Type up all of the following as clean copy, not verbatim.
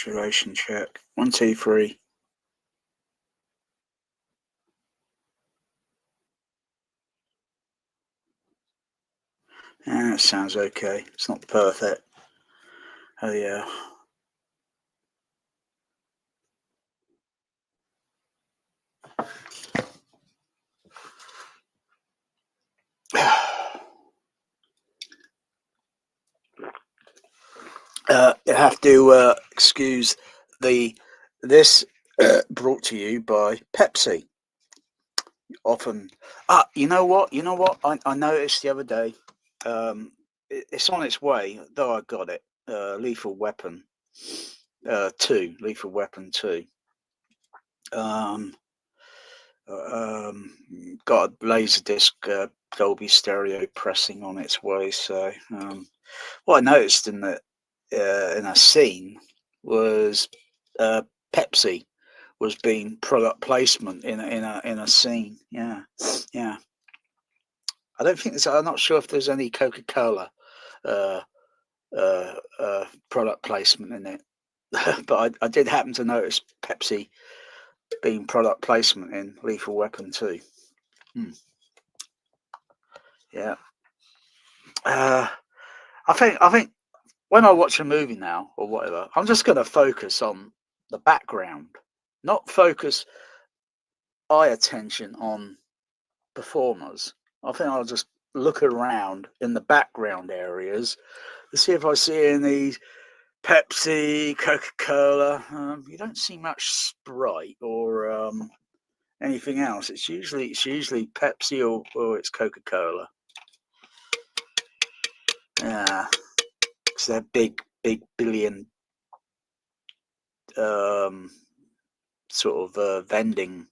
Duration check. 1, 2, 3. That sounds okay. It's not perfect. Oh yeah. You have to excuse this brought to you by Pepsi. Often, you know what? I noticed the other day. It's on its way, though. I got it. Lethal Weapon 2. Lethal Weapon 2. Um, got a Laserdisc Dolby Stereo pressing on its way. So, what I noticed in a scene was Pepsi was being product placement in a scene. Yeah, yeah. I don't think there's. I'm not sure if there's any Coca-Cola uh, product placement in it, but I did happen to notice Pepsi being product placement in Lethal Weapon 2. Yeah. I think when I watch a movie now or whatever, I'm just going to focus on the background, not focus eye attention on performers. I think I'll just look around in the background areas to see if I see any Pepsi, Coca-Cola. You don't see much Sprite or anything else. It's usually Pepsi or it's Coca-Cola. Yeah, it's their big billion sort of vending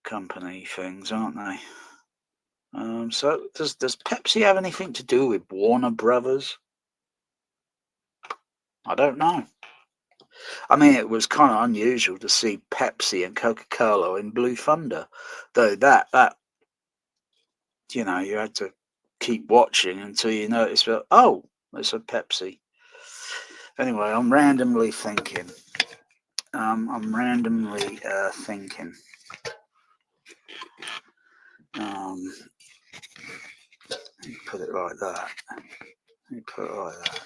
company things, aren't they? So does Pepsi have anything to do with Warner Brothers? I don't know. I mean, it was kind of unusual to see Pepsi and Coca-Cola in Blue Thunder, though that you had to keep watching until you noticed that, oh, it's a Pepsi. Anyway, I'm randomly thinking. I'm randomly thinking. Let me put it like that. Let me put it like that.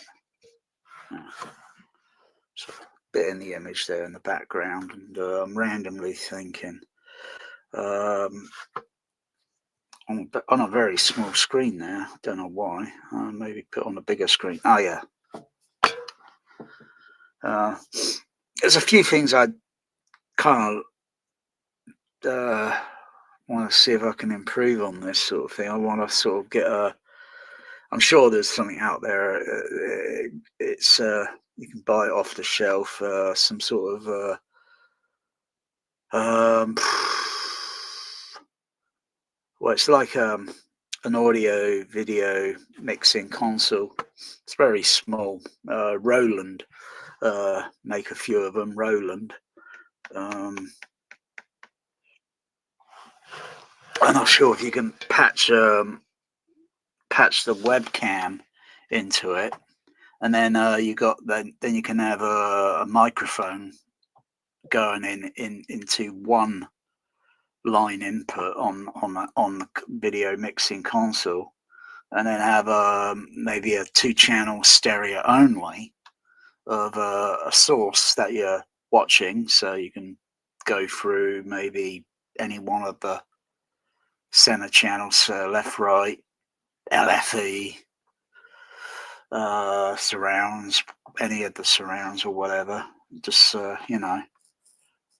So a bit in the image there in the background, and I'm randomly thinking. On a very small screen there. Don't know why. Maybe put on a bigger screen. Oh yeah. There's a few things I kind of want to see if I can improve on this sort of thing. I want to sort of get a. I'm sure there's something out there. It's you can buy it off the shelf. Some sort of well, it's like an audio video mixing console. It's very small. Roland make a few of them. Roland. I'm not sure if you can patch the webcam into it, and then then you can have a microphone going into one line input on the video mixing console, and then have maybe a 2-channel stereo only of a source that you're watching, so you can go through maybe any one of the center channels, left, right, LFE, surrounds, any of the surrounds or whatever. Just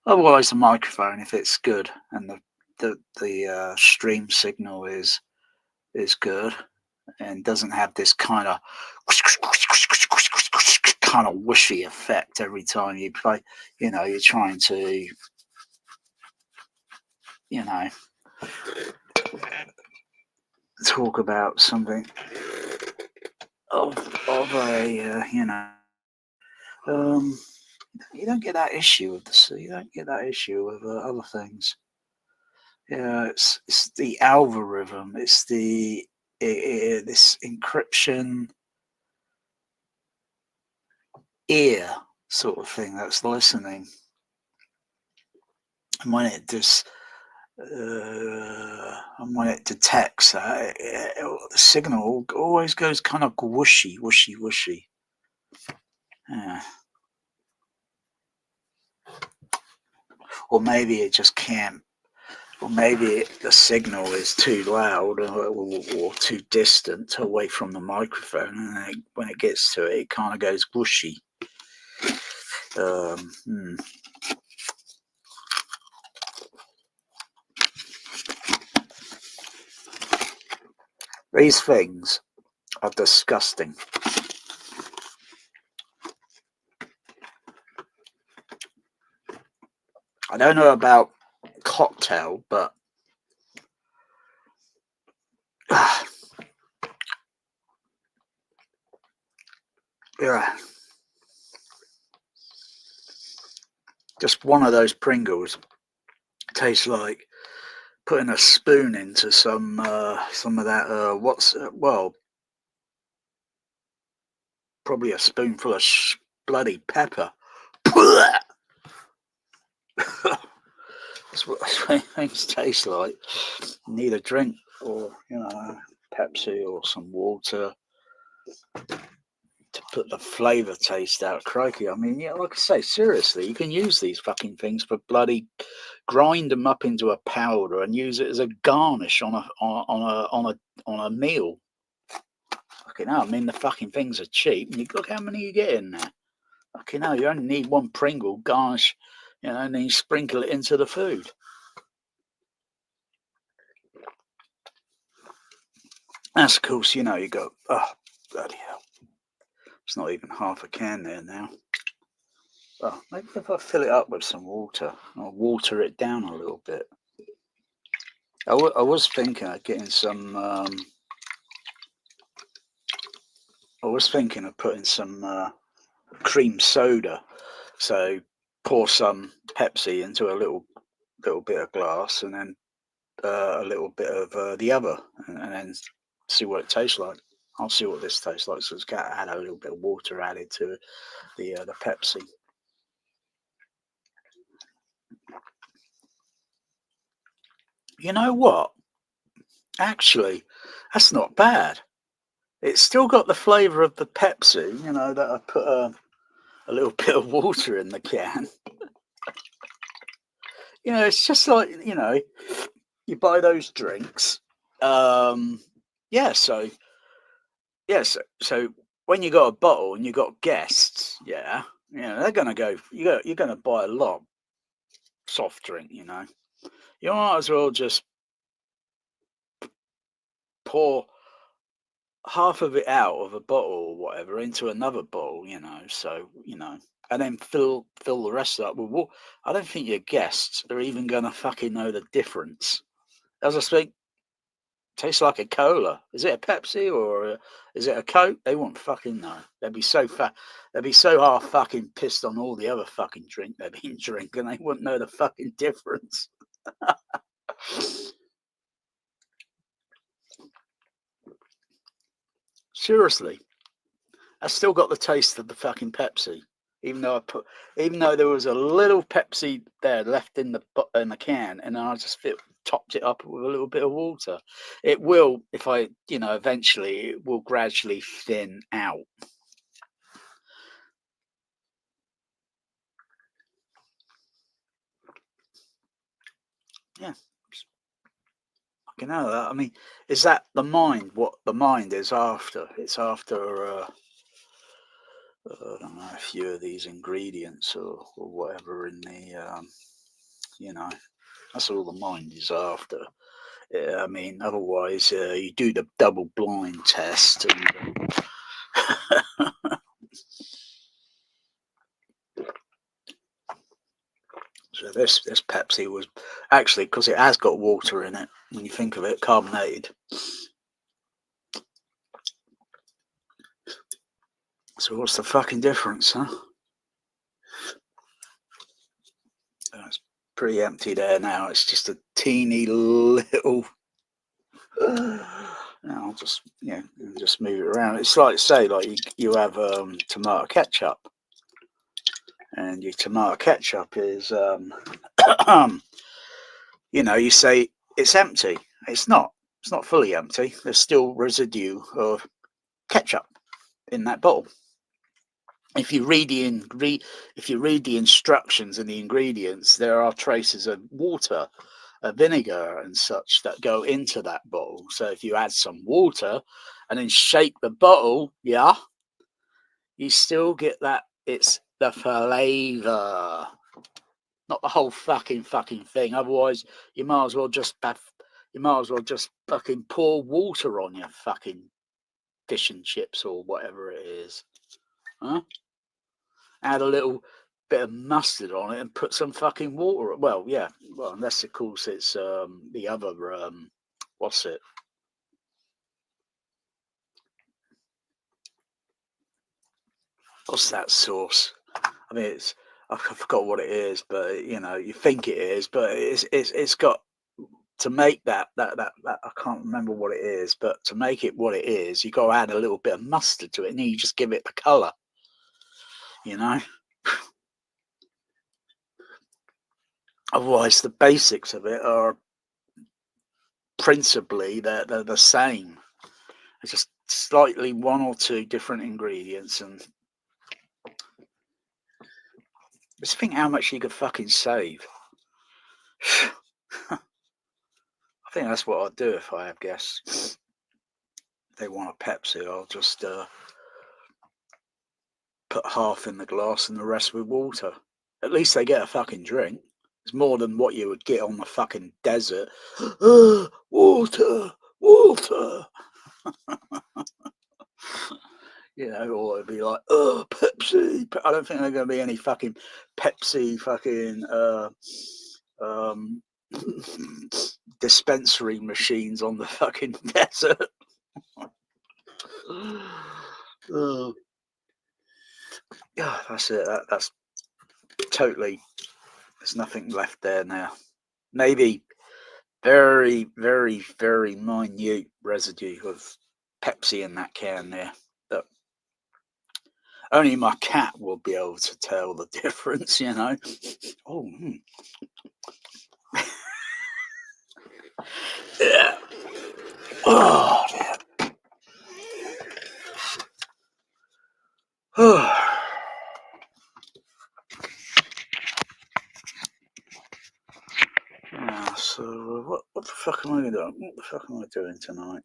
otherwise the microphone, if it's good and the stream signal is good and doesn't have this kind of whooshy effect every time you play. You're trying to talk about something of a you don't get that issue with you don't get that issue with other things. Yeah, it's the algorithm. It's this encryption. ear sort of thing that's listening. And when it just and when it detects that, the signal always goes kind of whooshy, whooshy, whooshy. Yeah. Or maybe it just can't. Or maybe the signal is too loud or too distant away from the microphone, and when it gets to it, it kind of goes whooshy. These things are disgusting. I don't know about cocktail, but yeah, just one of those Pringles tastes like putting a spoon into some of that. Probably a spoonful of bloody pepper. That's what things taste like. You need a drink, or Pepsi or some water to put the flavour taste out. Crikey, I mean, yeah, like I say, seriously, you can use these fucking things for bloody grind them up into a powder and use it as a garnish on a meal. Fucking hell, I mean, the fucking things are cheap, and you look how many you get in there. Fucking hell, you only need one Pringle garnish, and then you sprinkle it into the food. That's of course, you go, oh, bloody hell. It's not even half a can there now. Well, maybe if I fill it up with some water, I'll water it down a little bit. I was thinking of getting some. I was thinking of putting some cream soda. So pour some Pepsi into a little bit of glass, and then a little bit of the other, and then see what it tastes like. I'll see what this tastes like. So it's got to add a little bit of water added to the Pepsi. You know what? Actually, that's not bad. It's still got the flavour of the Pepsi, that I put a little bit of water in the can. It's just like, you buy those drinks. So when you got a bottle and you got guests, they're gonna go. You're gonna buy a lot soft drink. You might as well just pour half of it out of a bottle or whatever into another bottle. And then fill the rest up with water. I don't think your guests are even gonna fucking know the difference. As I speak, tastes like a cola. Is it a Pepsi or is it a Coke? They won't fucking know. They'd be so half fucking pissed on all the other fucking drink they've been drinking. They wouldn't know the fucking difference. Seriously, I still got the taste of the fucking Pepsi, even though there was a little Pepsi there left in the can, and I just topped it up with a little bit of water. It will, if I, eventually it will gradually thin out. Yeah. You know that. I mean, is that the mind? What the mind is after? It's after I don't know, a few of these ingredients or whatever in the that's all the mind is after. I mean, otherwise you do the double blind test and so this Pepsi was actually, because it has got water in it, when you think of it, carbonated. So what's the fucking difference, huh? It's pretty empty there now. It's just a teeny little. Now I'll just just move it around. It's like, say, like you have tomato ketchup. And your tomato ketchup is, you know, you say it's empty. It's not. It's not fully empty. There's still residue of ketchup in that bottle. If you read the instructions and the ingredients, there are traces of water, vinegar, and such that go into that bottle. So if you add some water and then shake the bottle, yeah, you still get that. It's the flavor, not the whole fucking thing. Otherwise, you might as well just fucking pour water on your fucking fish and chips or whatever it is. Huh? Add a little bit of mustard on it and put some fucking water. Well, yeah. Well, unless of course it's the other what's it? What's that sauce? I mean, I forgot what it is, but you know, you think it is, but it's got to make that I can't remember what it is, but to make it what it is, you got to add a little bit of mustard to it, and then you just give it the color. You know. Otherwise, the basics of it are principally they're the same. It's just slightly one or two different ingredients, and just think how much you could fucking save. I think that's what I'd do if I have guests. If they want a Pepsi, I'll just put half in the glass and the rest with water. At least they get a fucking drink. It's more than what you would get on the fucking desert. Water, water. You know, or it'd be like, oh, Pepsi. I don't think there's going to be any fucking Pepsi fucking dispensary machines on the fucking desert. Yeah, that's it. That's totally. There's nothing left there now. Maybe very, very, very minute residue of Pepsi in that can there. But only my cat will be able to tell the difference, you know. Oh, yeah. Oh, dear. Yeah, so what the fuck am I doing? What the fuck am I doing tonight?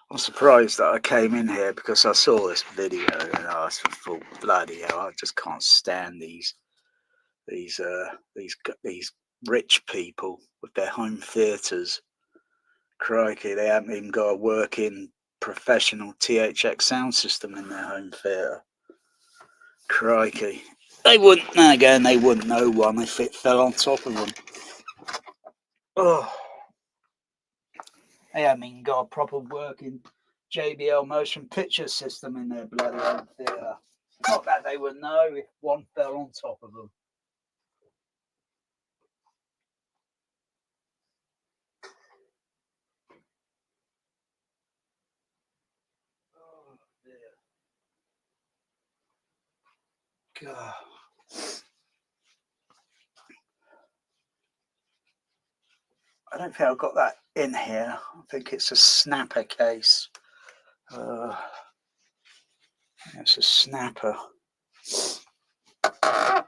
I'm surprised that I came in here because I saw this video and I was thought, bloody hell, I just can't stand these rich people with their home theatres. Crikey, they haven't even got a working professional THX sound system in their home theatre. Crikey. They wouldn't know one if it fell on top of them. Oh. They haven't even got a proper working JBL motion picture system in their bloody home theatre. Not that they would know if one fell on top of them. Oh dear. God. I don't think I've got that in here. I think it's a snapper case. It's a snapper. I'll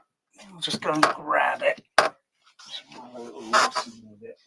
just go and grab it. Just have a little listen with it.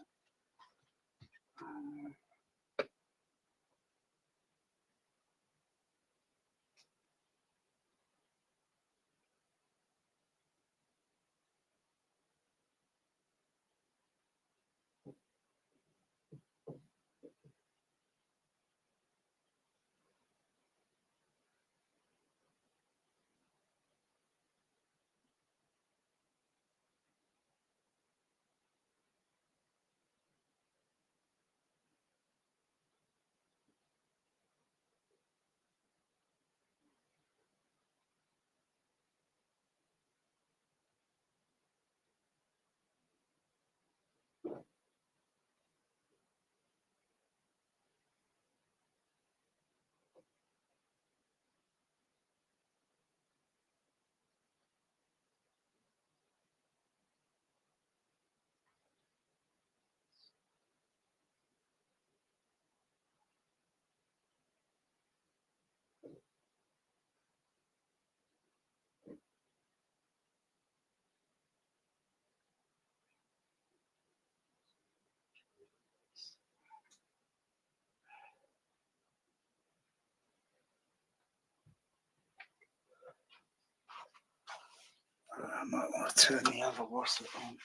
I might want to turn the other washer on.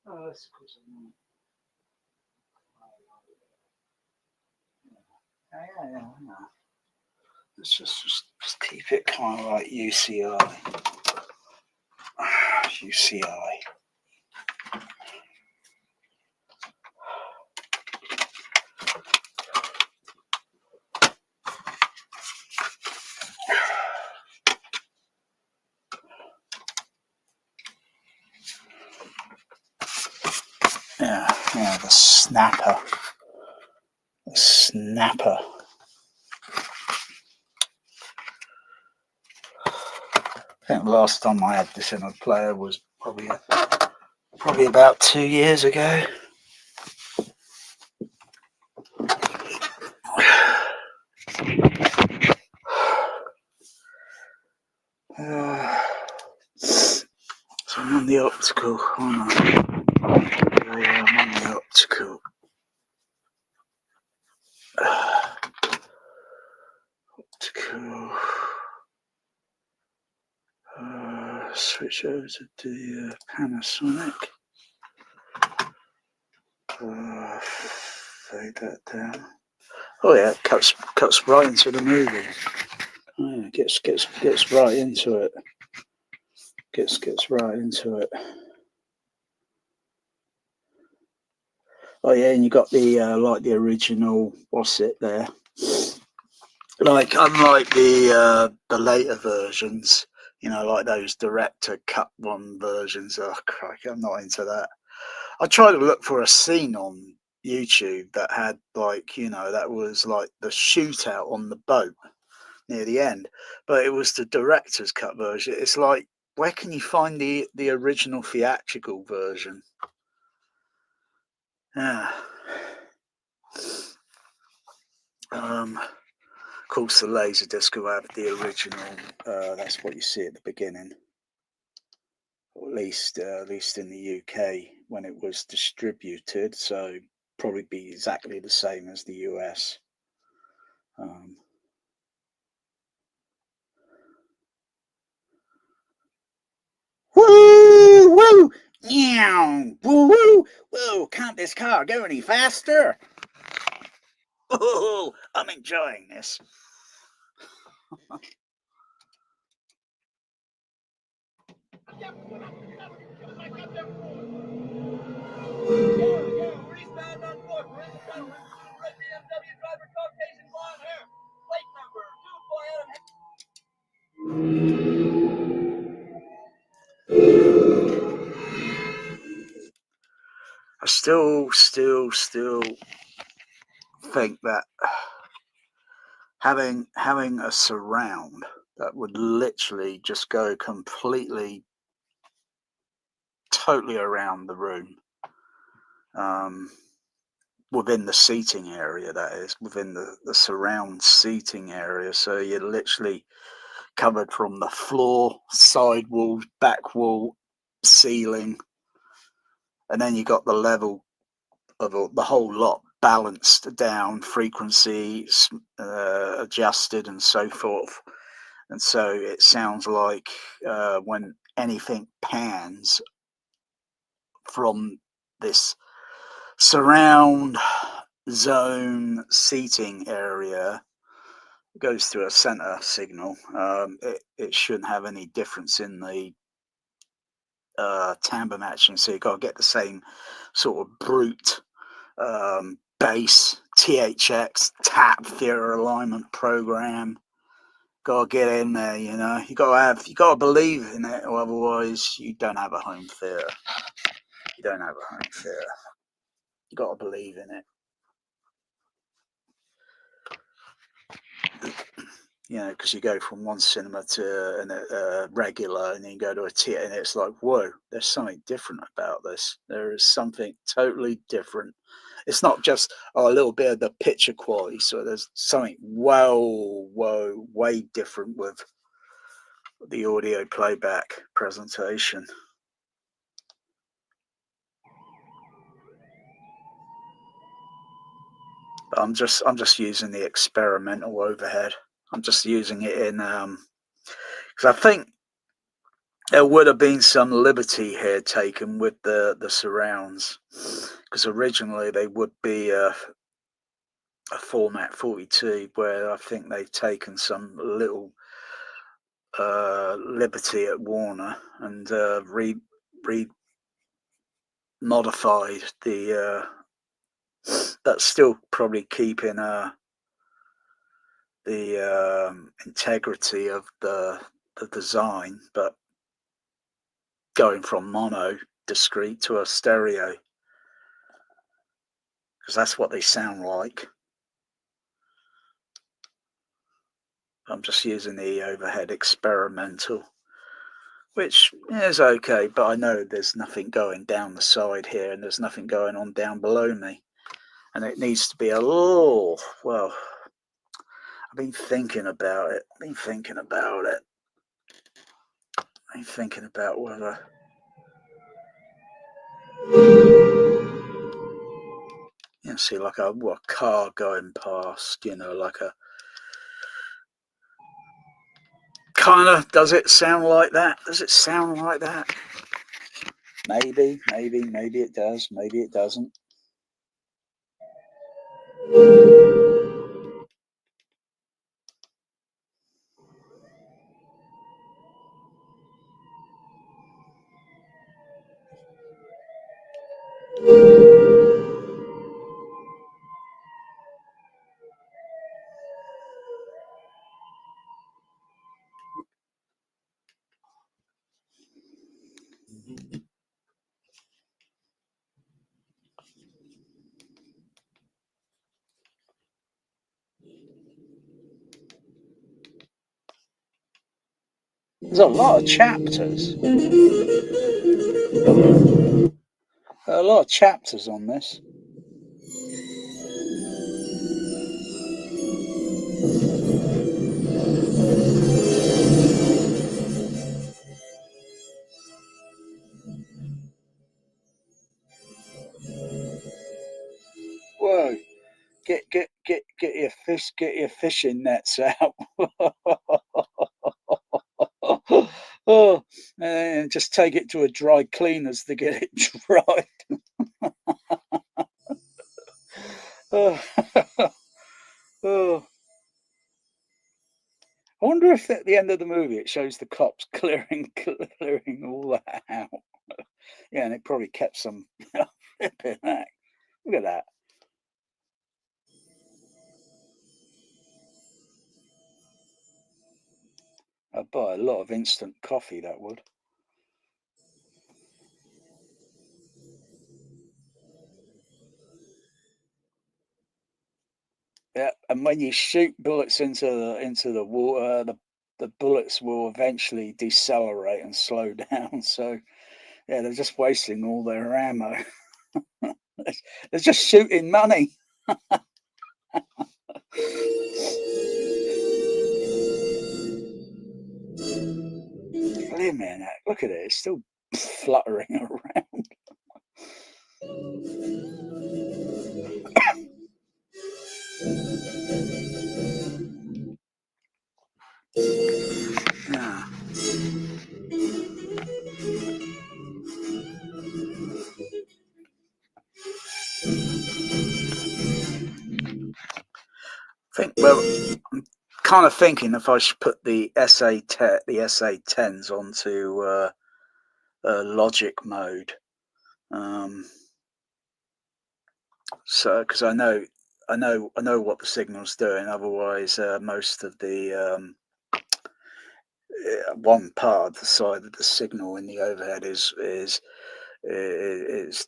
Oh, that's because yeah. Let's just keep it kind of like UCI. UCI. Yeah, the snapper. The snapper. I think the last time I had this in a player was probably about 2 years ago. So I'm on the optical, aren't I? Yeah, I'm on the optical. Optical. Switch over to the Panasonic. Fade that down. Oh yeah, it cuts right into the movie. Oh, yeah, gets right into it. Gets right into it. Oh yeah, and you got the like the original. What's it there? Like unlike the later versions, you know, like those director cut one versions. Oh crikey, I'm not into that. I tried to look for a scene on YouTube that had like, you know, that was like the shootout on the boat near the end, but it was the director's cut version. It's like, where can you find the original theatrical version? Yeah. Of course, the Laserdisc will have the original. That's what you see at the beginning, or at least in the UK when it was distributed. So probably be exactly the same as the US. Woo woo, meow, woo woo, woo! Can't this car go any faster? Oh, I'm enjoying this. I still think that having a surround that would literally just go completely, totally around the room, within the seating area, that is, within the surround seating area. So you're literally covered from the floor, side wall, back wall, ceiling, and then you got the level of the whole lot balanced down, frequencies adjusted, and so forth. And so it sounds like when anything pans from this surround zone seating area, goes through a center signal, it shouldn't have any difference in the timbre matching. So you've got to get the same sort of brute bass, THX, tap theater alignment program. Got to get in there, you know. You got to believe in it, or otherwise you don't have a home theater. You don't have a home theater. You got to believe in it. You know, because you go from one cinema to a regular, and then you go to a theater, and it's like, whoa, there's something different about this. There is something totally different. It's not just a little bit of the picture quality. So there's something way different with the audio playback presentation. But I'm just using the experimental overhead. I'm just using it in because I think there would have been some liberty here taken with the surrounds, because originally they would be a format 42, where I think they've taken some little liberty at Warner and re modified the that's still probably keeping the integrity of the design, but going from mono discrete to a stereo, because that's what they sound like. I'm just using the overhead experimental, which is okay, but I know there's nothing going down the side here and there's nothing going on down below me. And it needs to be a little, well, I've been thinking about it. I've been thinking about it. I've been thinking about whether, see, like a car going past, like a kind of, does it sound like that? Does it sound like that? Maybe it does. Maybe it doesn't. There's a lot of chapters. A lot of chapters on this. Whoa! Get your fishing nets out. Oh, and just take it to a dry cleaners to get it dried. Oh, oh. I wonder if at the end of the movie it shows the cops clearing all that out. Yeah, and it probably kept some flipping heck. Look at that. I'd buy a lot of instant coffee, that would. Yeah, and when you shoot bullets into the water, the bullets will eventually decelerate and slow down. So yeah, they're just wasting all their ammo. They're just shooting money. Wait a minute, look at it. It's still fluttering around. Yeah. Well, I'm kind of thinking if I should put the SA10s onto logic mode. So, because I know what the signal's doing. Otherwise, most of the one part of the side of the signal in the overhead is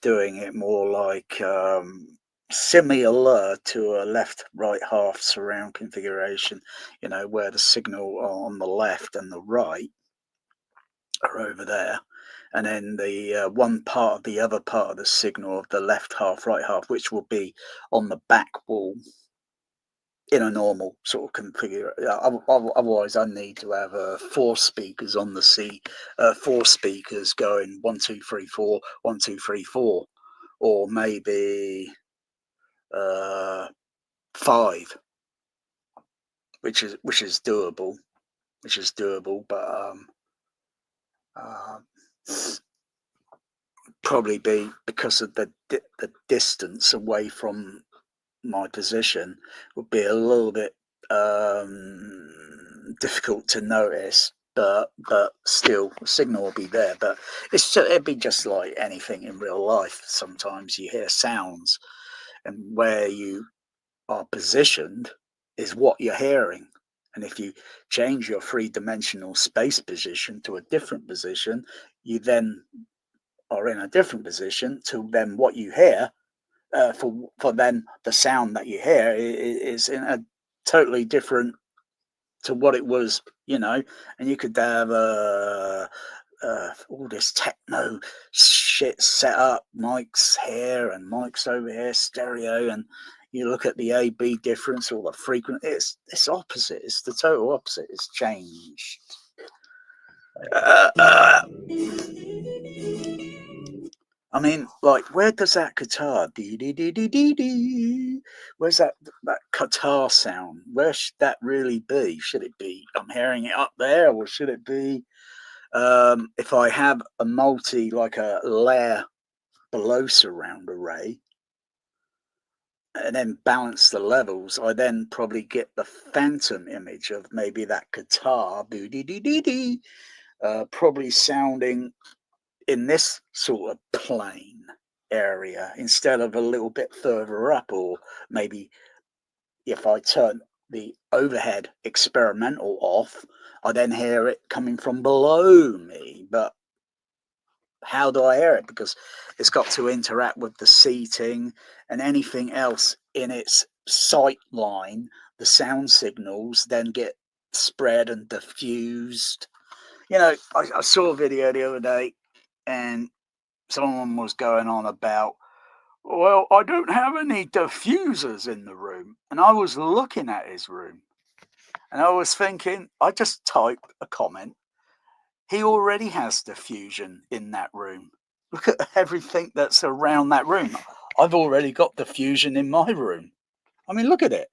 doing it more like similar to a left right half surround configuration. Where the signal on the left and the right are over there, and then the one part of the other part of the signal of the left half, right half, which will be on the back wall in a normal sort of configuration. Otherwise, I need to have four speakers on the C, four speakers going 1, 2, 3, 4, 1, 2, 3, 4, or maybe uh, five, which is doable, but Probably be because of the distance away from my position would be a little bit difficult to notice, but still, the signal will be there. But it'd be just like anything in real life. Sometimes you hear sounds, and where you are positioned is what you're hearing. And if you change your three-dimensional space position to a different position, you then are in a different position to then what you hear. For then the sound that you hear is in a totally different to what it was, and you could have all this techno shit set up, mics here and mics over here, stereo, and you look at the A/B difference or the frequency. It's opposite. It's the total opposite. It's changed. I mean, like, where does that guitar? Where's that guitar sound? Where should that really be? Should it be? I'm hearing it up there, or should it be? If I have a multi, like a layer below surround array, and then balance the levels, I then probably get the phantom image of maybe that guitar, probably sounding in this sort of plane area instead of a little bit further up, or maybe if I turn the overhead experimental off, I then hear it coming from below me. But how do I hear it? Because it's got to interact with the seating and anything else in its sight line. The sound signals then get spread and diffused. I saw a video the other day, and someone was going on about, well, I don't have any diffusers in the room. And I was looking at his room and I was thinking, I just typed a comment. He already has diffusion in that room. Look at everything that's around that room. I've already got diffusion in my room. I mean, look at it.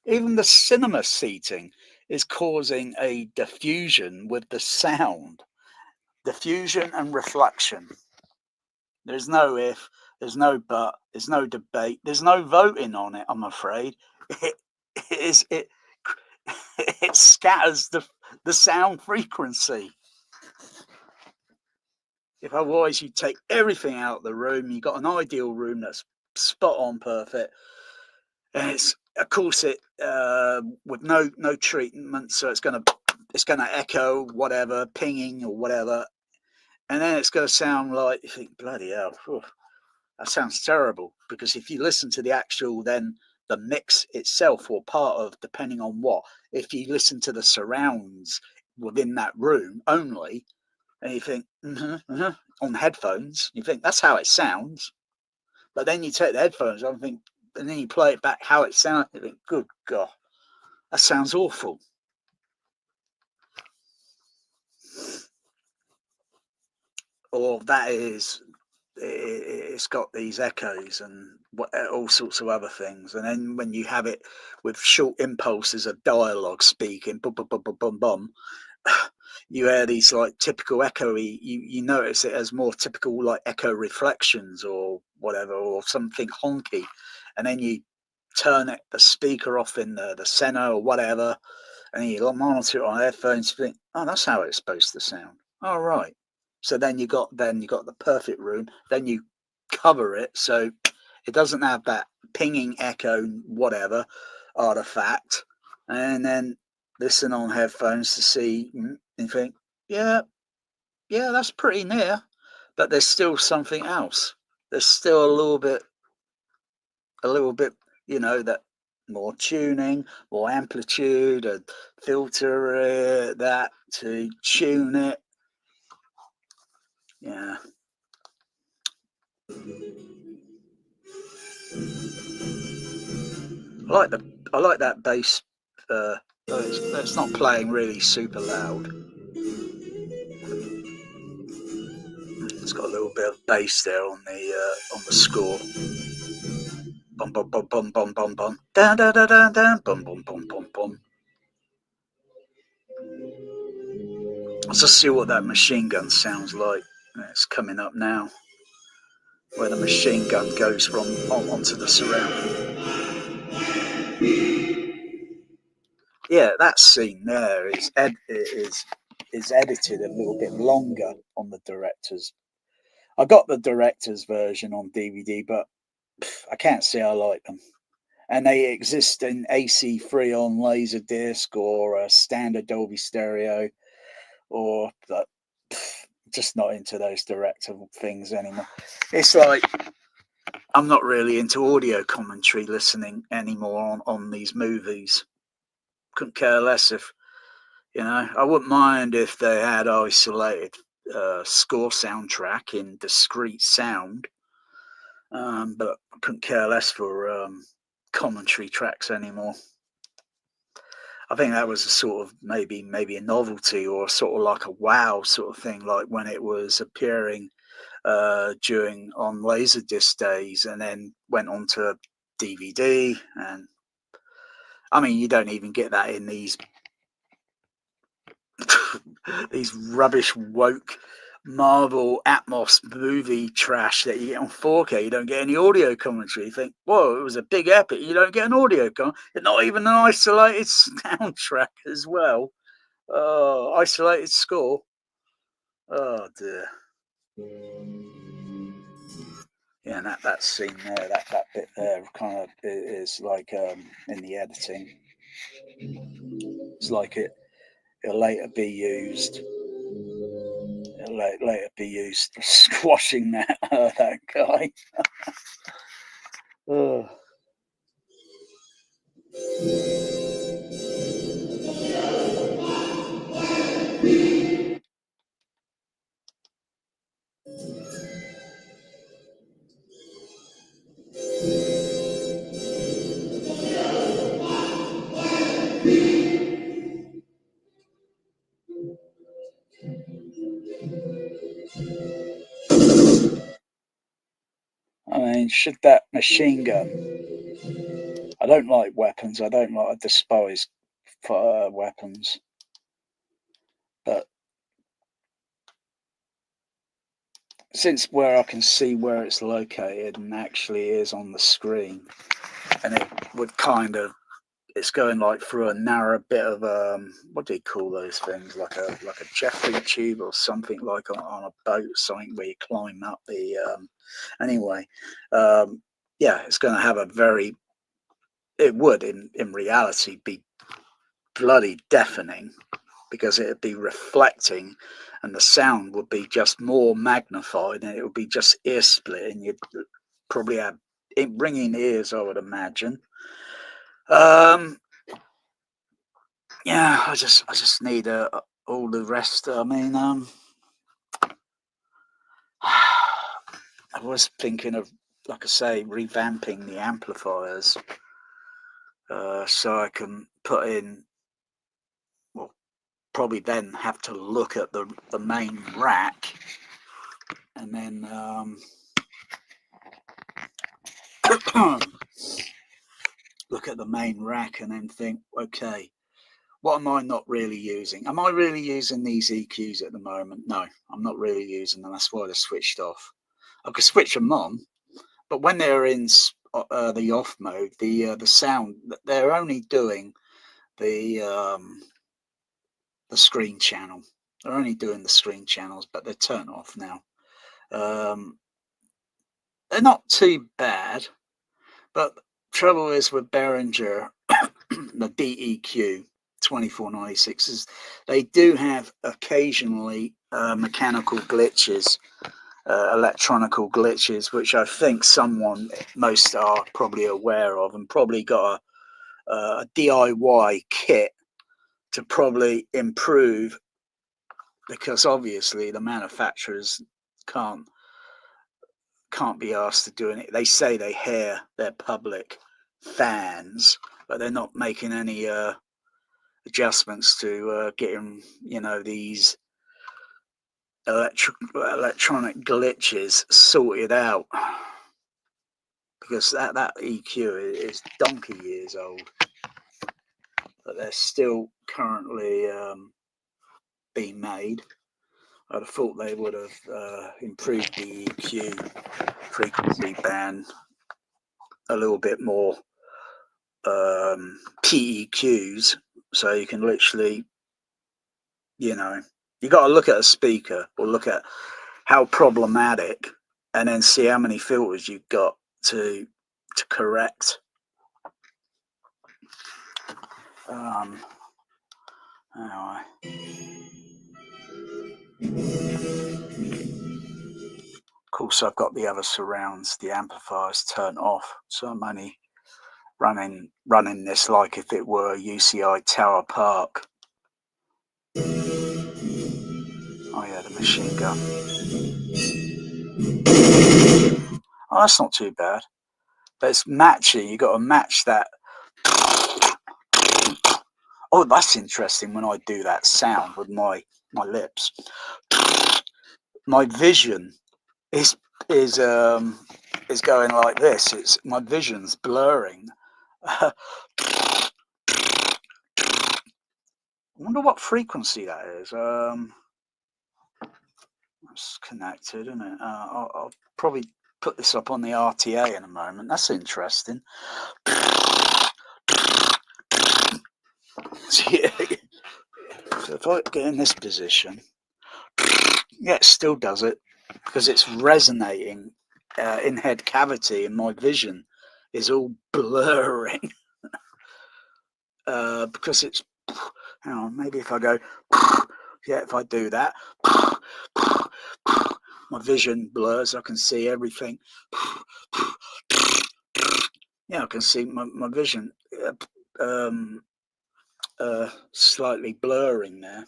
Even the cinema seating is causing a diffusion with the sound. Diffusion and reflection. There's no if, there's no but, there's no debate, there's no voting on it, I'm afraid. It is it it scatters the sound frequency. If otherwise you take everything out of the room, you've got an ideal room that's spot on perfect. And it's of course it with no treatment, so it's gonna echo whatever, pinging or whatever. And then it's gonna sound like you think, bloody hell. Whew. That sounds terrible, because if you listen to the actual, then the mix itself, or part of, depending on what, if you listen to the surrounds within that room only, and you think, on headphones, you think that's how it sounds. But then you take the headphones off and then you play it back how it sounds, you think, good God, that sounds awful. Or that is, it's got these echoes and all sorts of other things. And then when you have it with short impulses of dialogue speaking, boom, boom, boom, boom, boom, boom, you hear these like typical echoey. You notice it as more typical like echo reflections or whatever, or something honky. And then you turn the speaker off in the center or whatever, and you monitor it on headphones. You think, oh, that's how it's supposed to sound. All right. So then you got the perfect room. Then you cover it so it doesn't have that pinging echo whatever artifact, and then listen on headphones to see and think, yeah, that's pretty near, but there's still something else. There's still a little bit, that more tuning, more amplitude, and filter that to tune it. Yeah. I like that bass. It's not playing really super loud. It's got a little bit of bass there on the score. Bum bum bum bum bum bum bum. Da da da da da. Bum bum bum bum bum. Let's just see what that machine gun sounds like. It's coming up now, where the machine gun goes from onto the surround. Yeah, that scene there is edited a little bit longer on the director's. I got the director's version on DVD, but I can't say I like them. And they exist in AC3 on Laserdisc or a standard Dolby Stereo, or just not into those director things anymore. It's like I'm not really into audio commentary listening anymore on these movies. Couldn't care less if, I wouldn't mind if they had isolated score soundtrack in discrete sound, but I couldn't care less for commentary tracks anymore. I think that was a sort of maybe a novelty or sort of like a wow sort of thing, like when it was appearing during on Laserdisc days, and then went on to DVD. And I mean, you don't even get that in these these rubbish woke Marvel Atmos movie trash that you get on 4K. You don't get any audio commentary. You think, whoa, it was a big epic. You don't get an audio not even an isolated soundtrack as well. Oh, isolated score. Oh dear. Yeah, and that scene there, that bit there, kind of is like in the editing. It's like it'll later be used. It'll later be used for squashing that guy. Oh. I mean, should that machine gun? I don't like weapons. I despise weapons. But since where I can see where it's located and actually is on the screen, and it would kind of, it's going like through a narrow bit of what do you call those things, like a Jeffrey tube or something, like on a boat, something where you climb up the anyway, yeah, it's going to have it would in reality be bloody deafening, because it'd be reflecting and the sound would be just more magnified, and it would be just ear splitting. You'd probably have ringing ears, I would imagine. Yeah, I just need all the rest. I mean, I was thinking of, like I say, revamping the amplifiers, so I can put in. Well, probably then have to look at the main rack, and then look at the main rack, and then think, okay, what am I not really using? Am I really using these EQs at the moment? No, I'm not really using them. That's why they're switched off. I could switch them on, but when they're in the off mode, the sound, they're only doing the screen channel. They're only doing the screen channels, but they're turned off now. They're not too bad, but trouble is with Behringer, the DEQ 2496s, they do have occasionally mechanical glitches, electronical glitches, which I think most are probably aware of, and probably got a DIY kit to probably improve, because obviously the manufacturers can't be asked to do it. They say they hear their public fans, but they're not making any adjustments to getting these electronic glitches sorted out, because that EQ is donkey years old, but they're still currently been made. I'd have thought they would have improved the EQ frequency band a little bit more, PEQs, so you can literally, you got to look at a speaker or look at how problematic, and then see how many filters you've got to correct. Anyway. Of course, I've got the other surrounds, the amplifiers turned off, so I'm only running this like if it were UCI Tower Park. Oh yeah, the machine gun. Oh, that's not too bad. But it's matching. You got to match that. Oh, that's interesting. When I do that sound with my lips, my vision is going like this. It's my vision's blurring. I wonder what frequency that is. It's connected, isn't it? I'll probably put this up on the RTA in a moment. That's interesting. So if I get in this position, yeah, it still does it because it's resonating in head cavity, and my vision is all blurring because it's. Hang on, maybe if I go, yeah, if I do that, my vision blurs. I can see everything. Yeah, I can see my vision slightly blurring there.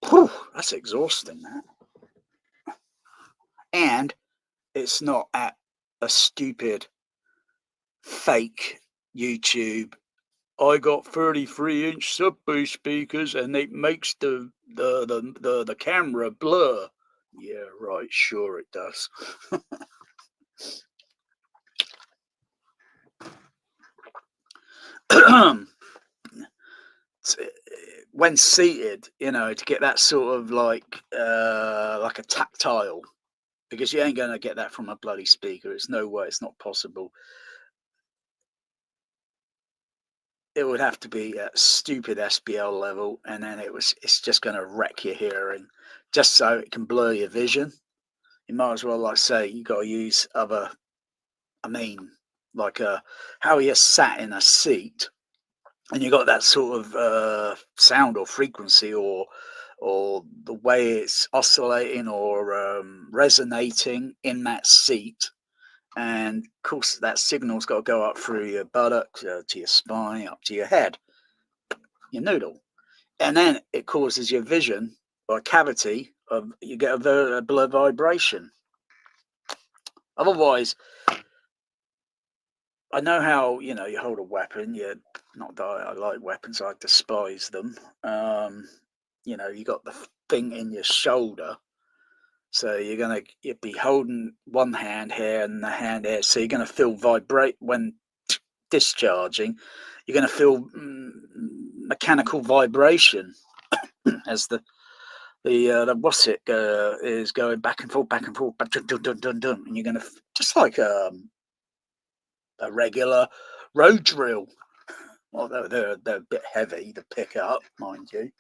Whew, that's exhausting, that. And it's not at a stupid fake YouTube. I got 33-inch sub-bass speakers and it makes the camera blur. Yeah, right, sure it does. When seated, to get that sort of like a tactile, because you ain't going to get that from a bloody speaker. It's no way. It's not possible. It would have to be at stupid SBL level, and then it's just going to wreck your hearing, just so it can blur your vision. You might as well, like, say, you got to use other. I mean, like how you're sat in a seat, and you got that sort of sound or frequency, or the way it's oscillating or resonating in that seat. And of course, that signal's got to go up through your buttocks, to your spine, up to your head, your noodle. And then it causes your vision or cavity you get a blur vibration. Otherwise, I know how, you hold a weapon. Not that I like weapons, I despise them. You got the thing in your shoulder. So you'd be holding one hand here and the hand here. So you're going to feel vibrate when discharging. You're going to feel mechanical vibration as the what's it is going back and forth, dun, dun, dun, dun, and you're going to just like a regular road drill. Although they're a bit heavy to pick up, mind you,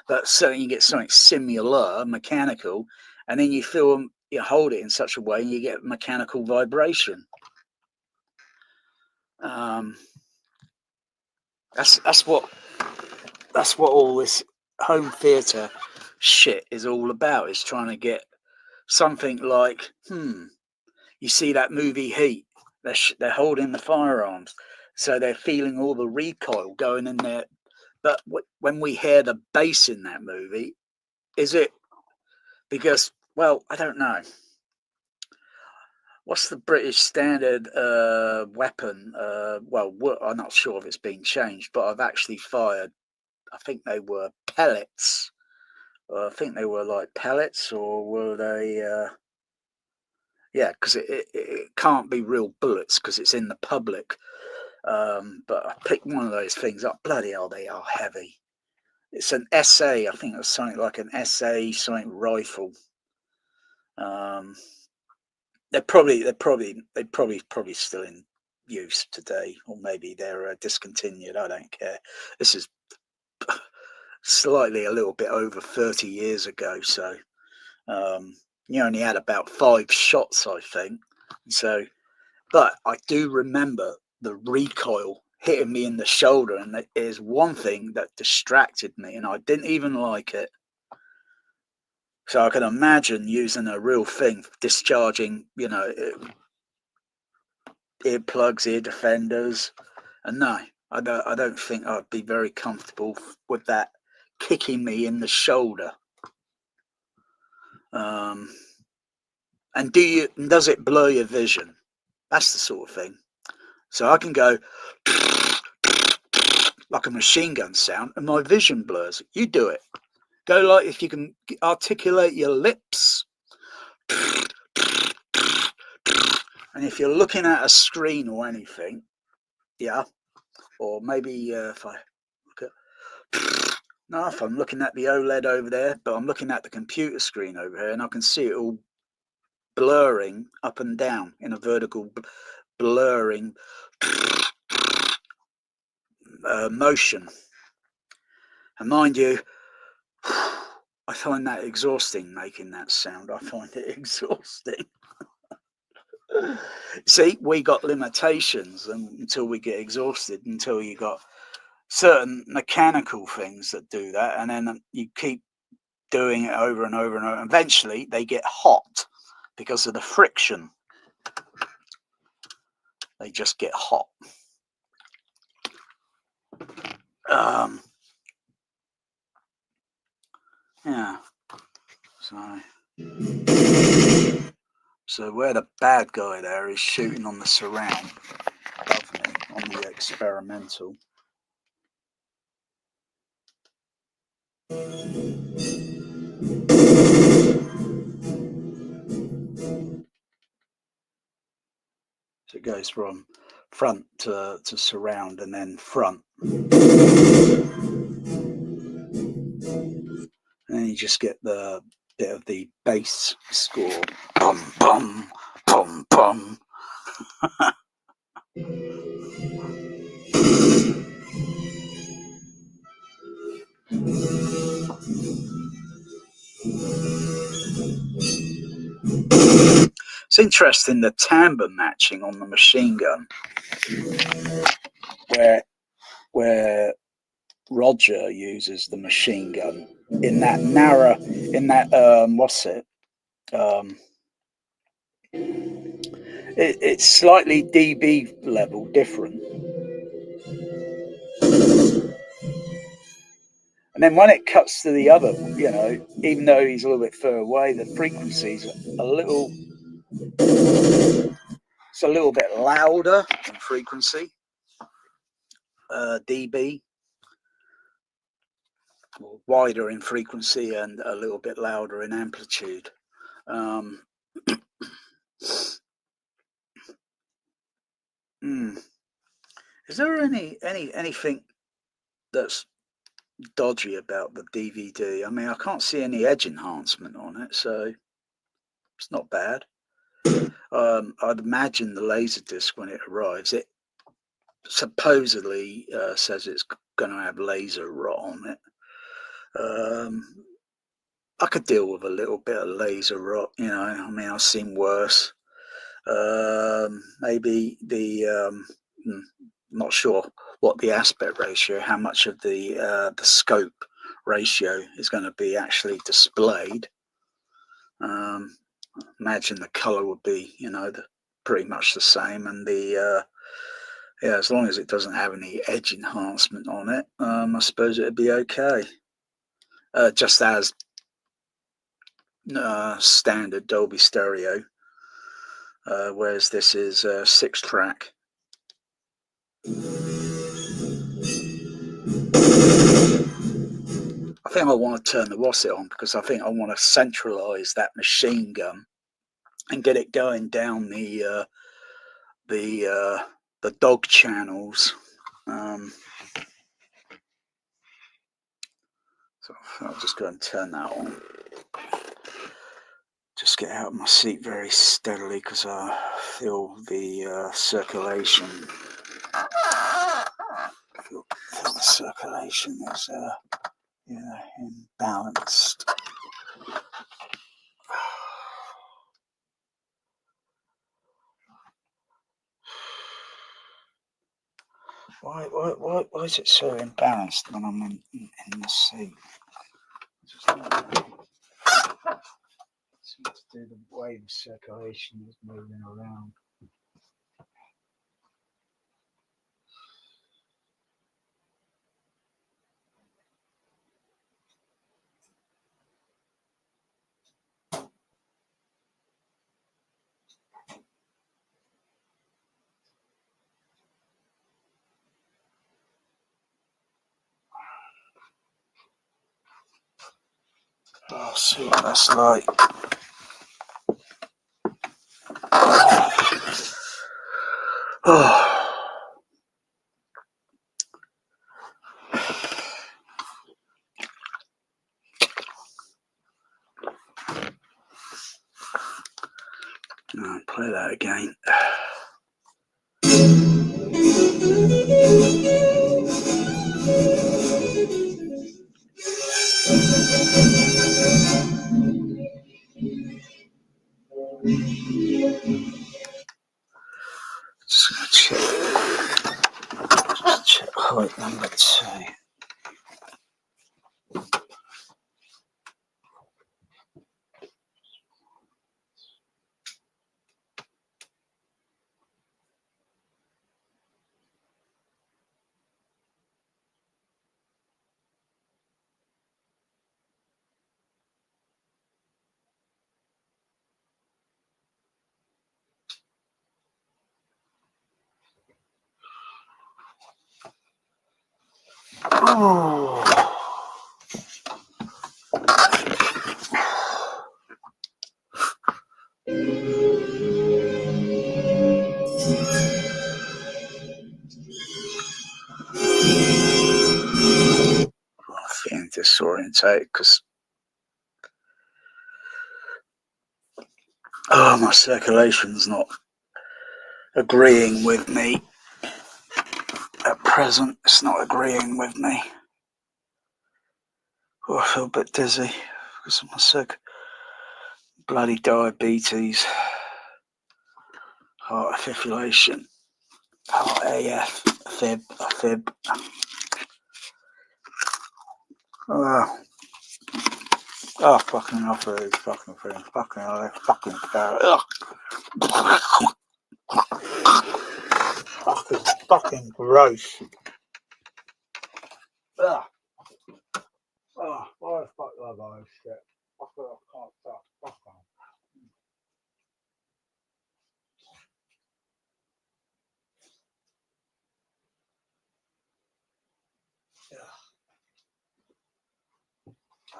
but certainly you get something similar, mechanical, and then you hold it in such a way and you get mechanical vibration. That's what all this home theatre shit is all about. Is trying to get something like, you see that movie Heat. They're holding the firearms, so they're feeling all the recoil going in there. But when we hear the bass in that movie, is it because, well, I don't know. What's the British standard weapon? I'm not sure if it's been changed, but I've actually fired, I think they were pellets. I think they were like pellets, or were they... yeah, because it can't be real bullets because it's in the public. But I picked one of those things up. Bloody hell, they are heavy. It's an SA. I think it's something like an SA something rifle. They're probably still in use today, or maybe they're discontinued. I don't care. This is slightly a little bit over 30 years ago, so you only had about 5 shots, I think. So, but I do remember the recoil hitting me in the shoulder, and it is one thing that distracted me, and I didn't even like it. So I can imagine using a real thing, discharging, earplugs, ear defenders, and no, I don't think I'd be very comfortable with that kicking me in the shoulder. And does it blur your vision? That's the sort of thing. So I can go like a machine gun sound, and my vision blurs. You do it. Go like if you can articulate your lips. And if you're looking at a screen or anything, yeah, or maybe if I look at, no, if I'm looking at the OLED over there, but I'm looking at the computer screen over here, and I can see it all blurring up and down in a vertical blurring motion. And mind you, I find that exhausting, making that sound. I find it exhausting. See, we got limitations until we get exhausted, until you got certain mechanical things that do that, and then you keep doing it over and over and over. Eventually, they get hot because of the friction. They just get hot. Yeah. So where the bad guy there is shooting on the surround above me on the experimental. So it goes from front to surround and then front. And then you just get the bit of the bass score. Bum, bum, bum, bum. It's interesting, the timbre matching on the machine gun, where Roger uses the machine gun in that narrow, what's it? It's slightly dB level different. And then when it cuts to the other, even though he's a little bit further away, the frequency's it's a little bit louder in frequency, dB, wider in frequency and a little bit louder in amplitude. Is there anything that's dodgy about the DVD? I mean, I can't see any edge enhancement on it, so it's not bad. I'd imagine the Laserdisc, when it arrives, it supposedly says it's going to have laser rot on it. I could deal with a little bit of laser rot, I mean, I've seen worse. Maybe not sure what the aspect ratio, how much of the scope ratio is going to be actually displayed. Imagine the color would be, pretty much the same, and as long as it doesn't have any edge enhancement on it, I suppose it'd be okay. Just as standard Dolby Stereo, whereas this is 6-track. I think I want to turn the Rosset on because I think I want to centralize that machine gun and get it going down the dog channels. I'll just go and turn that on. Just get out of my seat very steadily because I feel the circulation. Feel the circulation is imbalanced. Why is it so imbalanced when I'm in the seat? Just seems to do the way the circulation is moving around. I'll see what that's like. Oh. I'll play that again. Just check height number 2. Oh. I'm feeling disorientated because my circulation's not agreeing with me at present. It's not agreeing with me. Oh, I feel a bit dizzy because of my bloody diabetes, heart fibrillation, heart AF, fib. Oh, fucking hell for these fucking things. Fucking hell, fucking fucking gross. Ugh. Oh, why the fuck do I buy this shit? I can't stop. Fuck off. Yeah. I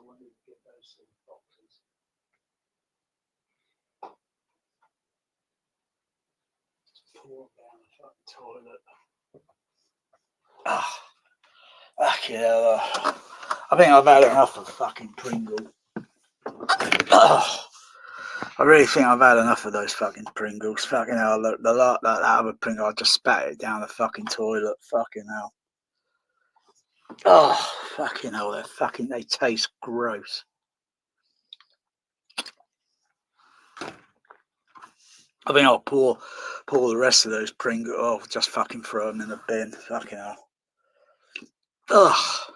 wouldn't even get those sort of boxes. Pour down the fucking toilet. Fuck yeah. I think I've had enough of fucking Pringle. I really think I've had enough of those fucking Pringles. Fucking hell, that other Pringle, I just spat it down the fucking toilet. Fucking hell. Oh, fucking hell, they taste gross. I think I'll pour the rest of those Pringles. Oh, just fucking throw them in the bin. Fucking hell. Ugh.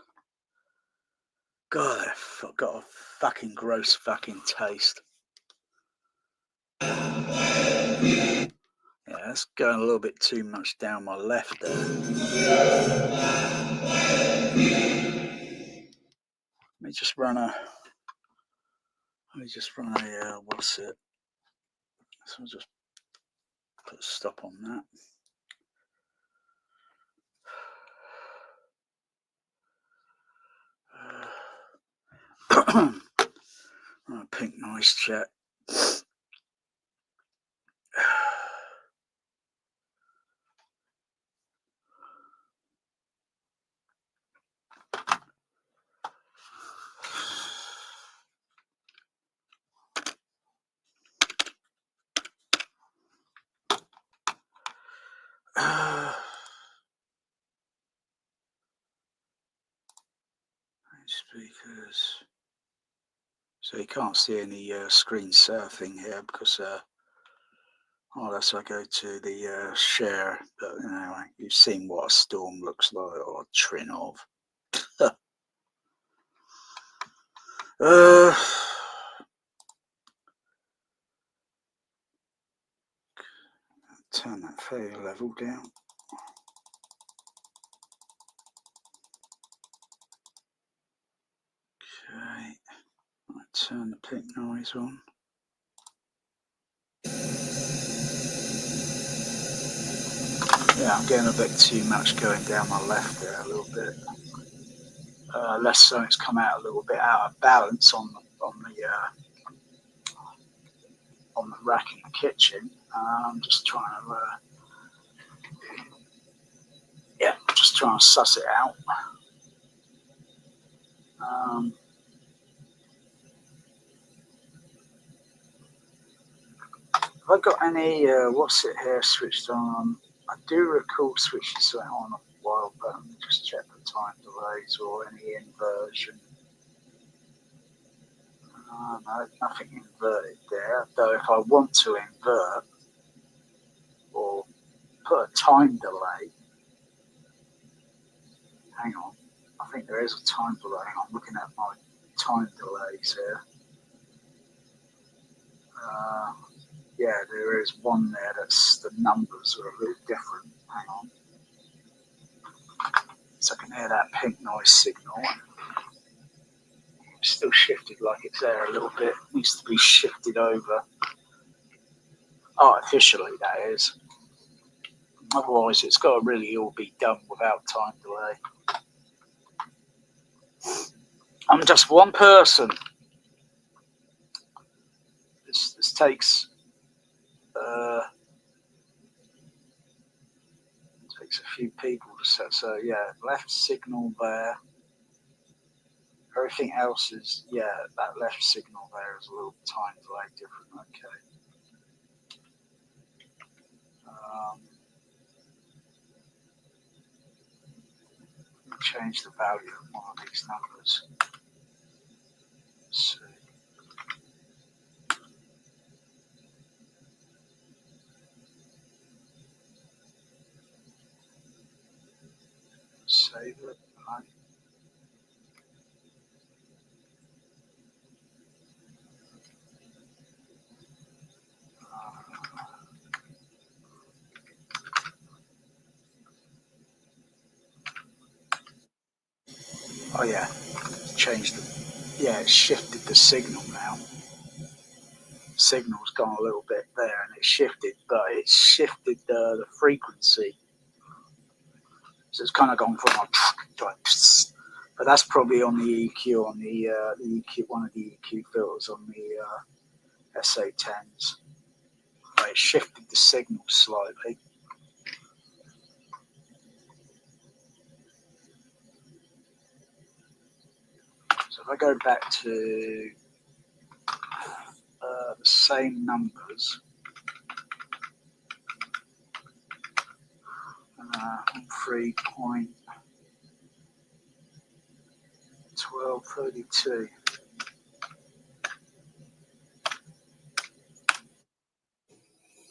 God, they've got a fucking gross fucking taste. Yeah, that's going a little bit too much down my left there. Let me just run a what's it? So I'll just put a stop on that. Pink noise check. Speakers. So you can't see any screen surfing here because unless I go to the share. But anyway, you've seen what a storm looks like, or a trin of. Turn that failure level down. Okay, turn the pink noise on. Yeah, I'm getting a bit too much going down my left there a little bit. Less so it's come out a little bit out of balance on the rack in the kitchen. I'm just trying to suss it out. Have I got any what's it here switched on? I do recall switching something on a while back. Just check the time delays or any inversion. No, nothing inverted there. Though if I want to invert or put a time delay, hang on. I think there is a time delay. I'm looking at my time delays here. Yeah, there is one there that's the numbers are a little different. Hang on. So I can hear that pink noise signal. It's still shifted like it's there a little bit. It needs to be shifted over. Artificially, that is. Otherwise, it's got to really all be done without time delay. I'm just one person. This takes a few people to set. So yeah, left signal there. Everything else is, yeah, that left signal there is a little time delay different. Okay. Change the value of one of these numbers. Let's see. Save it. Right. Oh yeah, changed the. Yeah, it shifted the signal now. Signal's gone a little bit there, and it shifted, but it shifted the frequency. So it's kind of gone from but that's probably on the EQ, on the EQ, one of the EQ filters on the SA10s. But it shifted the signal slightly. So if I go back to the same numbers, 3.1232.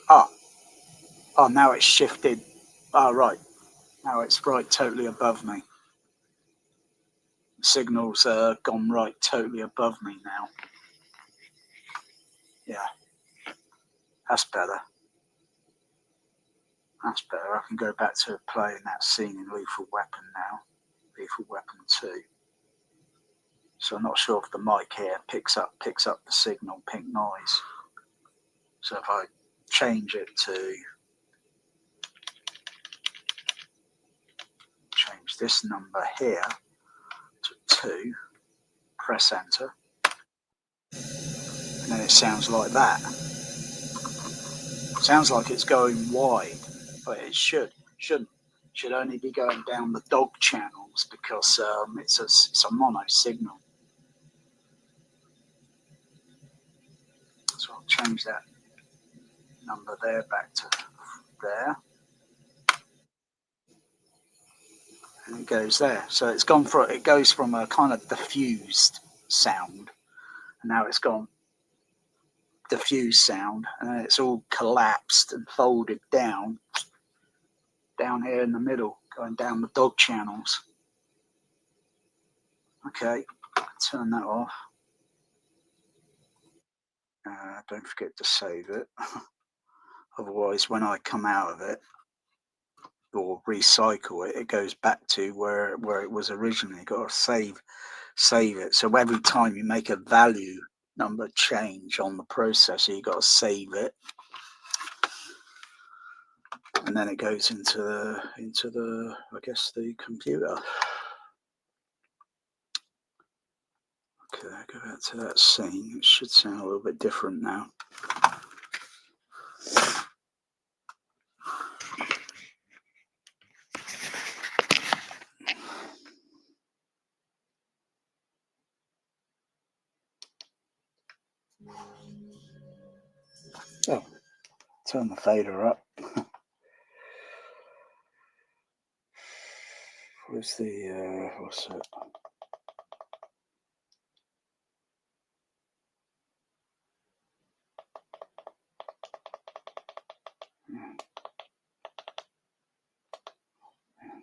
Oh, now it's shifted. Oh, right. Now it's right totally above me. The signal's gone right totally above me now. Yeah. That's better. That's better. I can go back to playing that scene in Lethal Weapon now. Lethal Weapon 2. So I'm not sure if the mic here picks up the signal pink noise. So if I change it to change this number here to 2, press enter, and then it sounds like that. It sounds like it's going wide, but it shouldn't. It should only be going down the dog channels because it's a mono signal. So I'll change that number there back to there. and it goes there. So it's gone from, it goes from a kind of diffused sound, and now it's gone diffused sound, and it's all collapsed and folded down here in the middle, going down the dog channels. Okay, turn that off. Don't forget to save it. Otherwise, when I come out of it or recycle it, it goes back to where it was originally. You've got to save it. So every time you make a value number change on the processor, you got to save it, and then it goes into the I guess the computer. Okay, go back to that scene. It should sound a little bit different now. Oh, turn the fader up. Where's the what's it?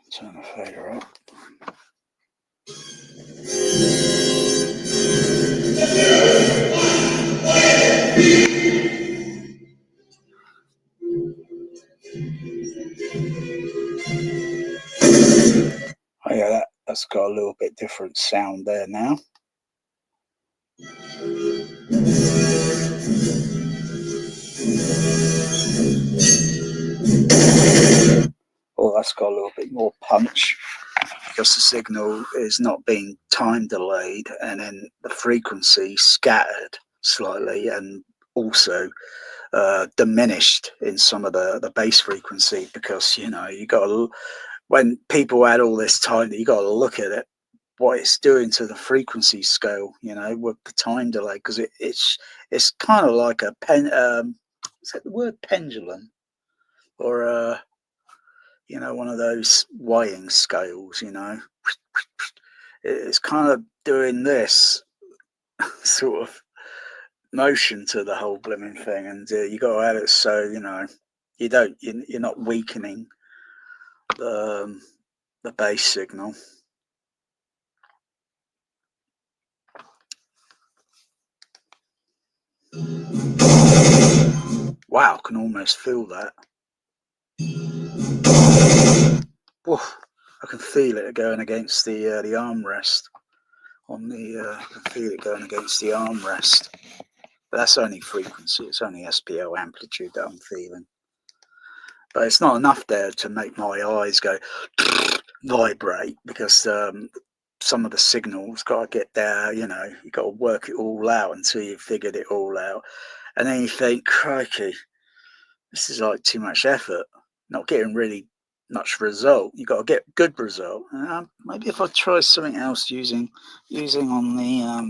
Turn the fader up. Oh yeah, that's got a little bit different sound there now. Oh, that's got a little bit more punch, because the signal is not being time delayed, and then the frequency scattered slightly, and also diminished in some of the bass frequency, because you know, you got to, when people had all this time, you got to look at it, what it's doing to the frequency scale, you know, with the time delay, because it's kind of like a is that the word pendulum, or you know, one of those weighing scales, you know. It's kind of doing this sort of motion to the whole blooming thing, and you got to have it so, you know, you're not weakening the bass signal. Wow, I can almost feel that. Oof, I can feel it going against the armrest on the. I can feel it going against the armrest. But that's only frequency. It's only SPL amplitude that I'm feeling. But it's not enough there to make my eyes go vibrate, because some of the signals got to get there. You know, you got to work it all out until you've figured it all out, and then you think, crikey, this is like too much effort. Not getting really much result. You got to get good result. Maybe if I try something else using on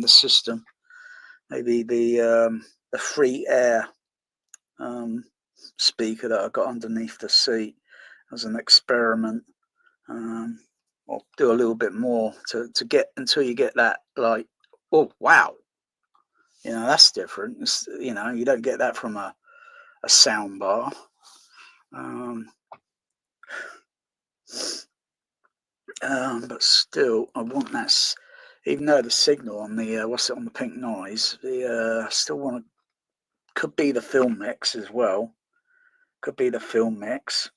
the system, maybe the free air speaker that I got underneath the seat as an experiment. I'll do a little bit more to get until you get that, like, oh wow, you know, that's different. It's, you know, you don't get that from a sound bar. But still, I want that. Even though the signal on the what's it, on the pink noise, I still want to. Could be the film mix as well. Could be the film mix.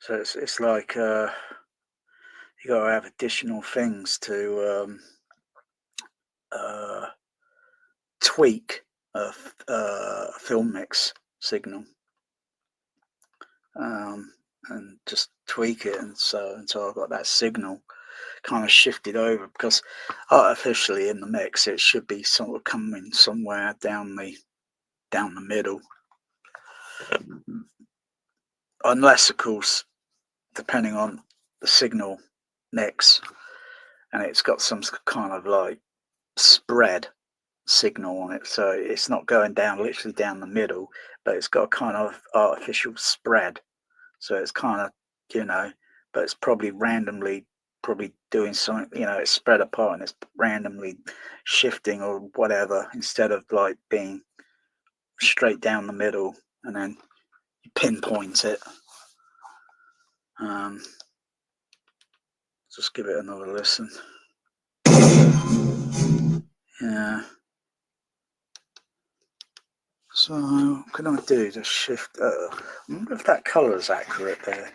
So it's like you got to have additional things to tweak a film mix signal, and just tweak it, and so until I've got that signal kind of shifted over, because artificially in the mix it should be sort of coming somewhere down the middle, unless of course, depending on the signal mix, and it's got some kind of like spread, signal on it, so it's not going down literally down the middle, but it's got a kind of artificial spread. So it's kind of, you know, but it's probably randomly probably doing something, you know, it's spread apart and it's randomly shifting or whatever, instead of like being straight down the middle, and then you pinpoint it. Just give it another listen. Yeah. So what can I do? Just shift. I wonder if that colour is accurate there.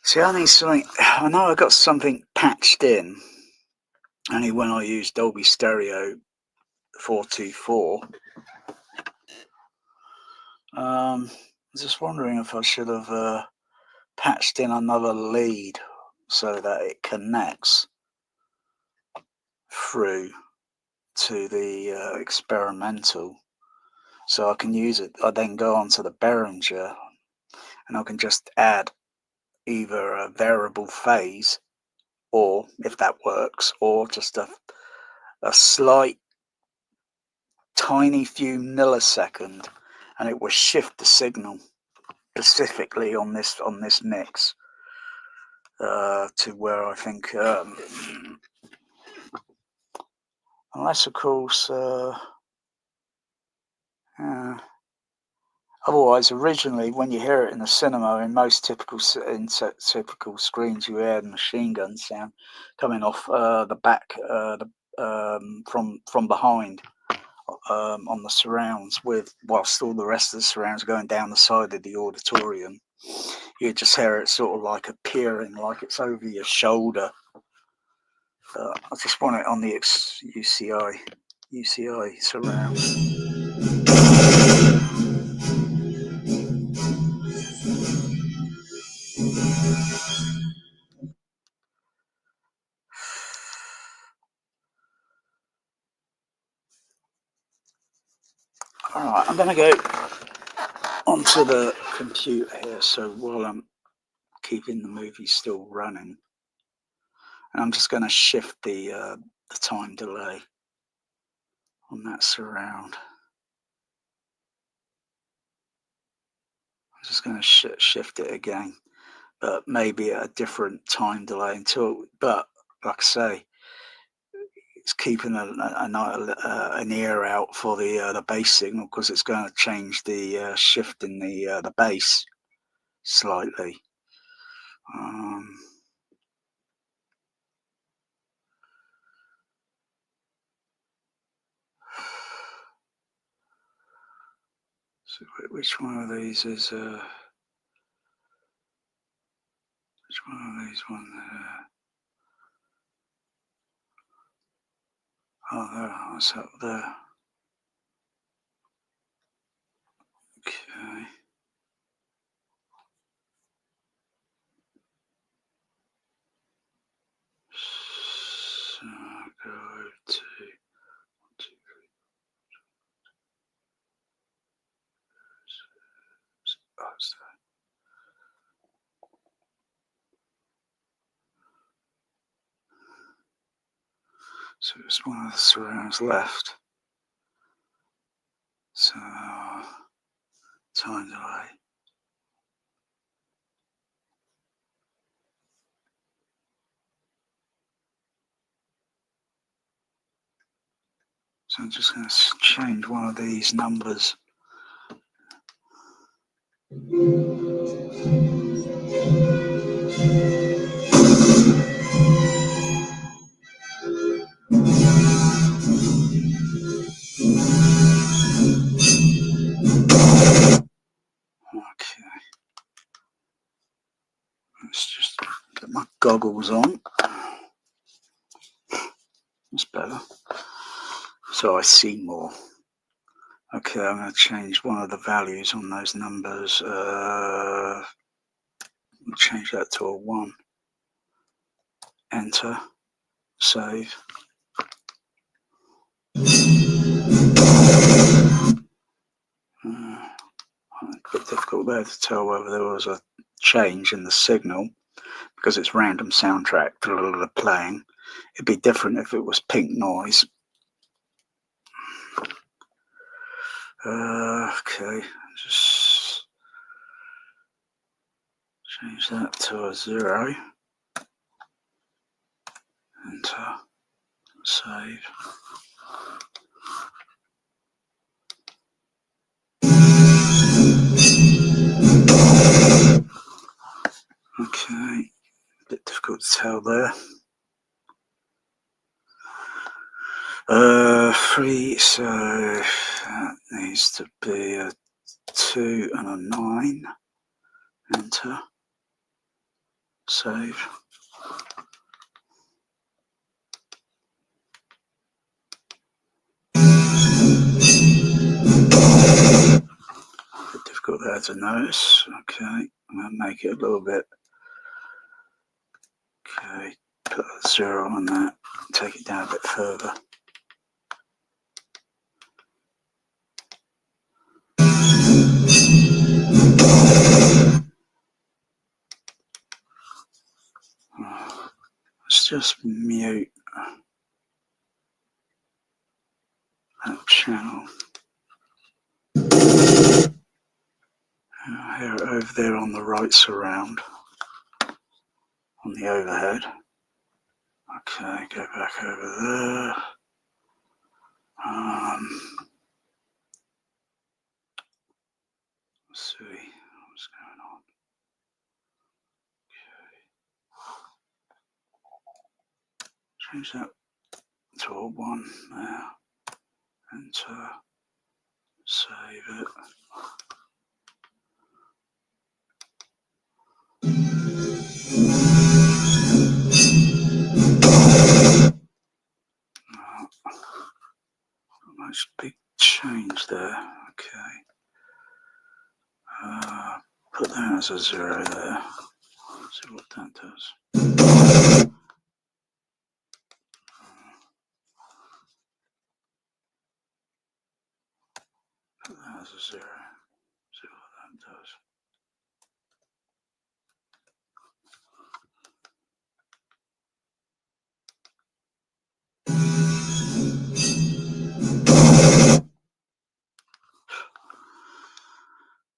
See, I need something. I know I got something patched in. Only when I use Dolby Stereo 424. I was just wondering if I should have patched in another lead so that it connects through to the experimental, so I can use it. I then go on to the Behringer and I can just add either a variable phase, or if that works, or just a slight tiny few millisecond, and it will shift the signal specifically on this mix to where I think, unless of course, otherwise originally when you hear it in the cinema, in most typical screens, you hear the machine gun sound coming off the back, from behind, on the surrounds, whilst all the rest of the surrounds going down the side of the auditorium. You just hear it sort of like appearing, like it's over your shoulder. I just want it on the UCI surround. Alright, I'm going to go onto the computer here, so while I'm keeping the movie still running, and I'm just going to shift the time delay on that surround. I'm just going to shift it again, but maybe at a different time delay but like I say, it's keeping an ear out for the bass signal, because it's going to change the shift in the bass slightly. So which one of these is which one of these one? Oh, there, it's up there. Okay. So go to 1, 2, 3. Oh, it's there. So it's one of the surrounds left. So time delay. So I'm just going to change one of these numbers. Okay. Let's just get my goggles on. That's better. So I see more. Okay, I'm going to change one of the values on those numbers. Change that to a 1. Enter. Save. A bit difficult difficult there to tell whether there was a change in the signal because it's random soundtrack playing. It'd be different if it was pink noise. Okay, just change that to a 0. Enter. Save. Okay, a bit difficult to tell there. 3, so that needs to be a 2 and a 9. Enter. Save. Bit difficult there to notice. Okay, I'm going to make it a little bit. Okay, put a 0 on that. Take it down a bit further. Let's just mute that channel. Here, over there on the right surround, on the overhead. Okay, go back over there. Let's see what's going on. Okay. Change that to a 1 there. Enter. Save it. Nice big change there. Okay. Put that as a 0 there. See what that does. Put that as a 0. See what that does.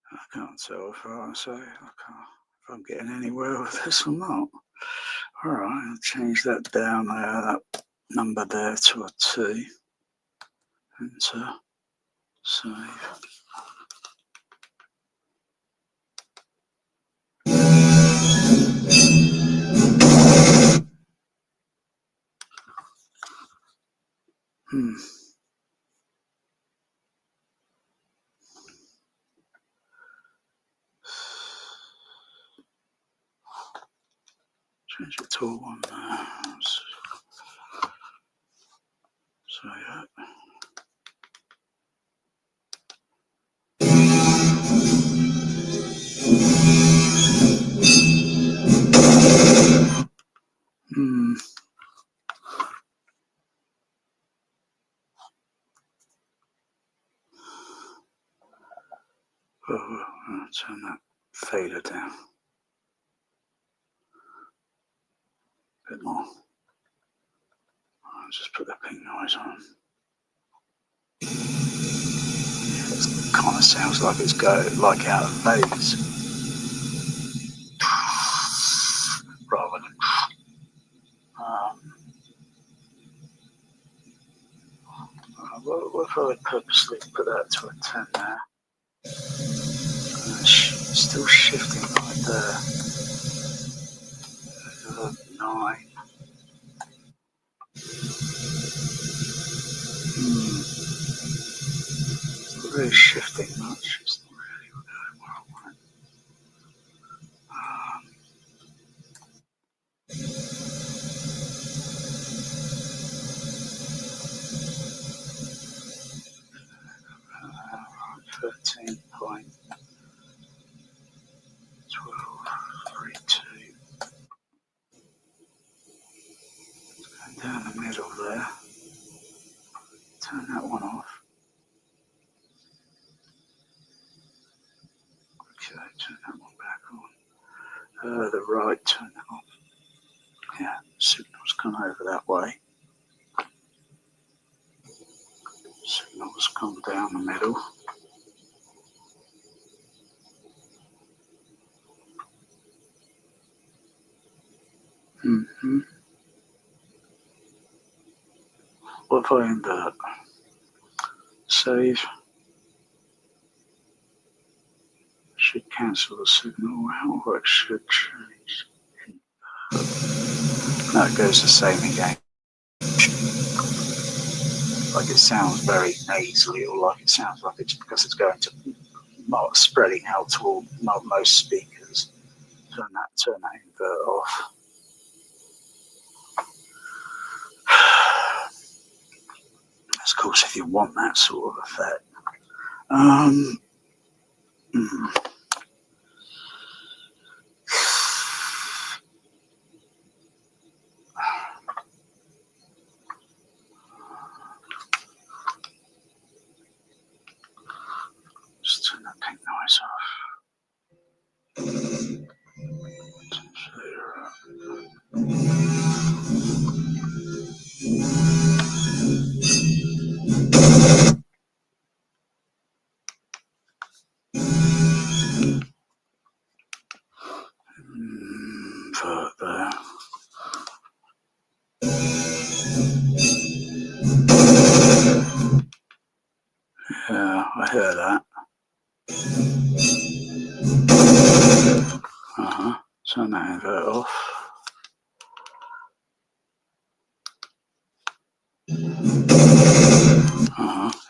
I can't tell if I'm getting anywhere with this or not. Alright, I'll change that down there, that number there to a 2. Enter. Save. Change it to a 1 there. Save it. I'll turn that fader down a bit more. I'll just put the pink noise on. It kind of sounds like it's like out of phase rather than. We'll probably purposely put that to a 10 there. Still shifting right there. 9. Not really shifting much. It's not really where I want it. 13.1232. Going down the middle there. Turn that one off. Okay. further right, turn it off. Yeah, signal's come over that way. Signal's come down the middle. What if I invert? Save. Should cancel the signal out, or it should change. No, it goes the same again. Like it sounds very nasally, or like it sounds like it's because it's going to spreading out to most speakers. Turn that invert off. Of course, if you want that sort of effect. Just turn that pink noise off. There. Yeah, I hear that. Turn that invert off.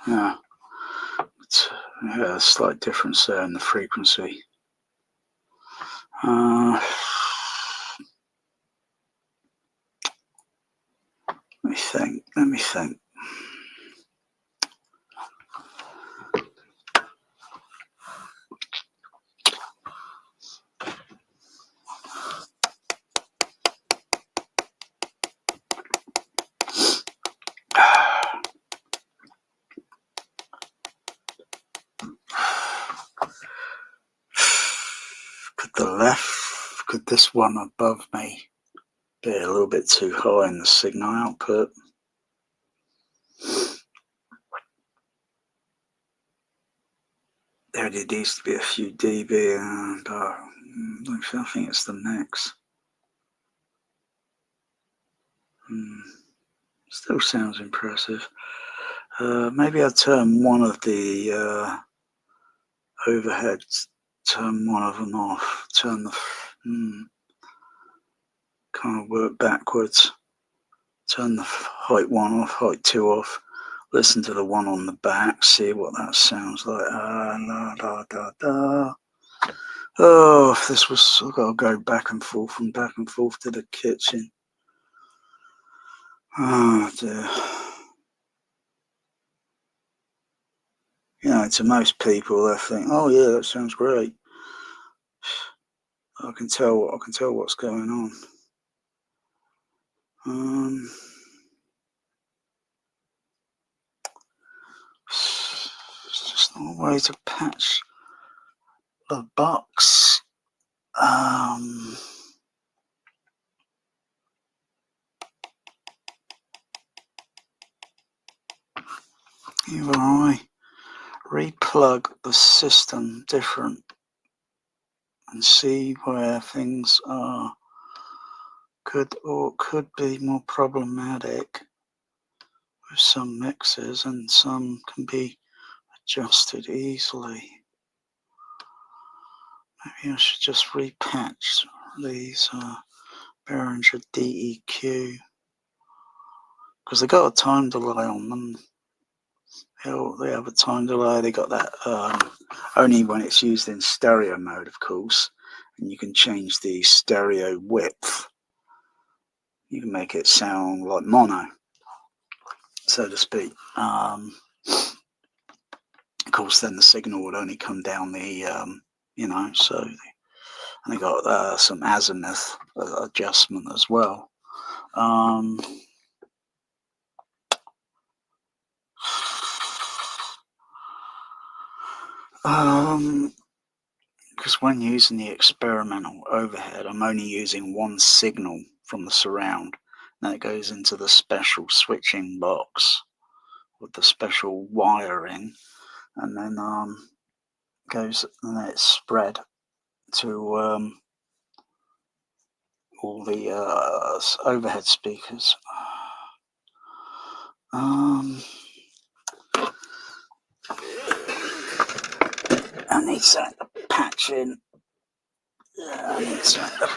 Yeah. Yeah, a slight difference there in the frequency. Let me think. Could this one above me be a little bit too high in the signal output? There needs to be a few dB, but I think it's the mix. Still sounds impressive. Maybe I'll turn one of the overheads, turn one of them off, turn the kind of work backwards, turn the height 1 off, height 2 off, listen to the one on the back, see what that sounds like. Oh, if this was, I've got to go back and forth to the kitchen. Oh dear. You know, to most people, they think, "Oh yeah, that sounds great." I can tell what's going on. It's just not a way to patch the box. Either I replug the system different and see where things are could be more problematic with some mixes, and some can be adjusted easily. Maybe I should just repatch these Behringer DEQ, because they got a time delay on them. They have a time delay. They got that only when it's used in stereo mode, of course, and you can change the stereo width. You can make it sound like mono, so to speak. Of course, then the signal would only come down the, so, and they got some azimuth adjustment as well. because when using the experimental overhead, I'm only using one signal from the surround. Then it goes into the special switching box with the special wiring, and then goes and then it's spread to all the overhead speakers. I need something to patch in. I need something to,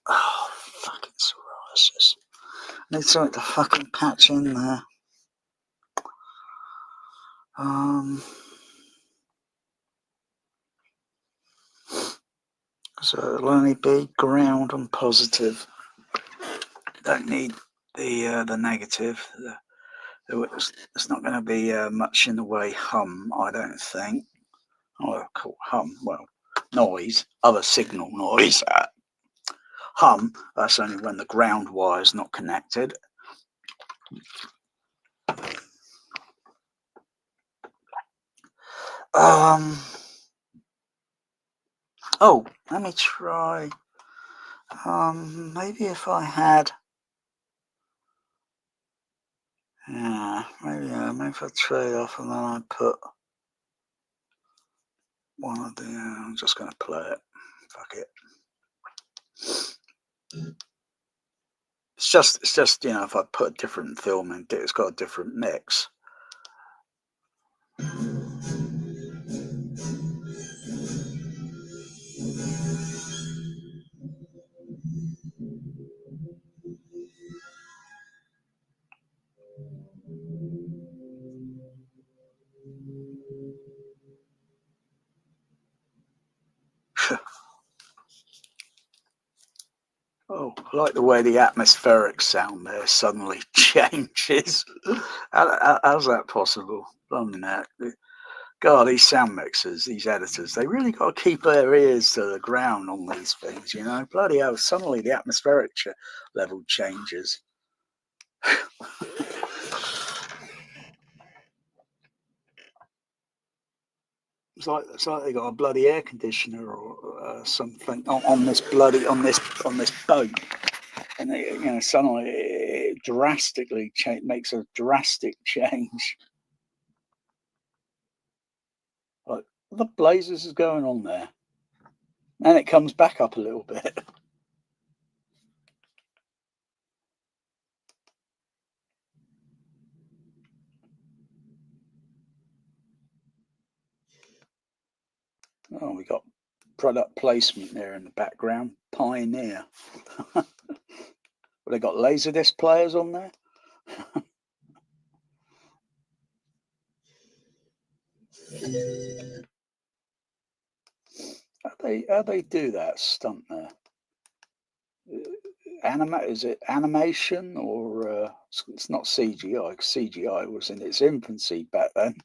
oh, fucking psoriasis. I need something to fucking patch in there. So it'll only be ground and positive. You don't need the negative. It's not going to be much in the way hum, I don't think. Oh, cool, hum. Well, noise, other signal noise. Hum. That's only when the ground wire is not connected. Oh, let me try. Maybe if I had. Yeah, maybe if I trade off and then I put one of the. I'm just going to play it. Fuck it. It's just if I put a different film in, it's got a different mix. Oh, I like the way the atmospheric sound there suddenly changes. How's that possible? Blimey, God, these sound mixers, these editors, they really got to keep their ears to the ground on these things, Bloody hell, suddenly the atmospheric level changes. It's like they got a bloody air conditioner or something on this boat, and suddenly it drastically makes a drastic change. Like, what the blazes is going on there? And it comes back up a little bit. Oh, we got product placement there in the background. Pioneer. Well, they got Laserdisc players on there. How they do that stunt there? Is it animation or it's not CGI? CGI was in its infancy back then.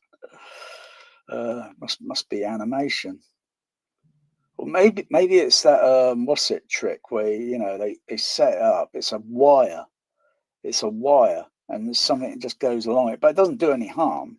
Must be animation. Or maybe it's that what's it trick where they set it up. It's a wire, and there's something that just goes along it, but it doesn't do any harm.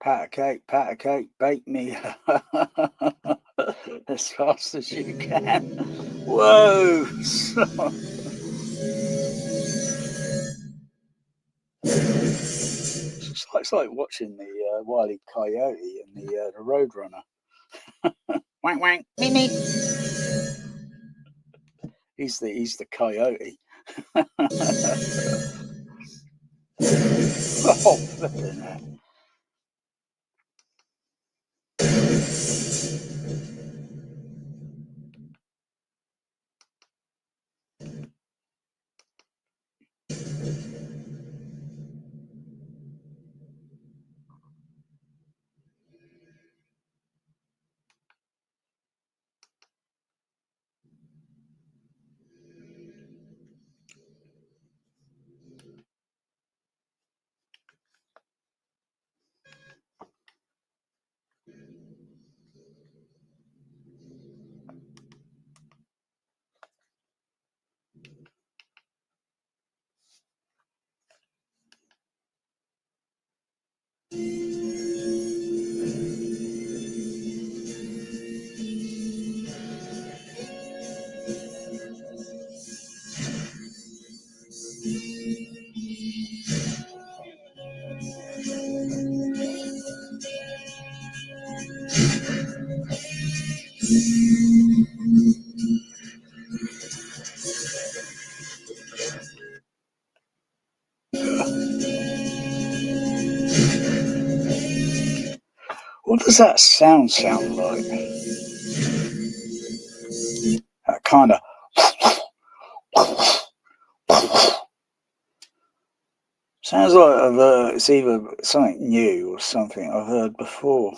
Pat a cake, bake me as fast as you can. Whoa! It's like watching the Wile E. Coyote and the Roadrunner. Wank wank. Me me. He's the coyote. Oh, flipping heck. What does that sound like? That kind of sounds like it's either something new or something I've heard before.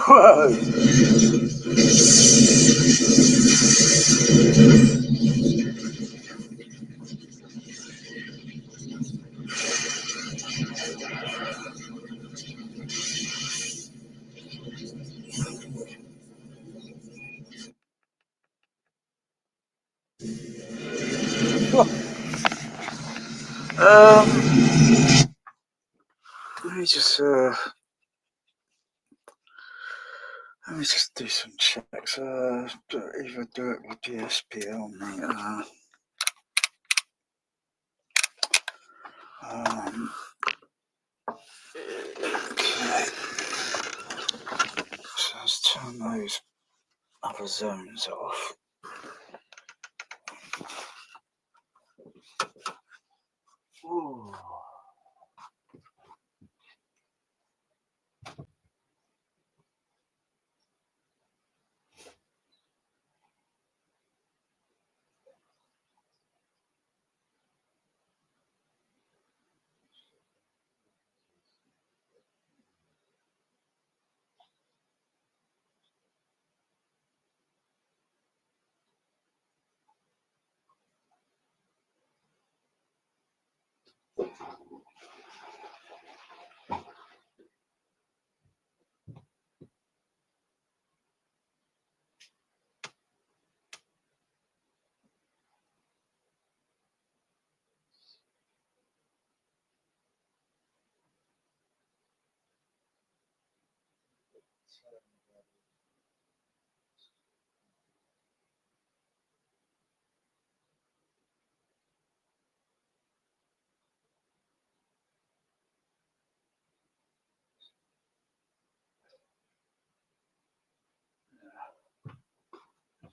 Whoa! Let me just do some checks. Either do it with DSPL, mate. Okay. So let's turn those other zones off. Ooh.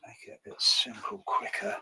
Make it a bit simple, quicker.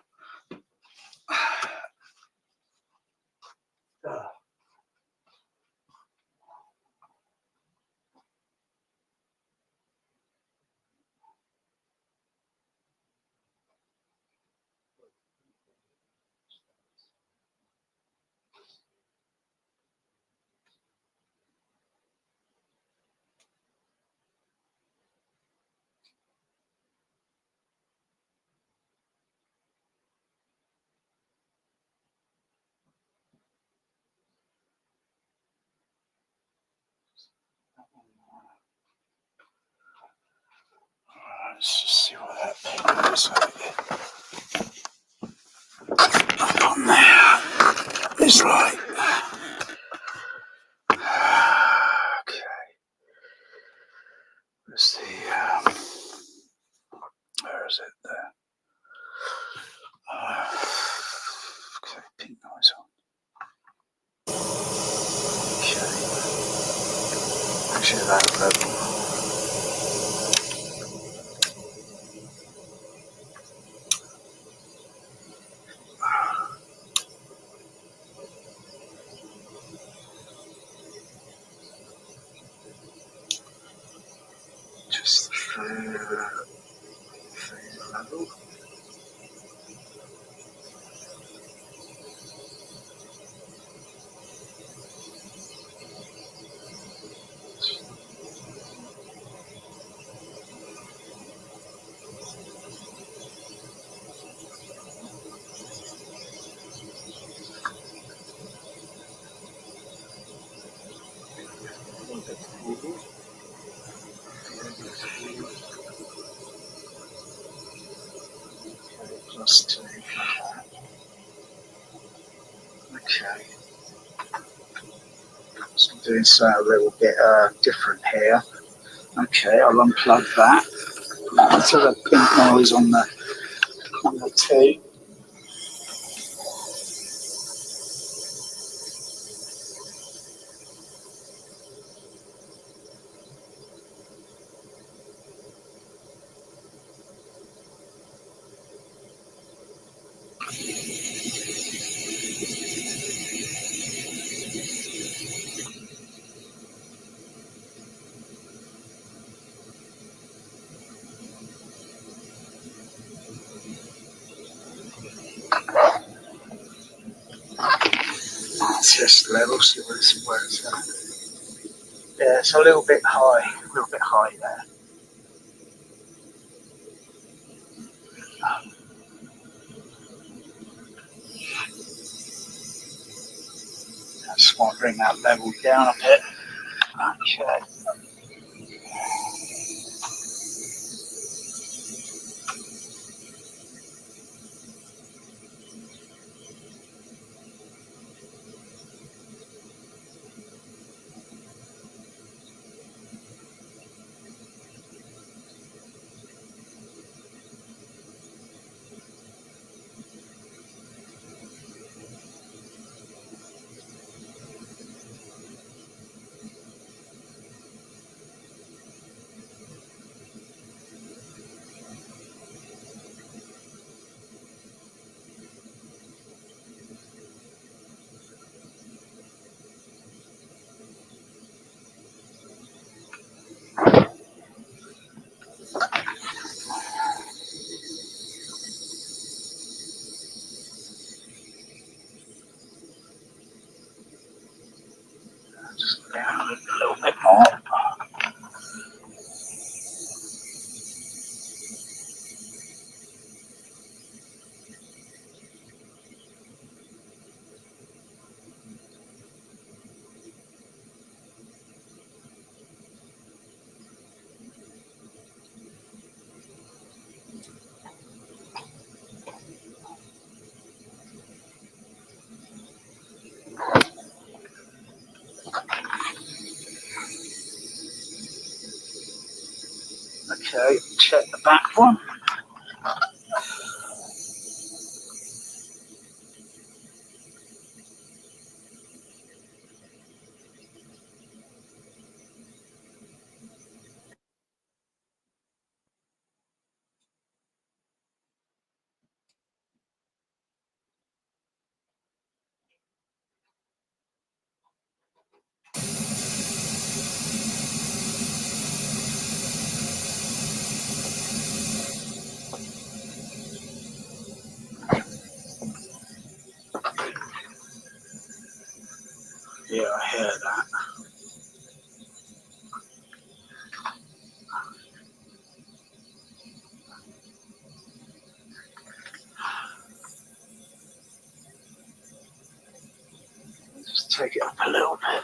Let's just see what that pin looks like. On there. It's like. Okay. Where's the. Where is it there? Okay, pin noise on. Okay. Actually, that level. Just the level. Plus 2. Okay. So I'm doing something a little bit different here. Okay, I'll unplug that. So the pink noise on the 2. Let's just level, see where it's at. Yeah, it's a little bit high there. I just want to bring that level down a bit. Okay. Just down a little bit more. Okay, check the back one. Yeah, I hear that. Just take it up a little bit.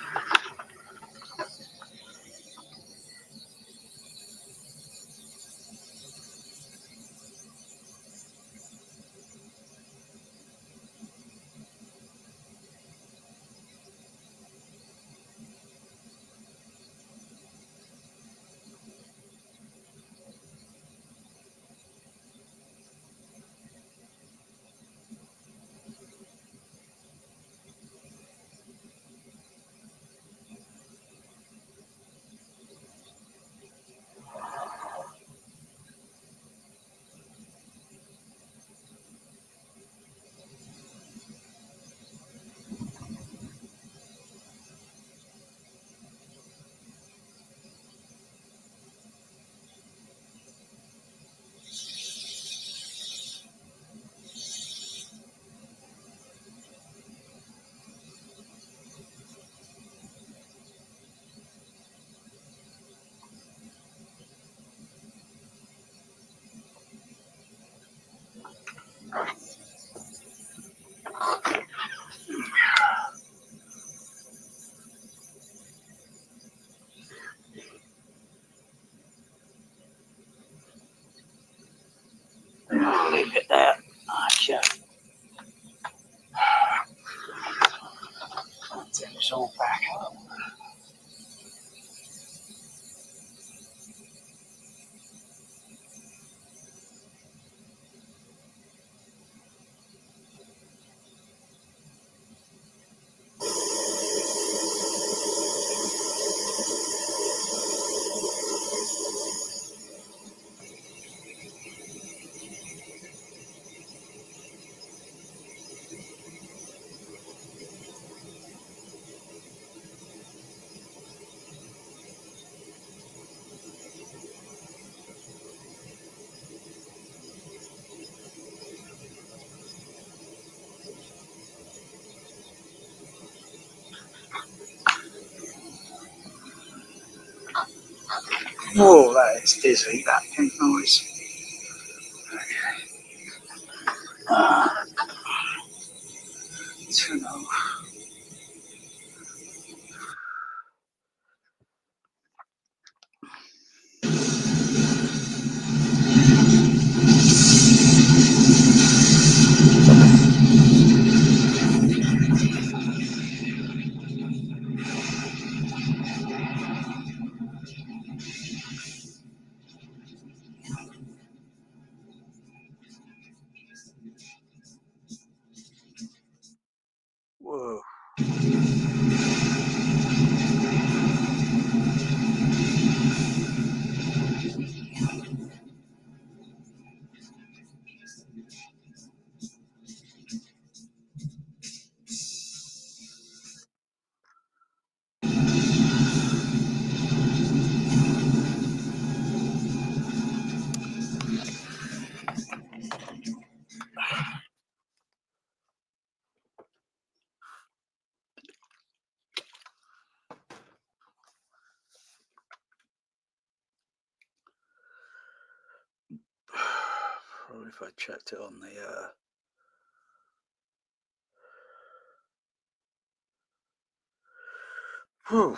leave it there. Okay. Take this all back up. Oh, that is dizzy, that pink noise. Turn off. Whoa. Probably if I checked it on the whew.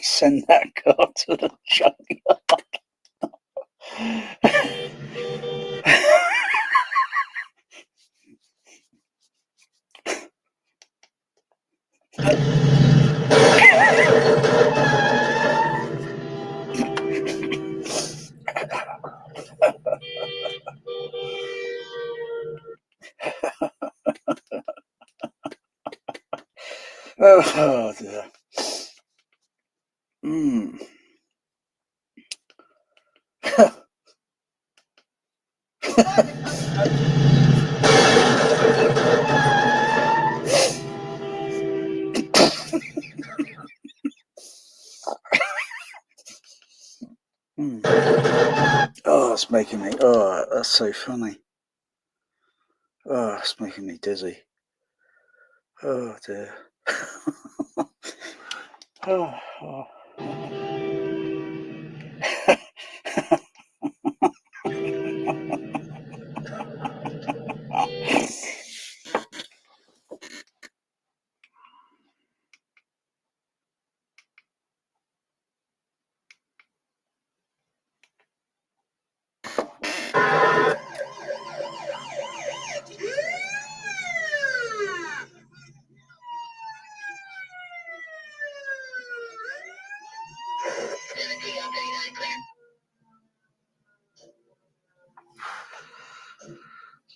Send that car to the junkyard. Oh dear. Oh, it's making me. Oh, that's so funny. Oh, it's making me dizzy. Oh dear. Oh.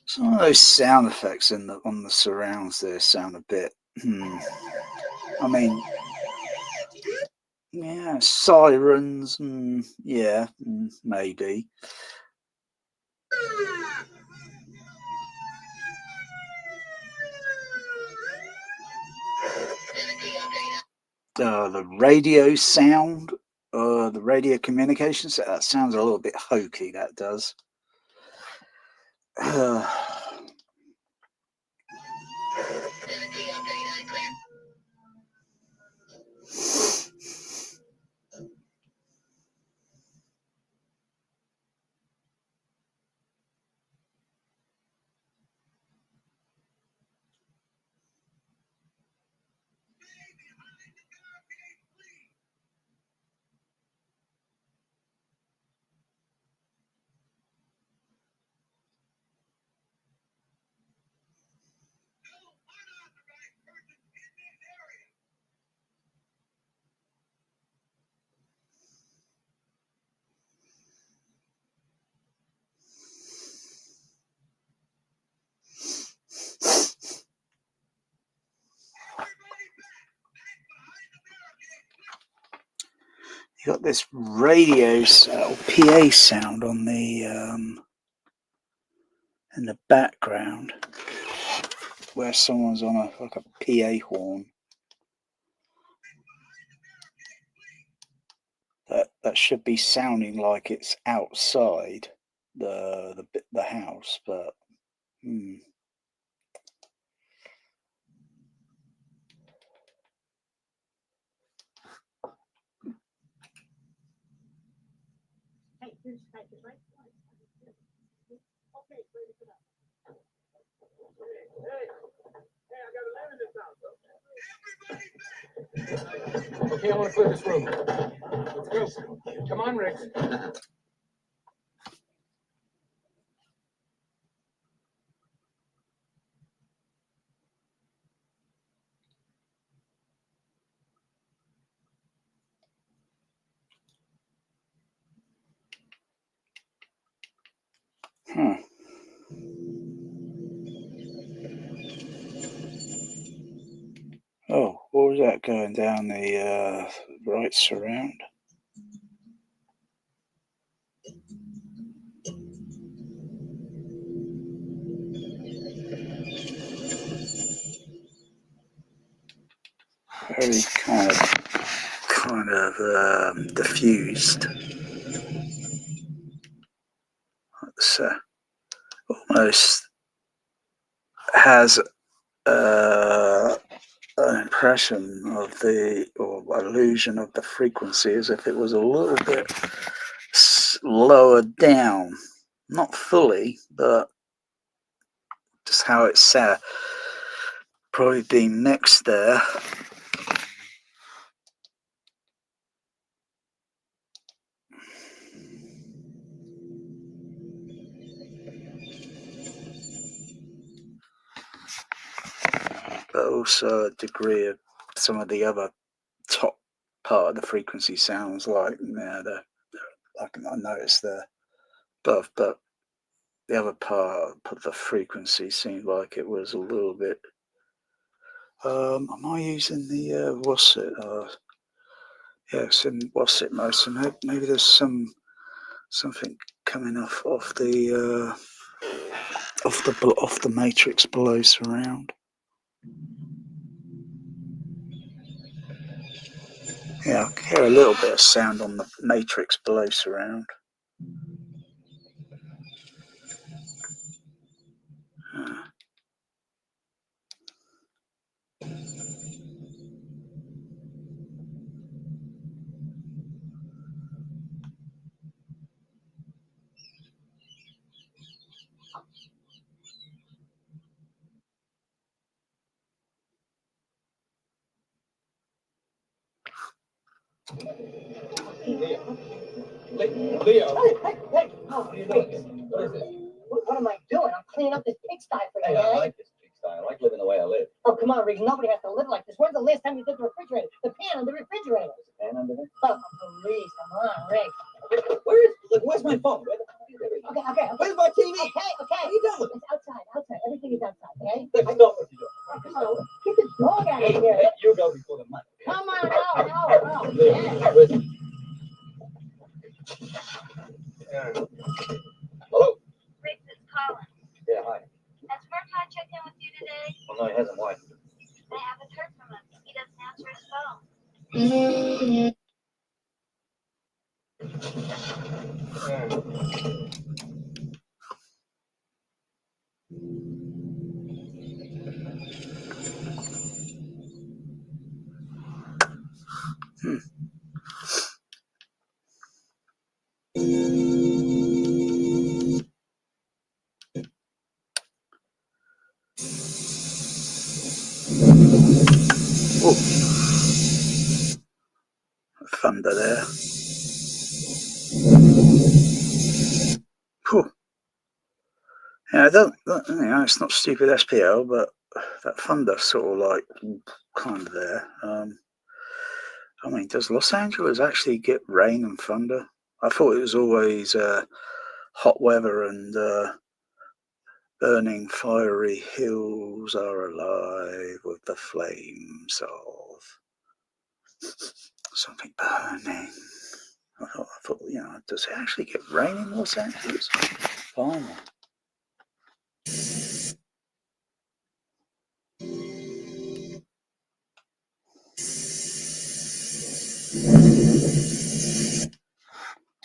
Some of those sound effects on the surrounds there sound a bit. I mean, yeah, sirens. Yeah, maybe. The radio sound, the radio communications. That sounds a little bit hokey. That does. You got this radio or PA sound on the in the background where someone's on a PA horn. That should be sounding like it's outside the house, but Okay, I want to clear this room. Let's go. Come on, Rick. Oh, what was that going down the right surround? Very kind of diffused. almost has an impression of the, or illusion of the frequency, as if it was a little bit lower down, not fully, but just how it's set, probably being mixed there. But also a degree of some of the other top part of the frequency sounds, like, yeah, I noticed there above, but the other part of the frequency seemed like it was a little bit. Am I using the what's it? Yeah, it's in what's it mode. So maybe there's something coming off the off the matrix below surround. Yeah, I can hear a little bit of sound on the matrix below surround. Leo. Hey. Oh, what are you doing? What is this? What am I doing? I'm cleaning up this pigsty for you. Hey, I like this pigsty. I like living the way I live. Oh, come on, Riggs. Nobody has to live like this. When's the last time you did the refrigerator? The pan on the refrigerator. There's a pan under there? Oh, please, come on, Riggs. Where's my phone? Where the phone is everything? Okay. Where's my TV? Okay. What are you doing with it? It's outside. Everything is outside, okay? Let's stop what you're doing. Oh, come on. Get the dog out of here. You go before the money. Come on, no. Hello? Riggs, it's Colin. Yeah, hi. Has Murtaugh checked in with you today? Well, no, he hasn't. Why? I haven't heard from him. He doesn't answer his phone. Oh, thunder there. Whew. Yeah, it's not stupid SPL, but that thunder sort of like kind of there. I mean, does Los Angeles actually get rain and thunder? I thought it was always hot weather and burning fiery hills are alive with the flames of something burning. I thought, does it actually get rain in Los Angeles? Fine.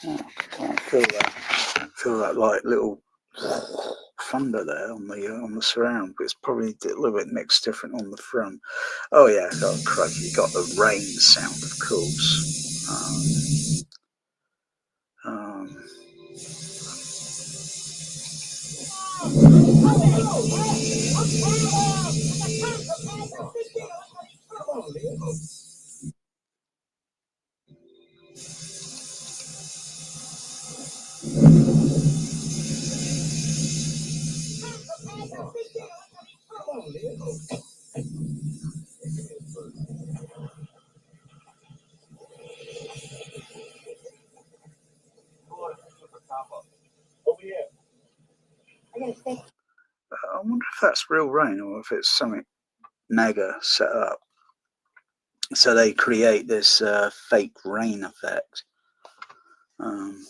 Oh, I can't feel that like little thunder there on the surround, but it's probably a little bit mixed different on the front. Oh yeah, crikey, you got the rain sound, of course. Over here. I wonder if that's real rain or if it's something mega set up. So they create this fake rain effect. Because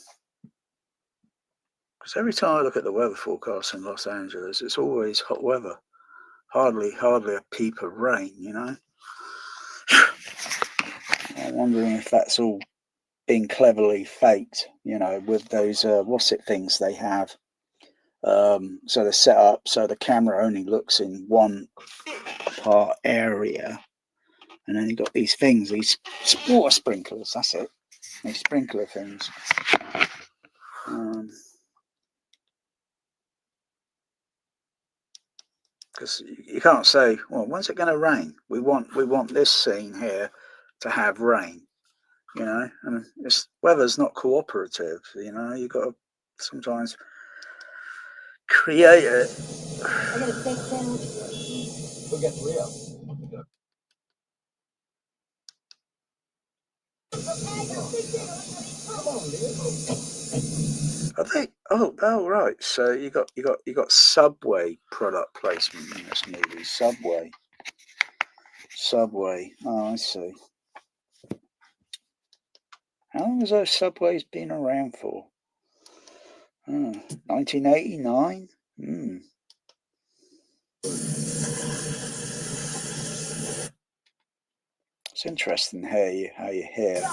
every time I look at the weather forecast in Los Angeles, it's always hot weather. Hardly a peep of rain, I'm wondering if that's all been cleverly faked, with those things they have So they're set up so the camera only looks in one part area, and then you've got these things, these water sprinklers. That's it. These sprinkler things. Because you can't say, well, when's it going to rain? We want this scene here to have rain, you know. And weather's not cooperative, you know. You got to sometimes create it. I got a steak sandwich. We'll get real. Are they? Oh, right. So you got Subway product placement in this movie. Subway. Oh, I see. How long has those Subways been around for? 1989. It's interesting how you hear.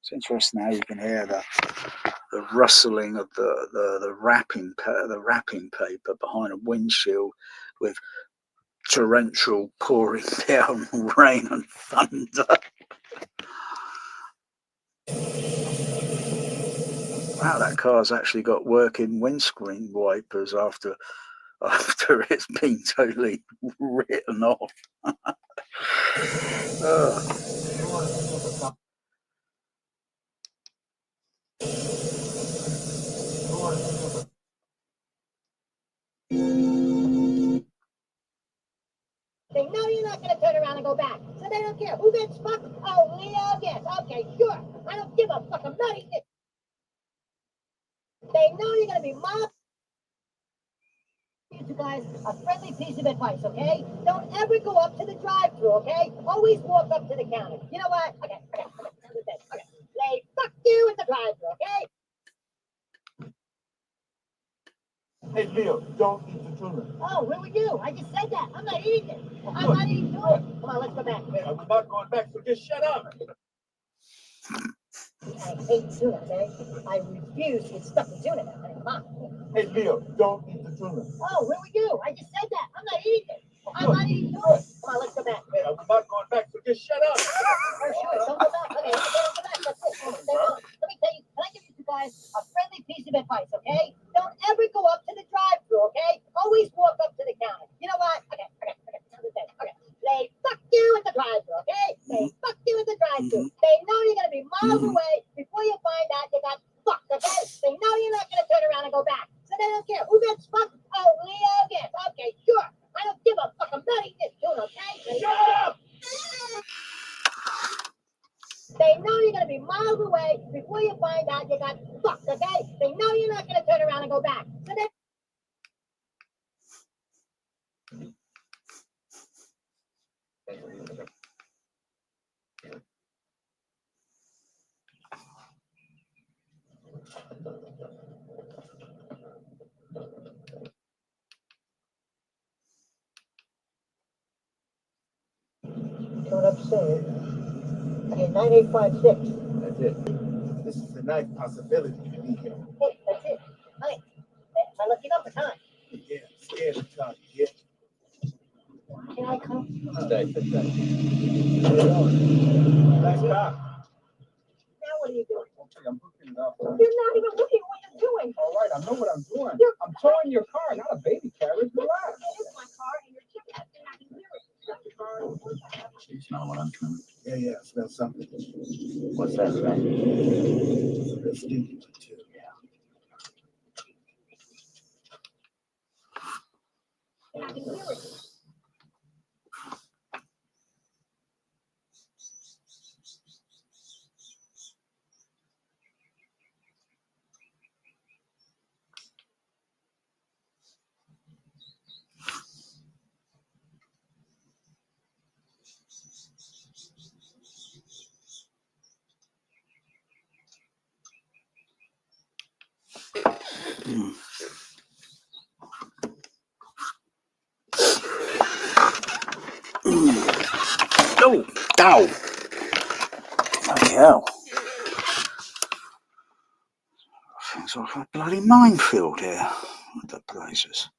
It's interesting how you can hear the rustling of the wrapping paper behind a windshield with torrential pouring down rain and thunder. Wow, that car's actually got working windscreen wipers after it's been totally written off. They know you're not going to turn around and go back, so they don't care. Who gets fucked? Oh, Leo gets. Okay, sure. I don't give a fuck. I'm not eating it. They know you're going to be mobbed. You guys, a friendly piece of advice, okay? Don't ever go up to the drive-thru, okay? Always walk up to the counter. You know what? Okay. Say, fuck you at the drive-thru, okay? Hey, Leo, don't eat the tuna. Oh, what do we do? I just said that. I'm not eating it. I'm not eating it. Come on, let's go back. Hey, I'm not going back, so just shut up. I hate tuna, okay? I refuse to get stuck in tuna now. Come on. Hey, Leo, don't eat the tuna. Oh, what do we do? I just said that. I'm not eating it. I'm not eating tuna. Come on, let's go back. Hey, I'm not going back, so just shut up. Oh, sure. Don't go back. Okay, don't go back. That's it. Stay on. Let me tell you, can I give you two guys a friendly piece of advice, okay? Don't ever go up to the drive-thru, okay? Always walk up to the counter. You know what? Okay. Okay. Say, fuck you at the drive-thru, okay? Say, fuck you at the drive-thru. They know you're going to be miles away before you find out you got fucked, okay? They know you're not going to turn around and go back. So they don't care. Who gets fucked? Oh, Leo gets. Okay, sure. I don't give a fuck. I'm not eating this tuna, okay? Shut up! They know you're going to be miles away before you find out you got fucked, okay? They know you're not going to turn around and go back. So they... Coming up soon. Okay, 9856. That's it. This is the ninth possibility to be here. Hey, that's it. Honey, am I lucky enough or not? Yeah, scared of time. Yeah. Can I come? Stay. Nice car. Now what are you doing? Okay, I'm hooking it up. You're not even looking at what you're doing. All right, I know what I'm doing. I'm towing your car, not a baby carriage. Relax. It is my car and your chip has been having lyrics. You smell what I'm smelling? Yeah, I smell something. What's that smell? It's stinky too. Having lyrics. Ow! Bloody hell. It's like a bloody minefield here. What the blazes?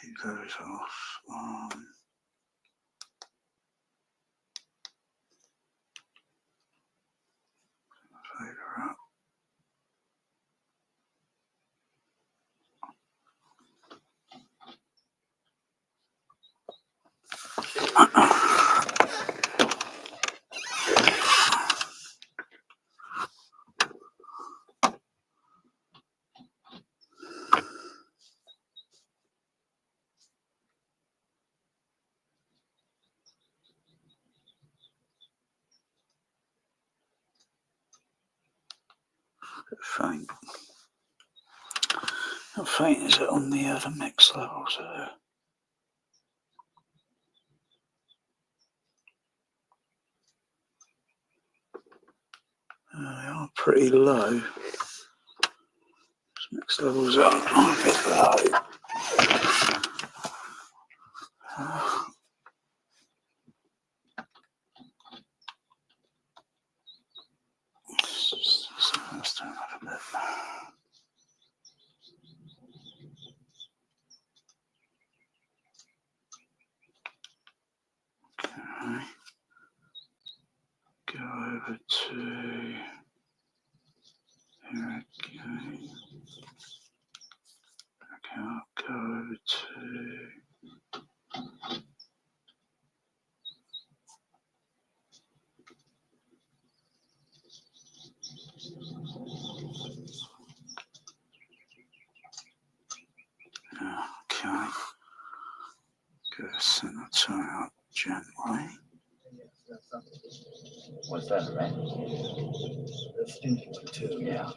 Keep those off. Fader up. Faint. How faint is it on the mix levels there? They are pretty low. Mix levels are a bit low. Let's turn that a bit. Okay. Go over to here again. Okay, I'll go over to okay. Go center turn out gently. What's that, right? The stinky one too. Yeah.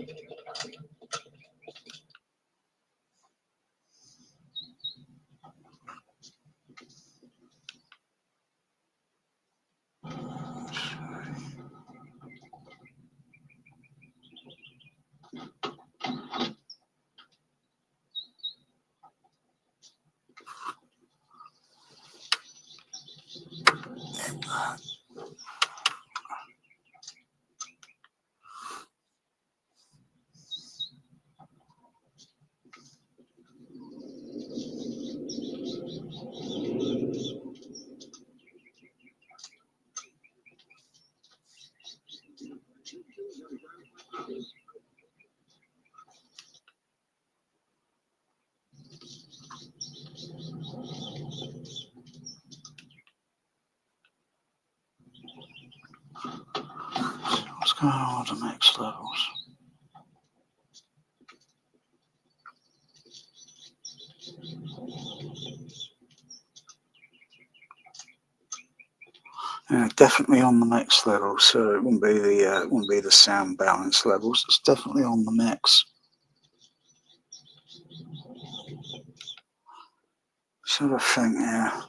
What's going on with the mix levels? Yeah, definitely on the mix level, so it wouldn't be the sound balance levels. It's definitely on the mix. So I think, yeah,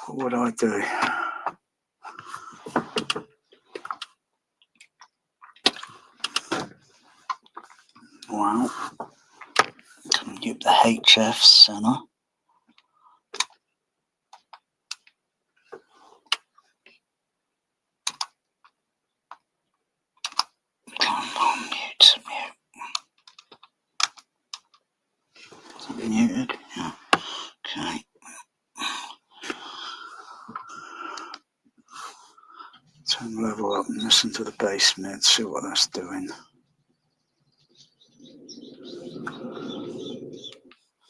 what would I do? Well, can get the HF center. Come on, mute. Is it muted? Yeah. Okay. Turn level up and listen to the bass mid, see what that's doing.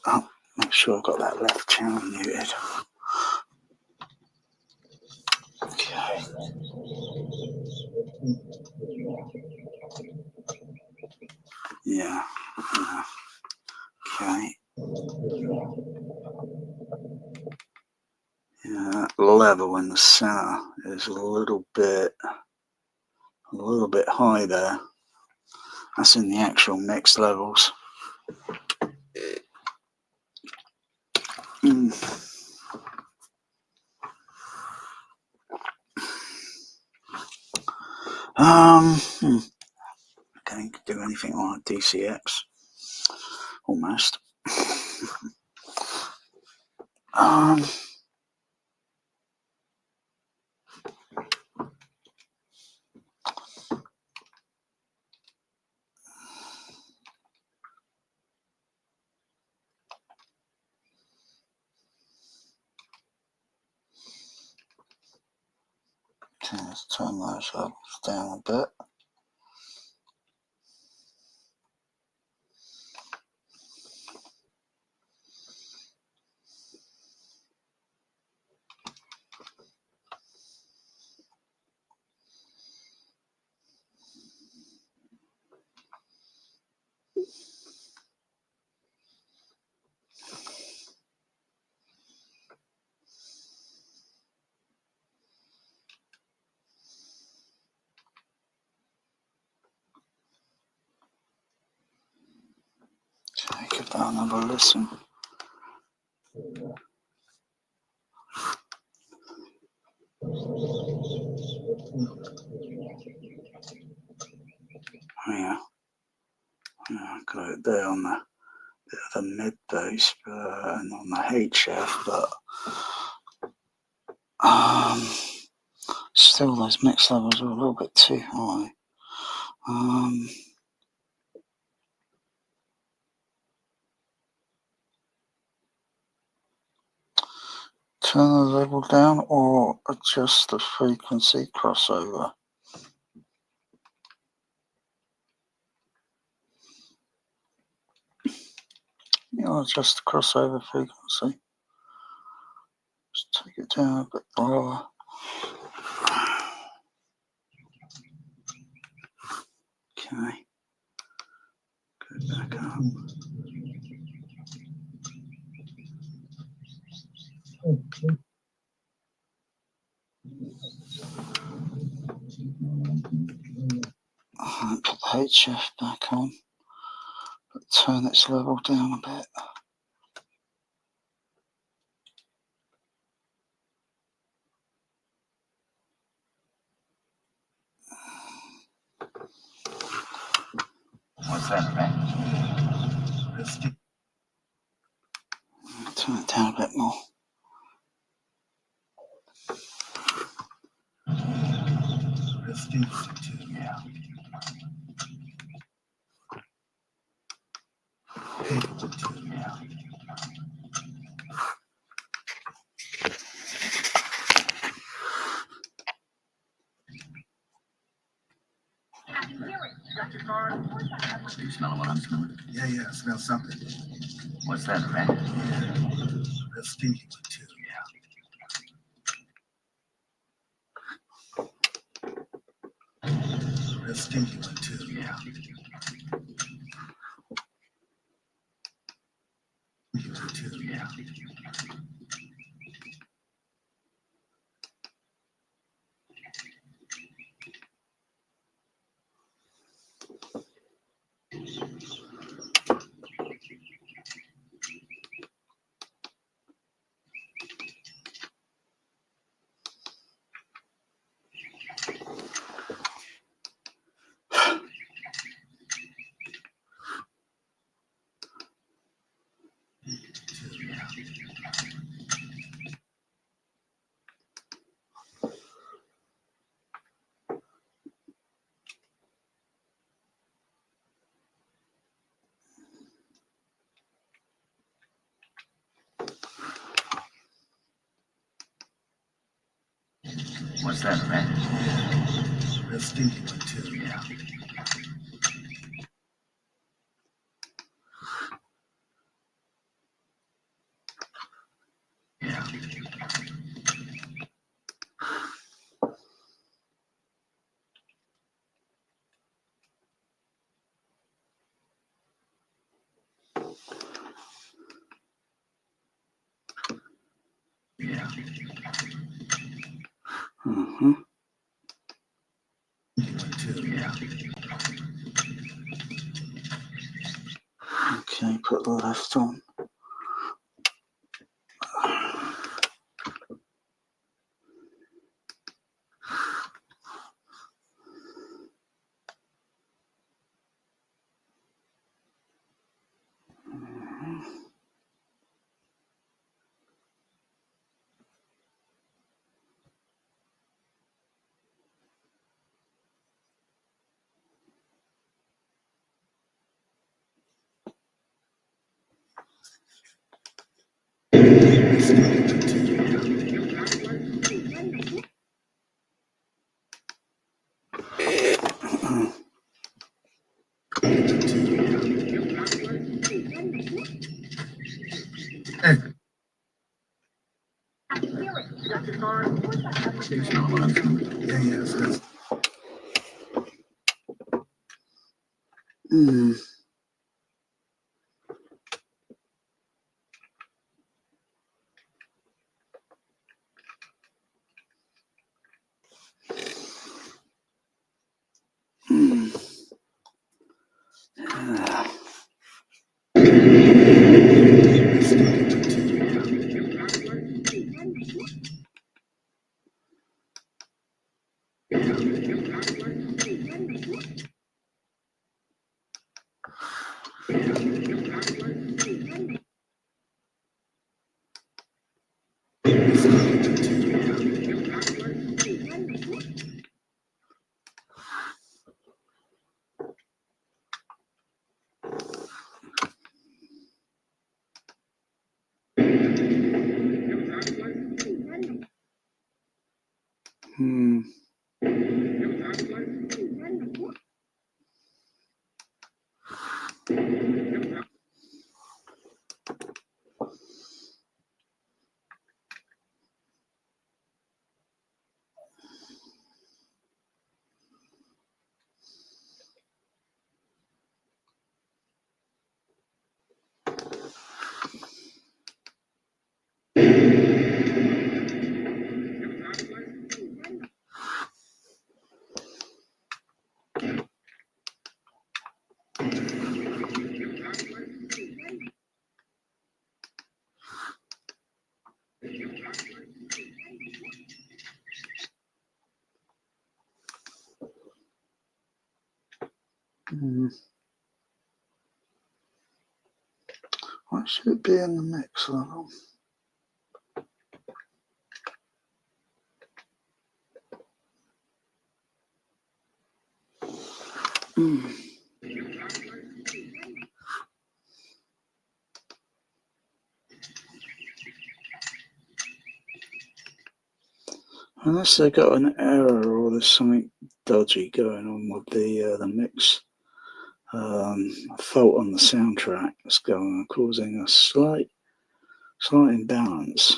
Oh, make sure I've got that left channel muted. Okay. Yeah. Okay. Yeah, that level in the center is a little bit high there. That's in the actual mix levels. Okay, could do anything on a THX. Almost. Okay, let's turn those levels down a bit. Okay, give that another listen. Yeah, got it there on the mid bass and on the HF, but still those mix levels are a little bit too high. Turn the level down or adjust the frequency crossover. Adjust the crossover frequency. Just take it down a bit lower. Okay. Go back up. Put the HF back on, but turn its level down a bit. What's that, man? Turn it down a bit more. Yeah. So you smelling what I'm smelling? Yeah, I smell something. What's that, man? Real stinky one too. Yeah. The stinky one too. Yeah. You too. Yeah. What's that, man? The stinky one too. Yeah. Yeah. Yeah. Uh-huh. Too. Yeah. Okay, put the left on. Mm. Mm. Ah. Mm. Mm. Why should it be in the mix level? Mm. Unless they got an error or there's something dodgy going on with the mix. A fault on the soundtrack that's causing a slight imbalance.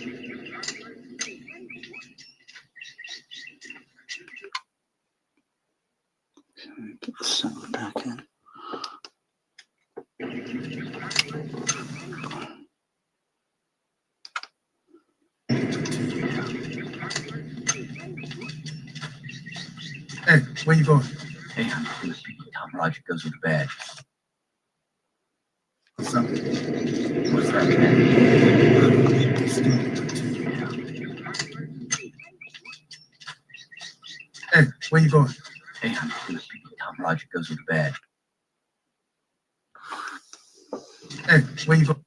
Put the sound back in. Hey, where you going? Hey, I'm Tom Roger goes with the bad. Something. What's that? Hey, where you going? Hey, I'm Tom Roger goes with the bad. Hey, where you going?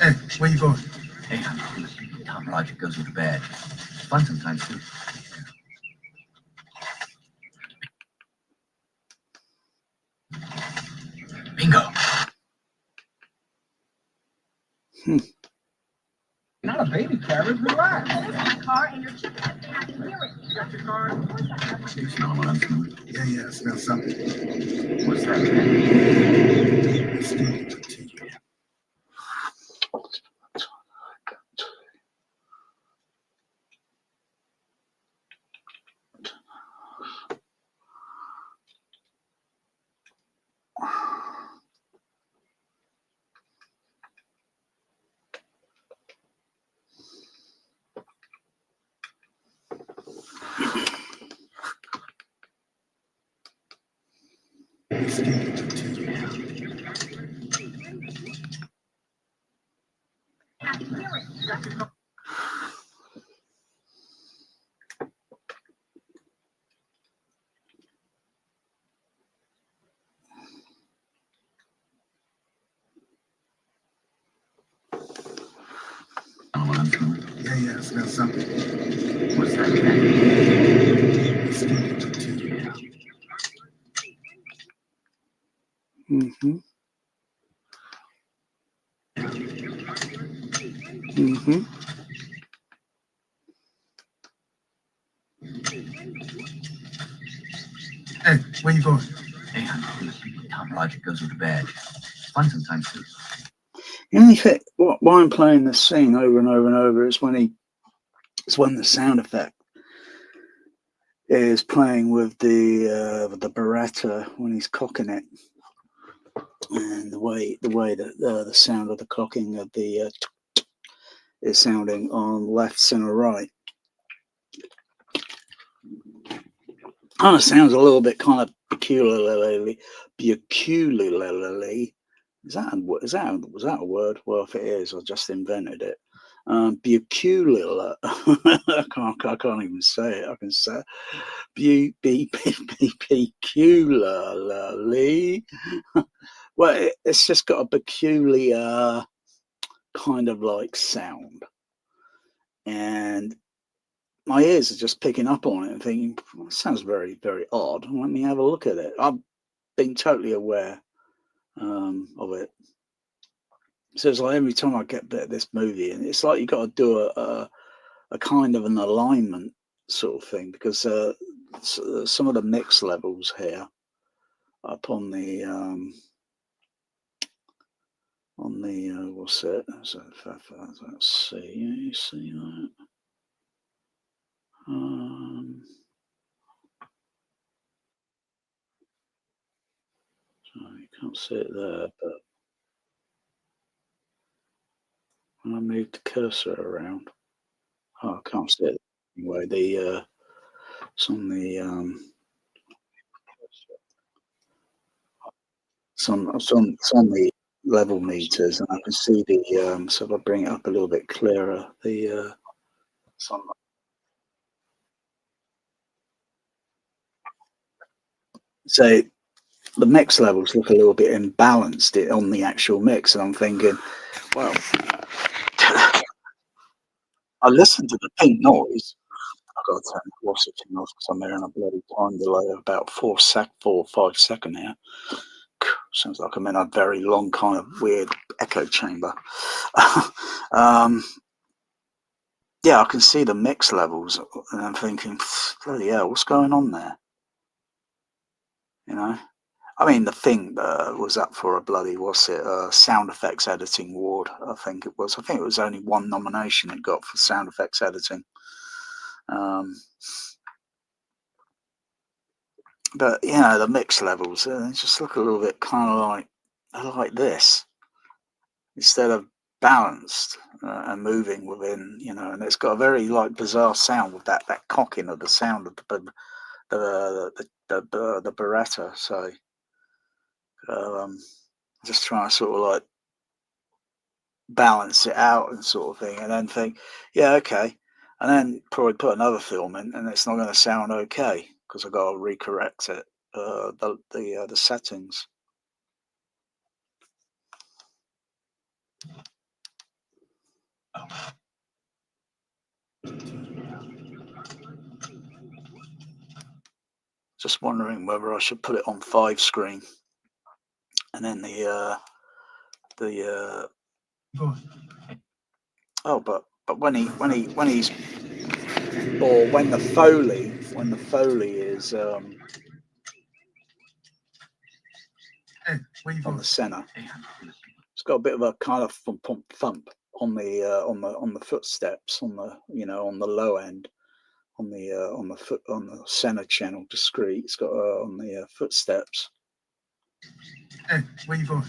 Hey, where you going? Hey, I'm Tom Roger goes with the bad. It's fun sometimes too. Bingo. Not a baby carrot, relax. This is my car and your chip. I can hear it. You got your car? You smell what I'm smelling? Yeah, I smell something. What's that? I can hear it. You got your car. Smell what I'm smelling? Yeah, I smell something. What's that? Hey, where you going? Hey, I'm Tom Roger goes with the bad. It's fun sometimes too. The only thing, why I'm playing this scene over and over and over is when the sound effect is playing with the Beretta when he's cocking it, and the way that the sound of the cocking of the is sounding on left, center, right. Kind of sounds a little bit kind of peculiarly. Was that a word? Well, if it is, I just invented it. Peculiar. I can't even say it. I can say peculiarly. Well, it's just got a peculiar kind of like sound, and my ears are just picking up on it and thinking, well, that sounds very, very odd. Let me have a look at it. I've been totally aware of it. So it's like every time I get this movie, and it's like you got to do a kind of an alignment sort of thing, because some of the mix levels here up on the what's it? So let's see. You see that? So you can't see it there, but when I move the cursor around, I can't see it anyway. It's on the it's on the level meters, and I can see the so if I bring it up a little bit clearer, the it's on So the mix levels look a little bit imbalanced on the actual mix, and I'm thinking, well, I listened to the pink noise. I've got to turn the water thing off because I'm hearing a bloody time delay of about 4 or 5 seconds here. Sounds like I'm in a very long kind of weird echo chamber. Yeah, I can see the mix levels, and I'm thinking, bloody hell, what's going on there? You know, I mean, the thing was up for a bloody, sound effects editing award, I think it was. I think it was only 1 nomination it got for sound effects editing. But, you know, the mix levels, they just look a little bit kind of like this, instead of balanced and moving within, you know, and it's got a very like bizarre sound with that cocking of the sound of the Beretta. So just trying to sort of like balance it out and sort of thing, and then think, yeah, okay, and then probably put another film in, and it's not going to sound okay because I've got to recorrect it, the settings. Just wondering whether I should put it on 5 screen, and then but when the Foley is on the center, it's got a bit of a kind of thump on the footsteps on the, you know, on the low end, on the center channel discrete. It's got on the footsteps. Hey, where you going?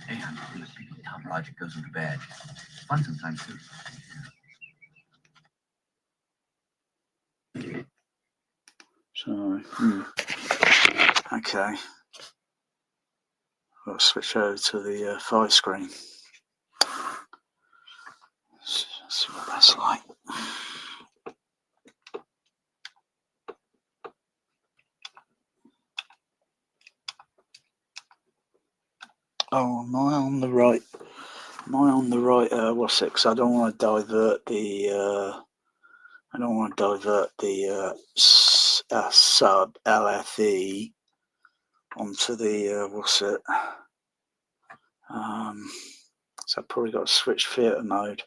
Hey, I'm Tom Logic goes into bed. It's fun sometimes too. So, okay. I'll switch over to the 5 screen. See what that's like. Oh, am I on the right? What's it? Because I don't want to divert the. I don't want to divert the sub LFE onto the what's it? So I've probably got to switch theatre mode.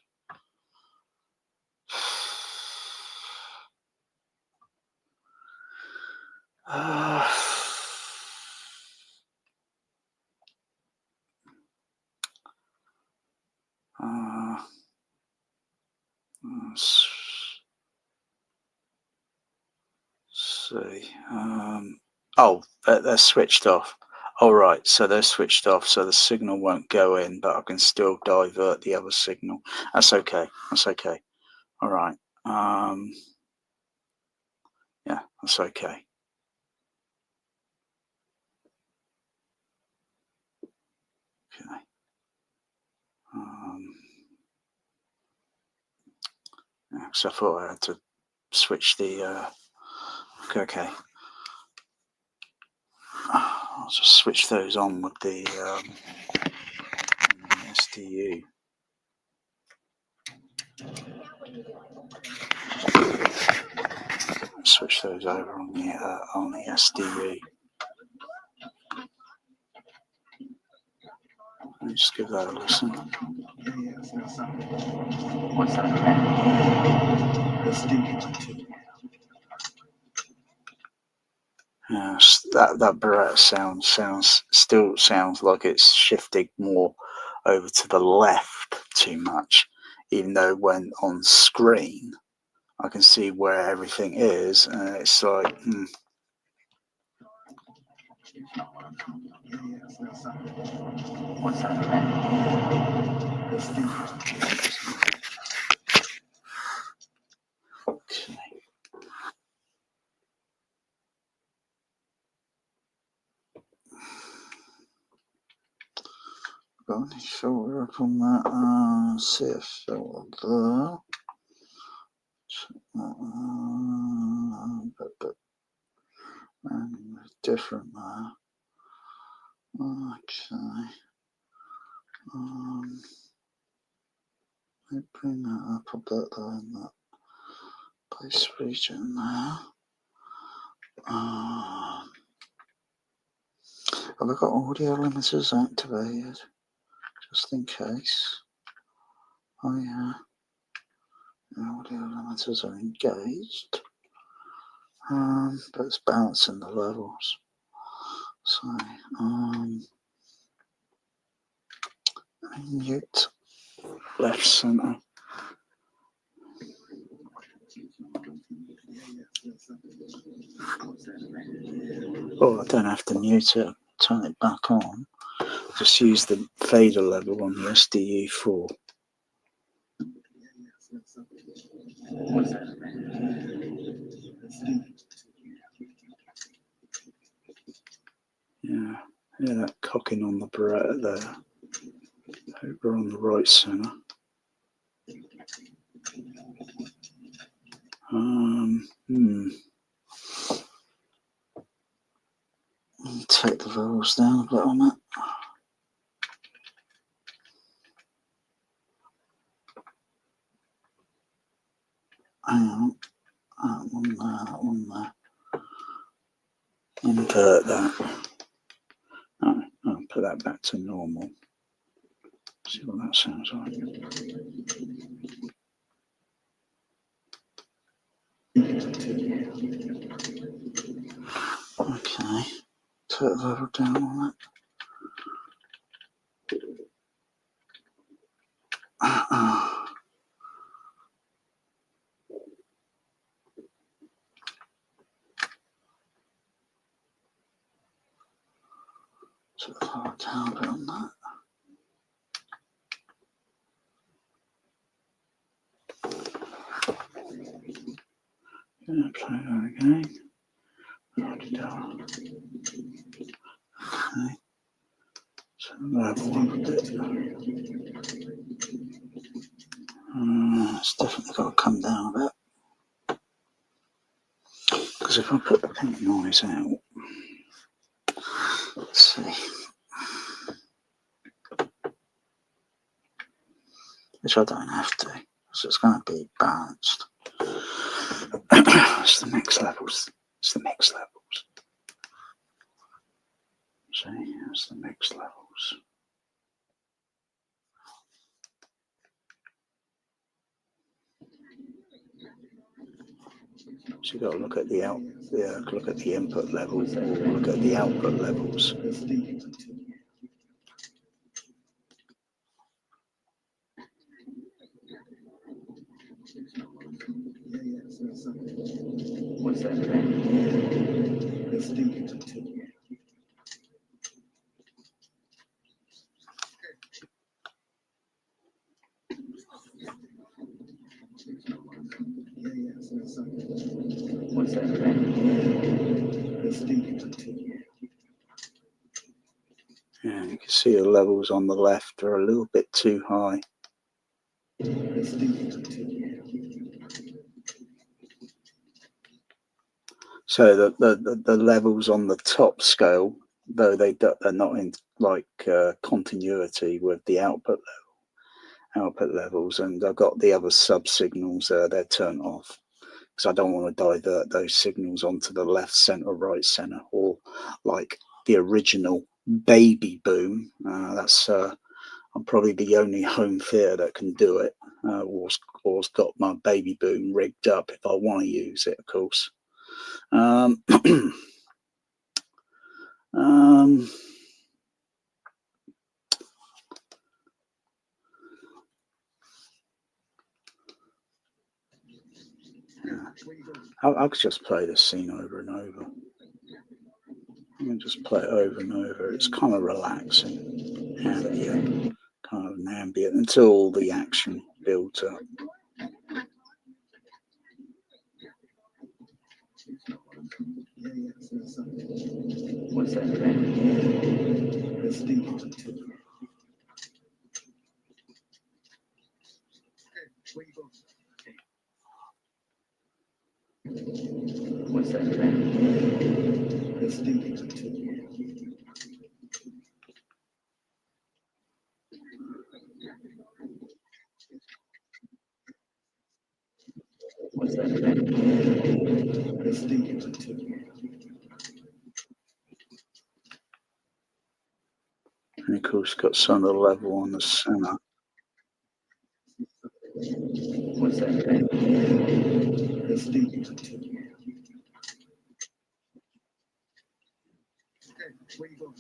Let's see. Oh, they're switched off. All right, so they're switched off, so the signal won't go in, but I can still divert the other signal. That's okay. That's okay. All right. Yeah, that's okay. Okay. Yeah, so I thought I had to switch the. Okay. I'll just switch those on with the SDU. Switch those over on the SDU. Let's just give that a listen. What's that? Yeah, that Beretta still sounds like it's shifting more over to the left too much, even though when on screen I can see where everything is, and it's like, What's that? okay. Got any filter up on that? See a filter there. different there. Okay. Let me bring that up a bit there in that base region there. Have I got audio limiters activated? Just in case. Oh yeah. Audio limiters are engaged. But it's balancing the levels. So, mute left center. Oh, I don't have to mute it. Turn it back on. Just use the fader level on the SDU4. Yeah, that cocking on the Beretta there. Over on the right center. Take the levels down a bit on that. Hang on. That one there. Invert that. I'll put that back to normal. See what that sounds like. Okay. Take the level down on that. Take the level down a bit on that. Yeah, play that again. Okay. So level one a bit. It's definitely got to come down a bit. Because if I put the pink noise out, let's see. Which I don't have to, so it's going to be balanced. It's the mix levels. It's the mix levels. See, it's the mix levels. So you've got to look at the look at the input levels, or look at the output levels. What's that? What's that? Yeah, you can see the levels on the left are a little bit too high. So the levels on the top scale, though they're not in like continuity with the output levels, and I've got the other sub signals they're turned off because I don't want to divert those signals onto the left center, right center, or like the original baby boom. That's I'm probably the only home theater that can do it, or's got my baby boom rigged up if I want to use it, of course. I could just play this scene over and over. I can just play it over and over. It's kind of relaxing, ambient, kind of an ambient until all the action builds up. What's that? What's that thing? It's thinking too. What's that thing? It's thinking too. And of course, got some of the level on the center. What's that thing? It's thinking too. Hey, where you going?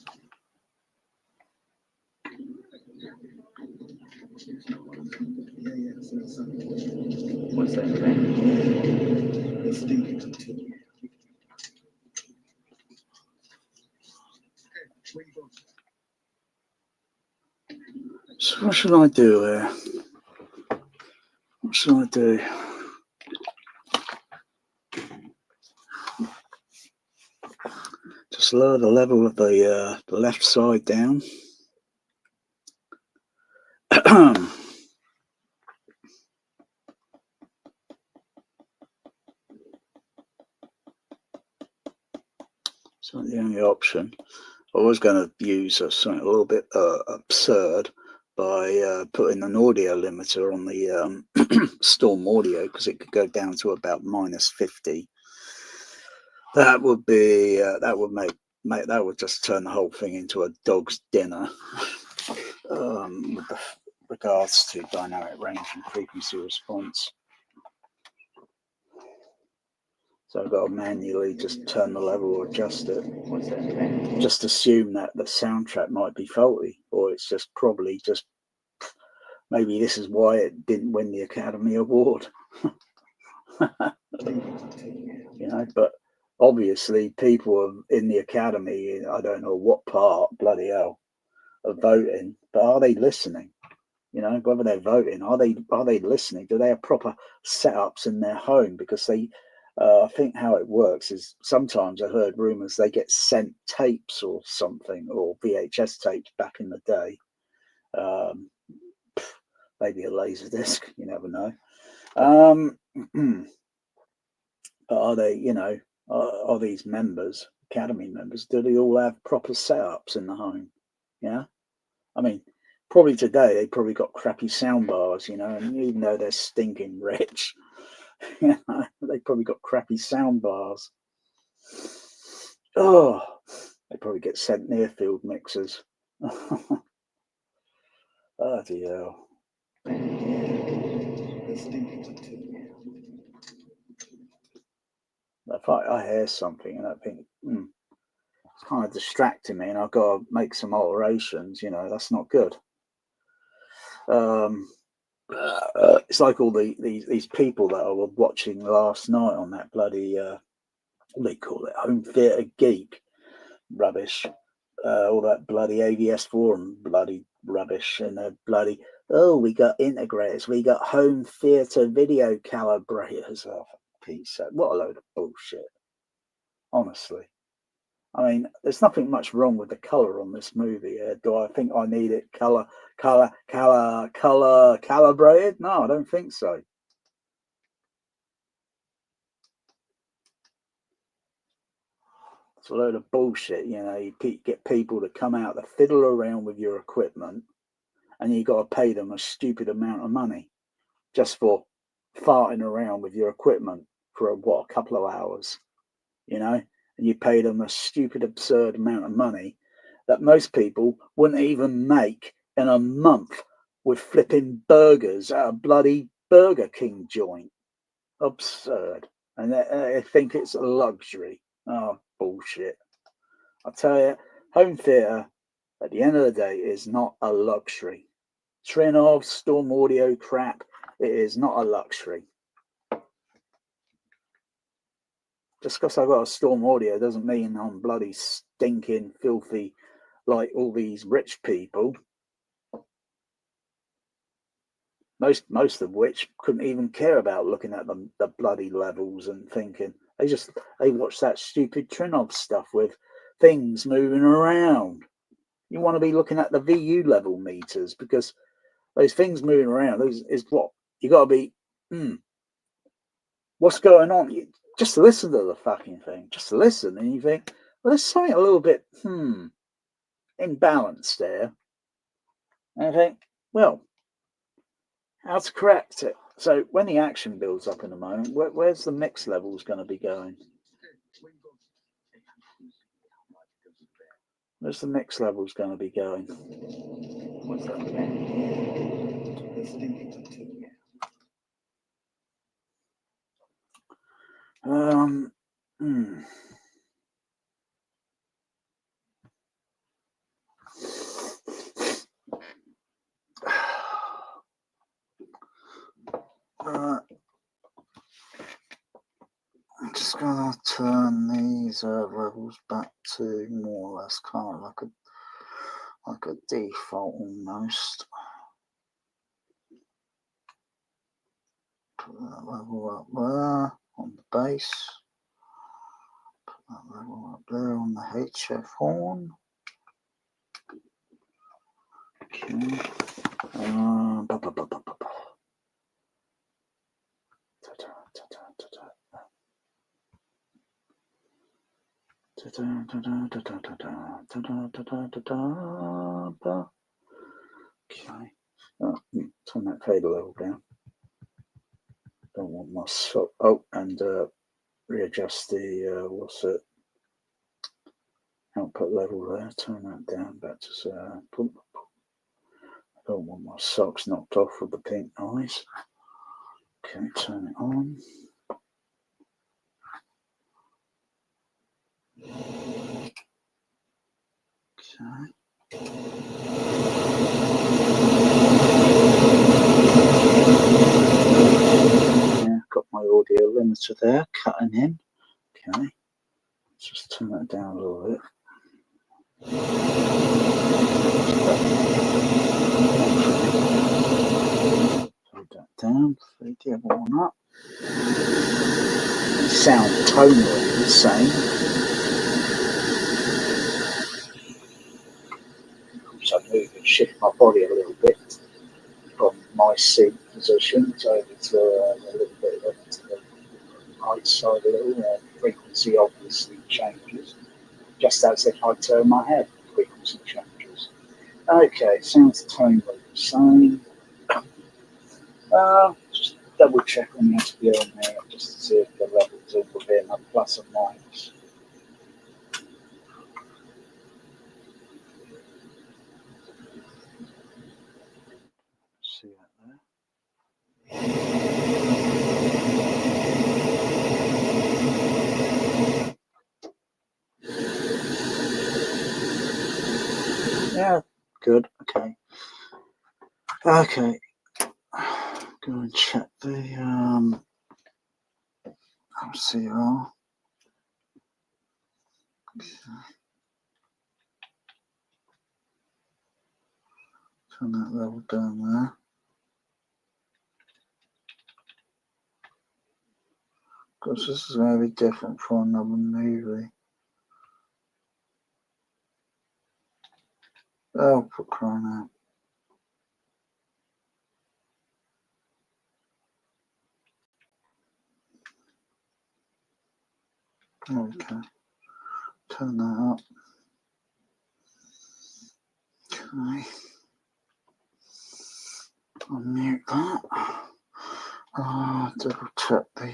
Yeah, smell something. What's that thing? It's thinking too. Hey, where you going? So what should I do here? What should I do? Just lower the level of the left side down. So the only option. I was going to use something a little bit absurd by putting an audio limiter on the Storm Audio, because it could go down to about -50. That would be that would make that would just turn the whole thing into a dog's dinner. With regards to dynamic range and frequency response. So I've got to manually just turn the level or adjust it. What's that thing? Just assume that the soundtrack might be faulty, or it's just probably just, maybe this is why it didn't win the Academy Award. You know, but obviously people in the Academy, I don't know what part, bloody hell, are voting, but are they listening? You know, whether they're voting, are they listening? Do they have proper setups in their home? Because they, I think how it works is sometimes I heard rumours they get sent tapes or something, or VHS tapes back in the day. Maybe a laser disc, you never know. But are they, you know, are these members, Academy members, do they all have proper setups in the home? Yeah, I mean, probably today they probably got crappy sound bars, you know, and even though they're stinking rich, you know, they probably got crappy sound bars. Oh, they probably get sent near field mixers. Bloody hell. If I hear something and I think, it's kind of distracting me and I've got to make some alterations, you know, that's not good. It's like all these people that I was watching last night on that bloody, what do they call it, home theatre geek rubbish, all that bloody AVS forum bloody rubbish, and bloody, oh, we got integrators, we got home theatre video calibrators. Oh, piece of, what a load of bullshit, honestly. I mean, there's nothing much wrong with the color on this movie. Do I think I need it color calibrated? No, I don't think so. It's a load of bullshit. You know, you get people to come out to fiddle around with your equipment, and you got to pay them a stupid amount of money just for farting around with your equipment for a couple of hours, you know. And you pay them a stupid, absurd amount of money that most people wouldn't even make in a month with flipping burgers at a bloody Burger King joint. Absurd. And they think it's a luxury. Oh, bullshit. I tell you, home theatre, at the end of the day, is not a luxury. Trinnov, Storm Audio crap, it is not a luxury. Just because I've got a Storm Audio doesn't mean I'm bloody stinking filthy like all these rich people. Most of which couldn't even care about looking at the bloody levels and thinking. They watch that stupid Trinnov stuff with things moving around. You want to be looking at the VU level meters, because those things moving around is what you got to be. What's going on? just to listen to the fucking thing, just to listen, and you think, well, there's something a little bit imbalanced there. And I think, well, how to correct it? So when the action builds up in a moment, where's the mix levels going to be going? Where's the mix levels going to be going? What's that? I'm just going to turn these levels back to more or less kind of like a default almost. Put that level up there on the bass. Put that level up there on the HF horn. Okay. Okay. Turn that fader level down. Don't want my sock. Oh, and readjust the what's it? Output level there. Turn that down back to zero. I don't want my socks knocked off with the pink noise. Okay, turn it on. Okay. Yeah, got my audio limiter there, cutting in. Okay, just turn that down a little bit. Fade that down, fade the other one up. Sound tonally the same. So I move and shift my body a little bit from my seat position over to a little bit over to the right side a little. Frequency obviously changes, just as if I turn my head, frequency changes. Okay, sounds tonally the same. Just double check on the SPL there just to see if the levels are within a plus or minus. See that there? Yeah, good. Okay. Okay. Go and check the LCR. Okay. Turn that level down there. Because this is going to be different for another movie. Oh, for crying out. Okay. Turn that up. Okay. I'll mute that. Double check the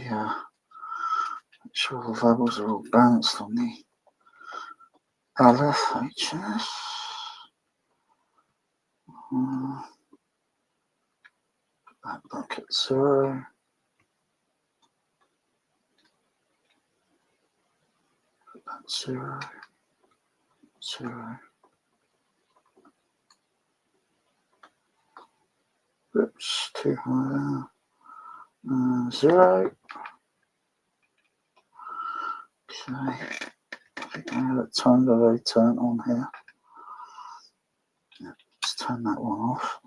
make sure the levels are all balanced on the LFHS. That back at 0. That 0. 0. Oops, too high there. 0. Okay. I think I have time to really turn on here. Yeah, let's turn that one off.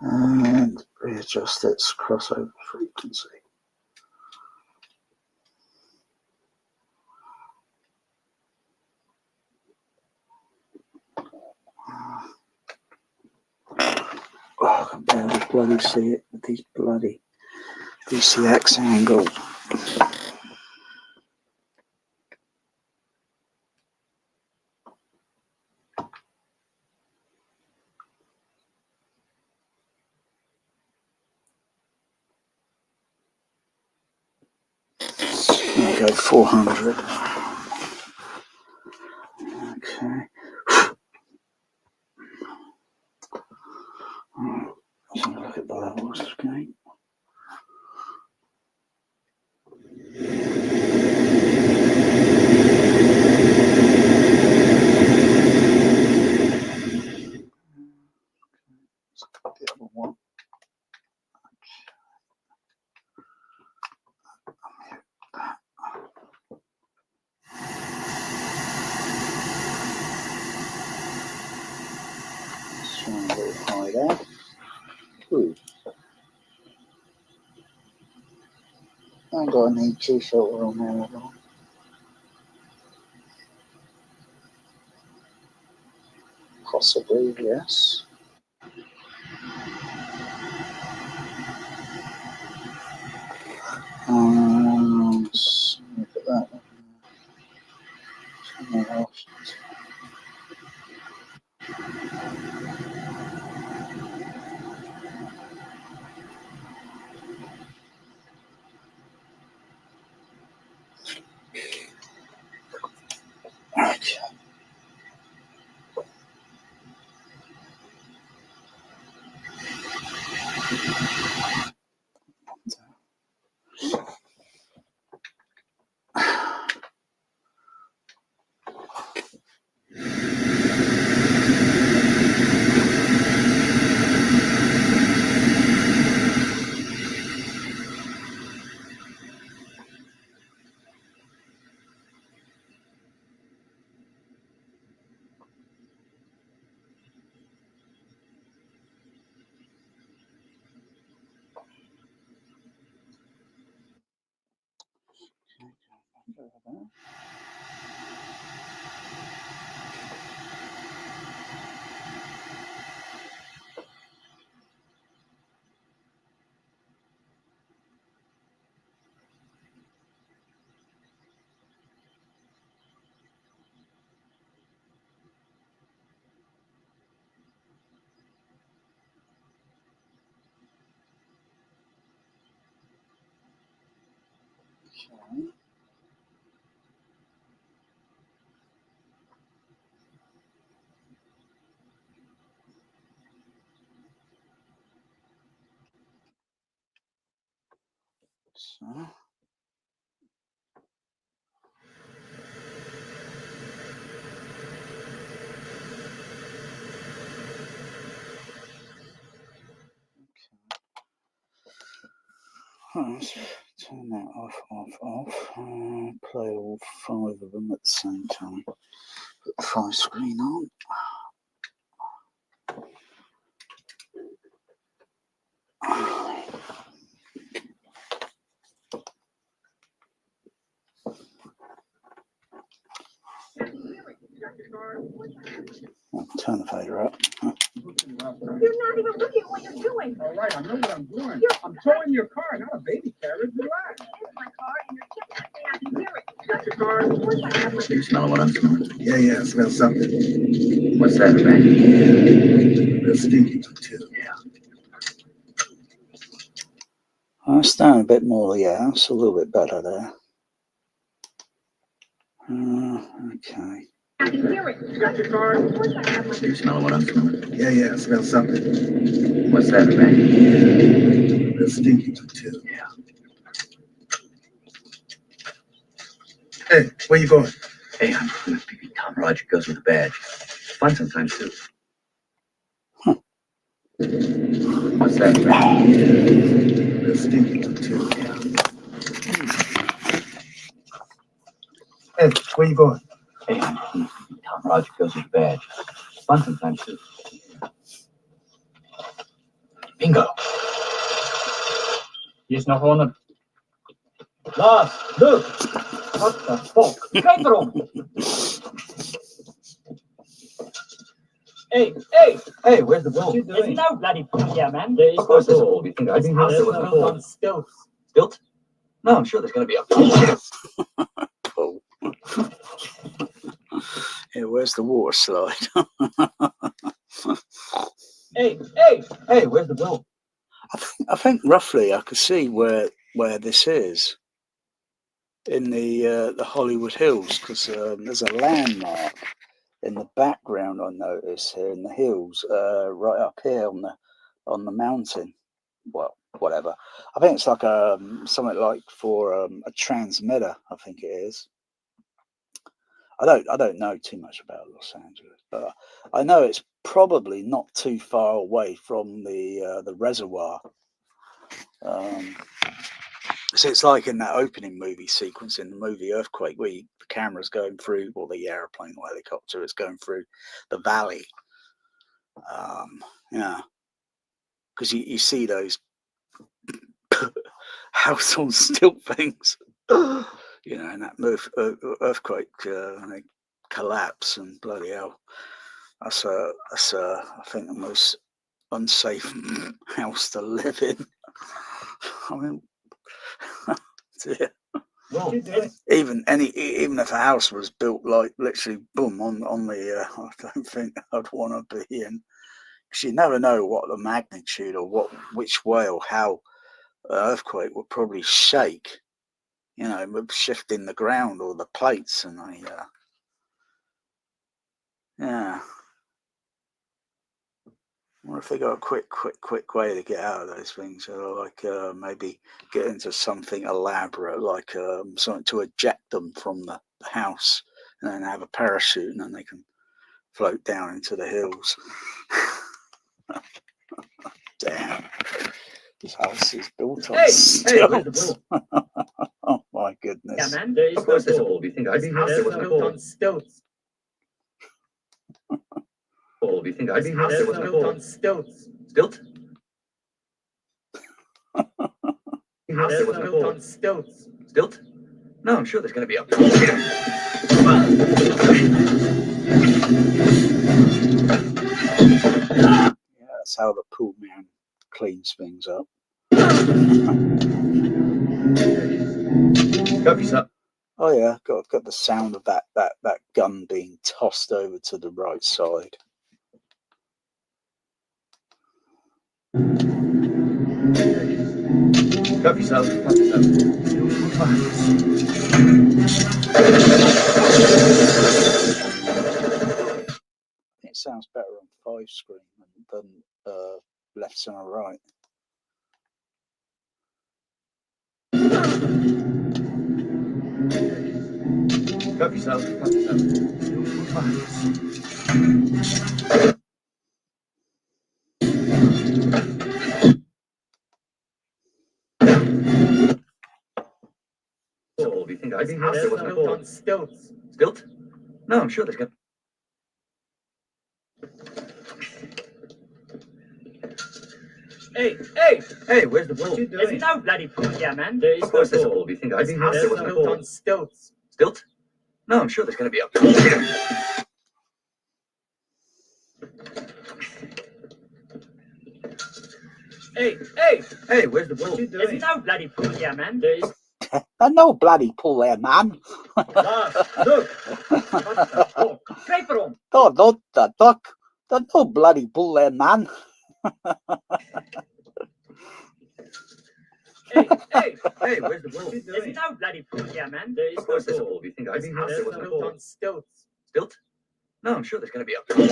And readjust its crossover frequency. Oh, I can barely bloody see it with these bloody THX angles. I'll go 400. Okay. Let's have a look at the levels again. The other one. This one a little high there. Ooh. I ain't got an EG filter on there at all. Possibly, yes. Let's look at that one. Somewhere else. Okay. So. Let's turn that off. Play all 5 of them at the same time. Put the 5 screen on. Turn the fader up. You're not even looking at what you're doing. All right, I know what I'm doing. I'm towing your car, not a baby carriage. Relax. It's my car and you're kidnapping. I can hear it. That's your car. Of course I have. Do you smell what I'm smelling? Yeah, I smell something. What's that, man? Real stinky too. Yeah. That's down a bit more, yeah. It's a little bit better there. Okay. I can hear it. Got your car? Of course I have. Do you smell what I'm smelling? Yeah, I smell something. What's that, man? Real stinky too. Yeah. Hey, where you going? Hey, I'm going to pick Tom Roger goes with a badge. Fun sometimes, too. Huh. What's that, man? Real stinky too. Yeah. Hey, where you going? Hey, I'm going to pick Tom Roger goes with a badge. Fun sometimes, too. Bingo. Jest nach vorne. Lars, look! What the fuck? Kijk erom! Hey, where's the ball? There's no bloody pool here, man. There is Of course, there's a no pool. Do you think I'd be here if There's there wasn't a built pool? on stilts. Built? No, I'm sure there's going to be a pool. Pool. Yeah, where's the water slide? Hey, where's the ball? I think roughly I could see where this is in the Hollywood Hills, because there's a landmark in the background I notice here in the hills, right up here on the mountain. Well, whatever. I think it's like something like for a transmitter. I think it is. I don't know too much about Los Angeles, but I know it's probably not too far away from the reservoir. So it's like in that opening movie sequence in the movie Earthquake, where the camera's going through, or the airplane or helicopter is going through the valley. Yeah, because you see those house on stilt things, you know, in that earthquake, and they collapse, and bloody hell, that's I think the most unsafe house to live in. I mean, yeah. Well, Even if a house was built like literally boom on the, I don't think I'd want to be in, because you never know what the magnitude or which way or how an earthquake would probably shake, you know, shifting the ground or the plates, and yeah. I wonder if they got a quick way to get out of those things, or like maybe get into something elaborate, like something to eject them from the house, and then have a parachute, and then they can float down into the hills. Damn, this house is built on where's the stilts. ball? Oh my goodness! Yeah, man. There is Of course, there's a no pool. Do you think I'd be here if There's there wasn't a built pool? on stilts. Pool. Do you think I'd be here if there There's wasn't a built pool? on stilts. Stilt? There's built on stilts. Stilt? No, I'm sure there's going to be a pool. Yeah, that's how the pool man cleans things up. Cover yourself. Oh yeah, got the sound of that gun being tossed over to the right side. Cover yourself. It sounds better on 5 screen than left and right. Cover yourself. Pool. Do you think I'd be here if there wasn't a Built pool? on stilts. Stilt? No, I'm sure there's going to. Hey, where's the ball? There's no bloody pool here, man. There is Of course, there's a no pool. Do you think I'd be here if there There's wasn't a built pool? on stilts. Stilt? No, I'm sure there's going to be a pool. Hey, where's the ball? There's no bloody pool here, man. There is There's no bloody pool there, man. Look. Paper on. Oh, not the duck. There's no bloody pool there, man. Hey, where's the ball? There's no bloody pool here, man. There is Of course, there's a pool. Do you think I'd be here if there There's wasn't a built pool? on stilts. Stilt? No, I'm sure there's going to be a pool.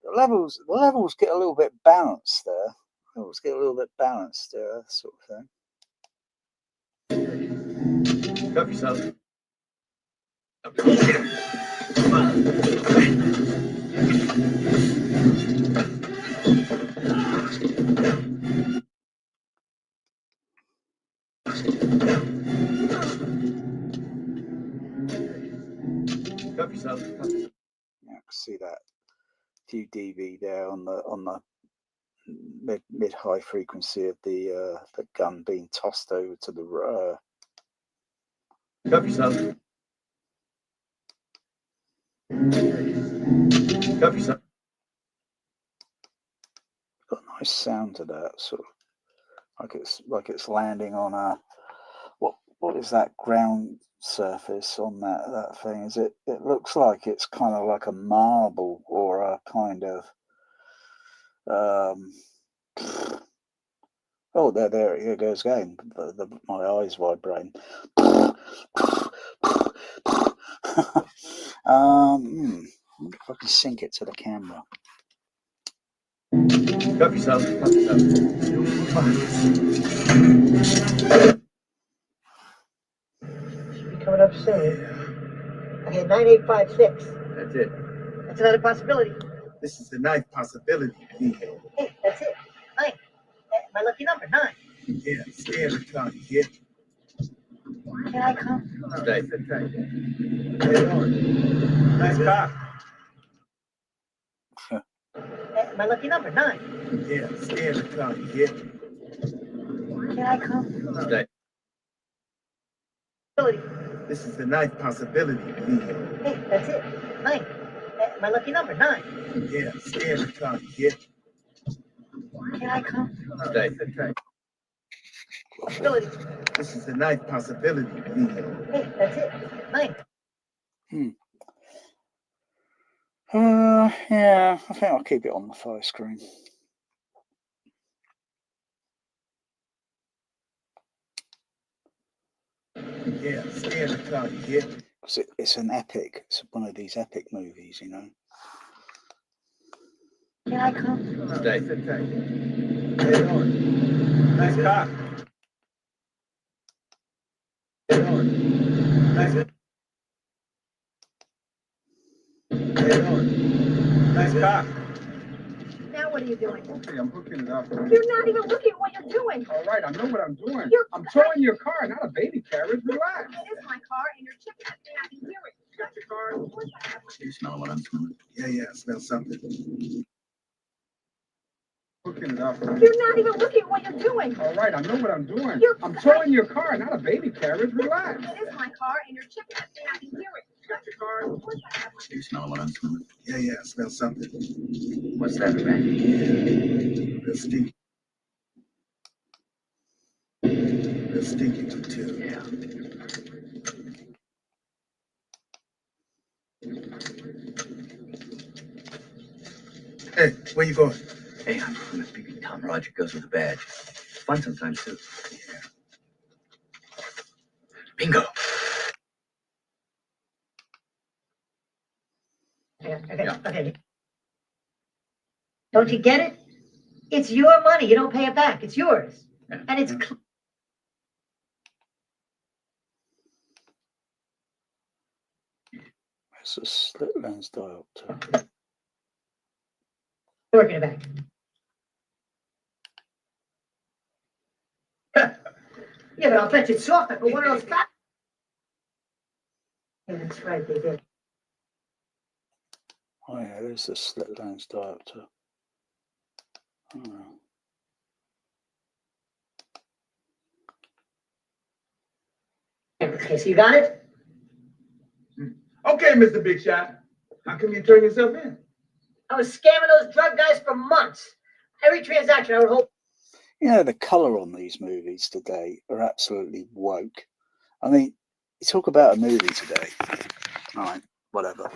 The levels get a little bit balanced there. Levels get a little bit balanced there, sort of thing. Cover yourself. Cover yourself. Yeah, I can see that QDV there on the mid high frequency of the gun being tossed over to the Cuff yourself. Cuff yourself. got a nice sound to that, sort of like it's landing on a what is that ground surface on that thing? Is it looks like it's kind of like a marble or a kind of oh there it goes again. My eyes vibrating. I wonder if I can sync it to the camera. Cuff yourself. Cuff yourself. Should be coming up soon. Okay, 9856. That's it. That's another possibility. This is the ninth possibility. Hey, that's it. 9. My lucky number, 9. Yeah, scared of Tony. Yeah. Can I come? Stay. Nice car. My lucky number, 9. Yeah, scared of Tony. Yeah. Can I come? Stay. Possibility. This is the ninth possibility. Hey, that's it. 9. My lucky number, 9. Yeah, scared of Tony. Yeah. Can I come? Stay. Possibility. This is the ninth possibility. Hey, that's it. 9. Yeah, I think I'll keep it on the fire screen. Yeah, scared of Tony. Yeah. Because it's an epic. It's one of these epic movies, you know. Can I come? Stay. Nice car. Nice. Nice car. Now what are you doing? Okay, I'm hooking it up. You're not even looking at what you're doing. All right, I know what I'm doing. You're- I'm towing your car, not a baby carriage. Relax. It is my car, and you're chipping that thing. I can hear it. Got your car? You smell what I'm smelling? Yeah, I smell something. Hooking it up. You're not even looking at what you're doing. All right, I know what I'm doing. You're- I'm towing your car, not a baby carriage. Relax. It is my car, and you're chipping that thing. I can hear it. Got your car? You smell what I'm smelling? Yeah, I smell something. What's that, Randy? Real stinky. Real stinky too. Yeah. Hey, where you going? Hey, I'm from the big Tom Roger goes with a badge. Fun sometimes too. Yeah. Bingo. Okay. Don't you get it? It's your money. You don't pay it back. It's yours. Yeah. And it's It's a slit lens diopter. working it back. Yeah, but I'll bet you it's softer for one of those guys. Yeah, that's right, they did. Oh yeah, there's the slit lens diopter. Oh. Okay, so you got it? Okay, Mr. Big Shot. How come you turn yourself in? I was scamming those drug guys for months. Every transaction, I would hope. You know, the colour on these movies today are absolutely woke. I mean, you talk about a movie today, all right, whatever,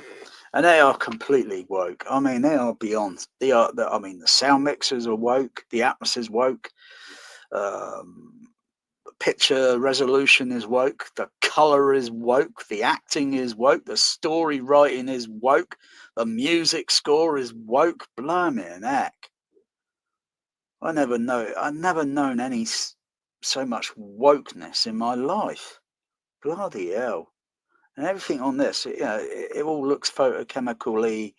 and they are completely woke. I mean, they are beyond. I mean, the sound mixers are woke. The atmos is woke. The picture resolution is woke. The colour is woke. The acting is woke. The story writing is woke. The music score is woke. Blimey heck. I've never known any so much wokeness in my life. Bloody hell. And everything on this, it all looks photochemically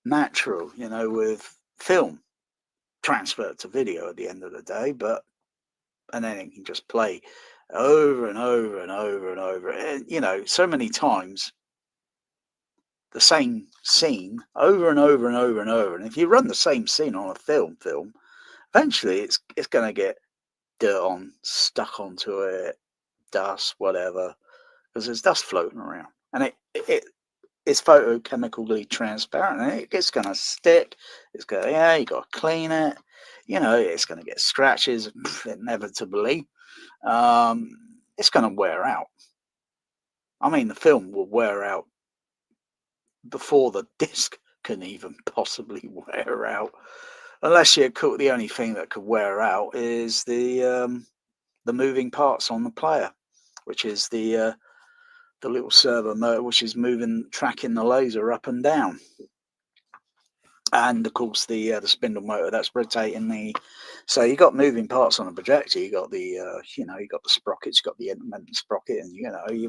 natural, with film transferred to video at the end of the day, and then it can just play over and over and over and over. And, so many times the same scene over and over and over and over. And if you run the same scene on a film, eventually it's going to get dirt stuck onto it, dust, whatever, because there's dust floating around, and it's photochemically transparent, and it's going to stick. It's going, yeah, you got to clean it. You know, it's going to get scratches inevitably. It's going to wear out. I mean, the film will wear out before the disc can even possibly wear out, unless you cook. The only thing that could wear out is the moving parts on the player, which is the little servo motor, which is tracking the laser up and down, and of course the spindle motor that's rotating the. So you got moving parts on the projector. You got the you got the sprockets, you got the intermittent sprocket, and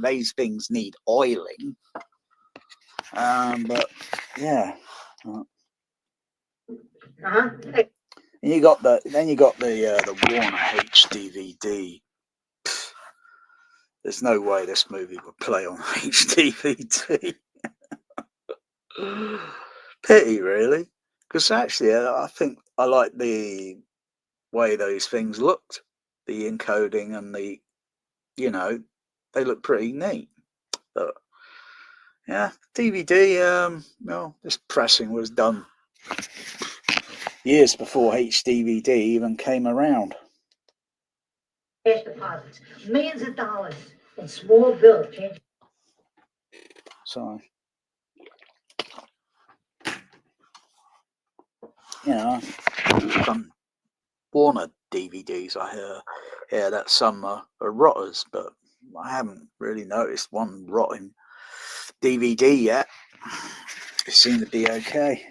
these things need oiling. But yeah. And you got the Warner HDVD. There's no way this movie would play on HDVD. Pity, really, because actually I think I like the way those things looked, the encoding and the, they look pretty neat. But yeah, DVD. Well, this pressing was done years before HDVD even came around. Cash deposits, millions of dollars in small bills. So, some Warner DVDs I hear that some are rotters, but I haven't really noticed one rotting DVD yet. It seemed to be okay.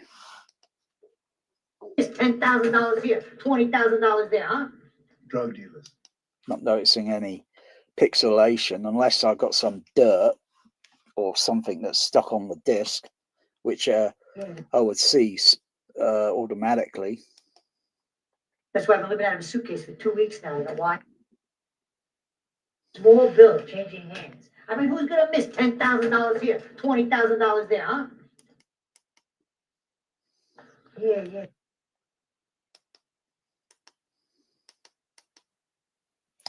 It's $10,000 here, $20,000 there, huh? Drug dealers. Not noticing any pixelation unless I've got some dirt or something that's stuck on the disc, which I would see automatically. That's why I've been living out of a suitcase for 2 weeks now. You know why? Small bills changing hands. I mean, who's gonna miss $10,000 here, $20,000 there, huh? Yeah.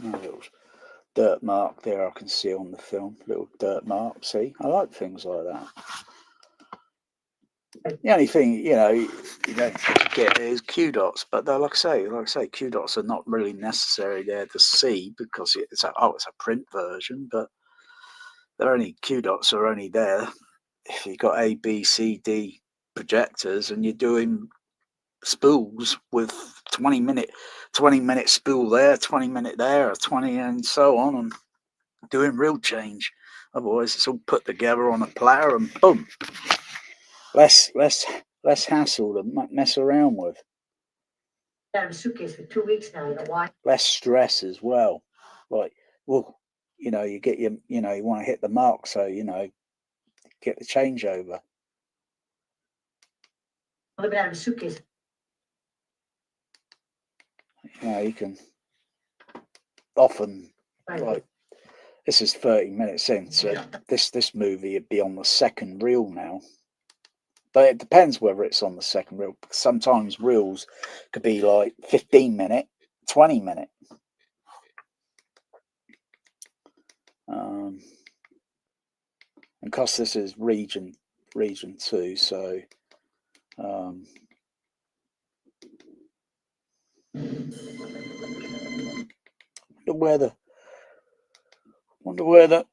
A little dirt mark there I can see on the film. Little dirt mark. See, I like things like that. The only thing you don't get is Q dots, but like I say, Q dots are not really necessary there to see because it's a print version. But Q dots are only there if you've got A, B, C, D projectors and you're doing spools with 20-minute spool there, 20-minute there, or 20 and so on, and doing reel change. Otherwise, it's all put together on a platter and boom. Less hassle to mess around with. Out of a suitcase for 2 weeks now. You know why? Less stress as well. Like, well, you get you want to hit the mark, so get the changeover. Living out of a suitcase. You can often, like, this is 30 minutes in, so this movie would be on the second reel now. But it depends whether it's on the second reel. Sometimes reels could be like 15-minute, 20-minute. And because this is region 2, so wonder where the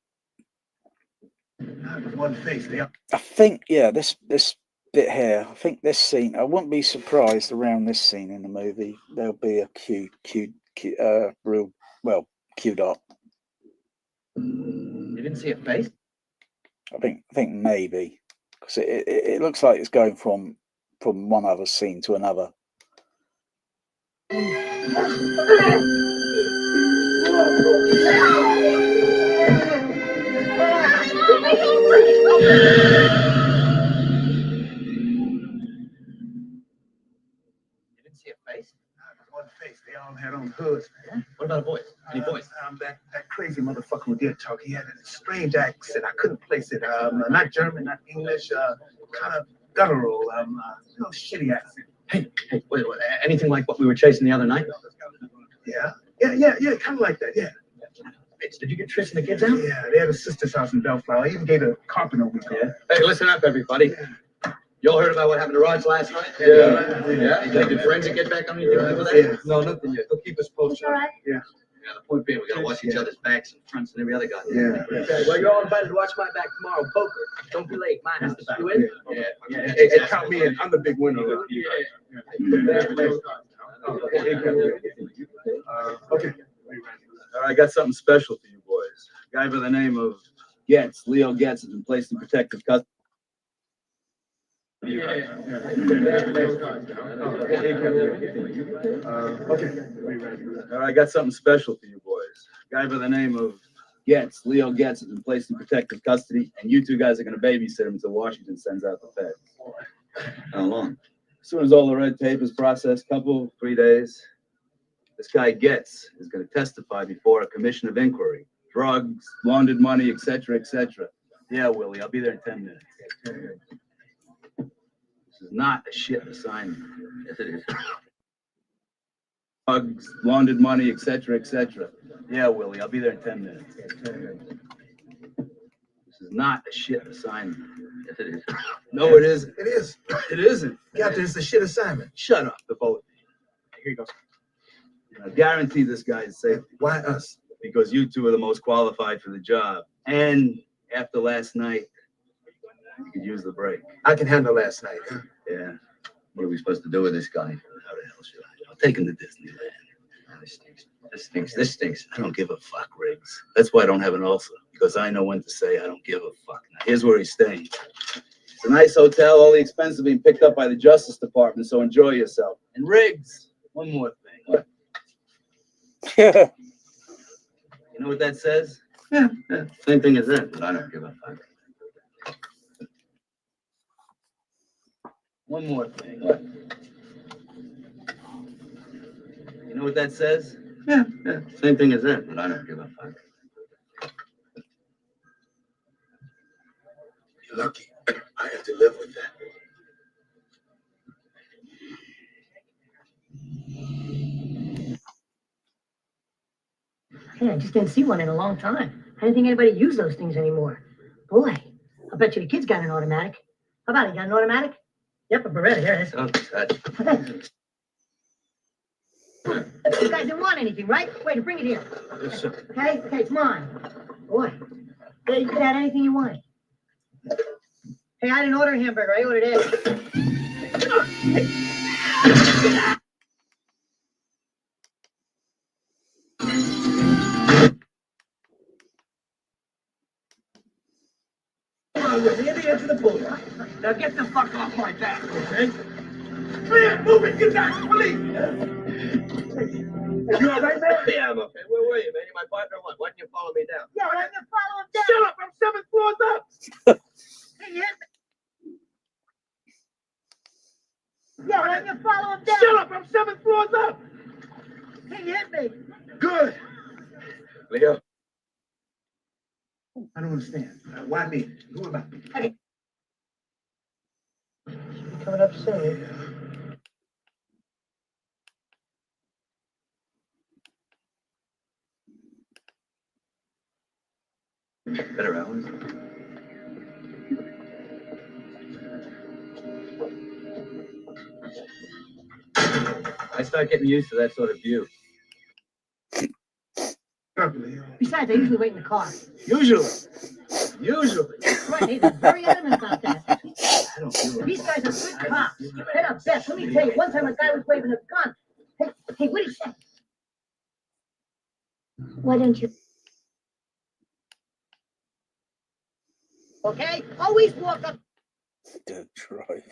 One face. I think this bit here. I think this scene. I wouldn't be surprised around this scene in the movie there'll be a Q dot. You didn't see a face? I think maybe because it looks like it's going from one other scene to another. See a face? One face. They all had on hoods, man. What about a voice? Any voice? That crazy motherfucker who did talk. He had a strange accent. I couldn't place it. Not German, not English. kind of guttural, shitty accent. Hey, wait, anything like what we were chasing the other night? Yeah, kind of like that, yeah. Bitch, did you get Trish and the kids out? Yeah, they had a sister's house in Bellflower. I even gave the carpenter a week off. Hey, listen up, everybody. You all heard about what happened to Raj last night? Yeah. Did forensic get back on anything over that? Yeah. No, nothing yet. They'll keep us posted. All right. Yeah, the point being, we gotta watch each other's backs and fronts and every other guy. Yeah. Okay, well, you're all invited to watch my back tomorrow, poker. Don't be late. Mine has to be. You in? Yeah. Hey, count me in. I'm the big winner. Okay. All right, I got something special for you boys. A guy by the name of Getz, Leo Getz, has been placed in protective custody. Okay. All right, I got something special for you boys. A guy by the name of Getz, Leo Getz, has been placed in protective custody, and you two guys are going to babysit him until Washington sends out the feds. How long? As soon as all the red tape is processed, 3 days, this guy Getz is going to testify before a commission of inquiry. Drugs, laundered money, etc., etc. Yeah, Willie, I'll be there in 10 minutes. This is not a shit assignment. Yes, it is. Drugs, laundered money, etc., etc. Yeah, Willie, I'll be there in 10 minutes. This is not a shit assignment. Yes, it is. No, it isn't. It is. It isn't. Captain, it's a shit assignment. Shut up, the both of you. Here you go. I guarantee this guy's safety Why us? because you two are the most qualified for the job. And after last night, you could use the break. I can handle last night. Huh? Yeah. What are we supposed to do with this guy? How the hell should I? I'll take him to Disneyland. This stinks. This stinks. This stinks. I don't give a fuck, Riggs. That's why I don't have an ulcer, because I know when to say I don't give a fuck. Now, here's where he's staying. It's a nice hotel. All the expenses are being picked up by the Justice Department, so enjoy yourself. And Riggs, one more thing. What? You know what that says? Yeah. Same thing as that, but I don't give a fuck. One more thing. What? You know what that says? Yeah. Same thing as that, but I don't give a fuck. You're lucky. I have to live with that. Hey, I just didn't see one in a long time. I didn't think anybody used those things anymore. Boy, I bet you the kid's got an automatic. How about it? Got an automatic? Yep, a Beretta. There it is. Oh, You guys didn't want anything, right? Wait, bring it here. Okay, it's mine. Boy, yeah, you could add anything you wanted. Hey, I didn't order a hamburger. I ordered eggs. Near the edge of the booth. Now get the fuck off my back, okay? Clear, move it, get back, police! You all right, man? Yeah, I'm okay. Where were you, man? You my partner or what? Why didn't you follow me down? Yeah, I'm gonna follow him down. Shut up, I'm 7 floors up! Hey, hit me. Yeah, I'm gonna follow him down. Shut up, I'm 7 floors up! Hey, hit me. Good. Leo. I don't understand. Why me? Who am I? Coming up soon. Better hours. I start getting used to that sort of view. Besides, I usually wait in the car. Usually. Right, they're very adamant about that. I don't feel it. These guys are good cops. They're not best. Let me tell you, one time a guy was waving a gun. Hey, what do you say? Why don't you? Okay? Always walk up. Good drive.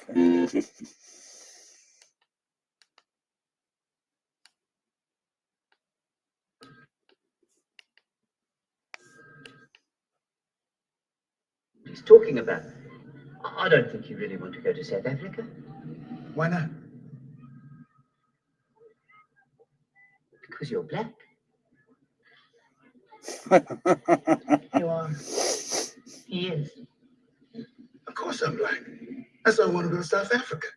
He's talking about. I don't think you really want to go to South Africa. Why not? Because you're black. You are. He is. Of course I'm black. That's why I want to go to South Africa,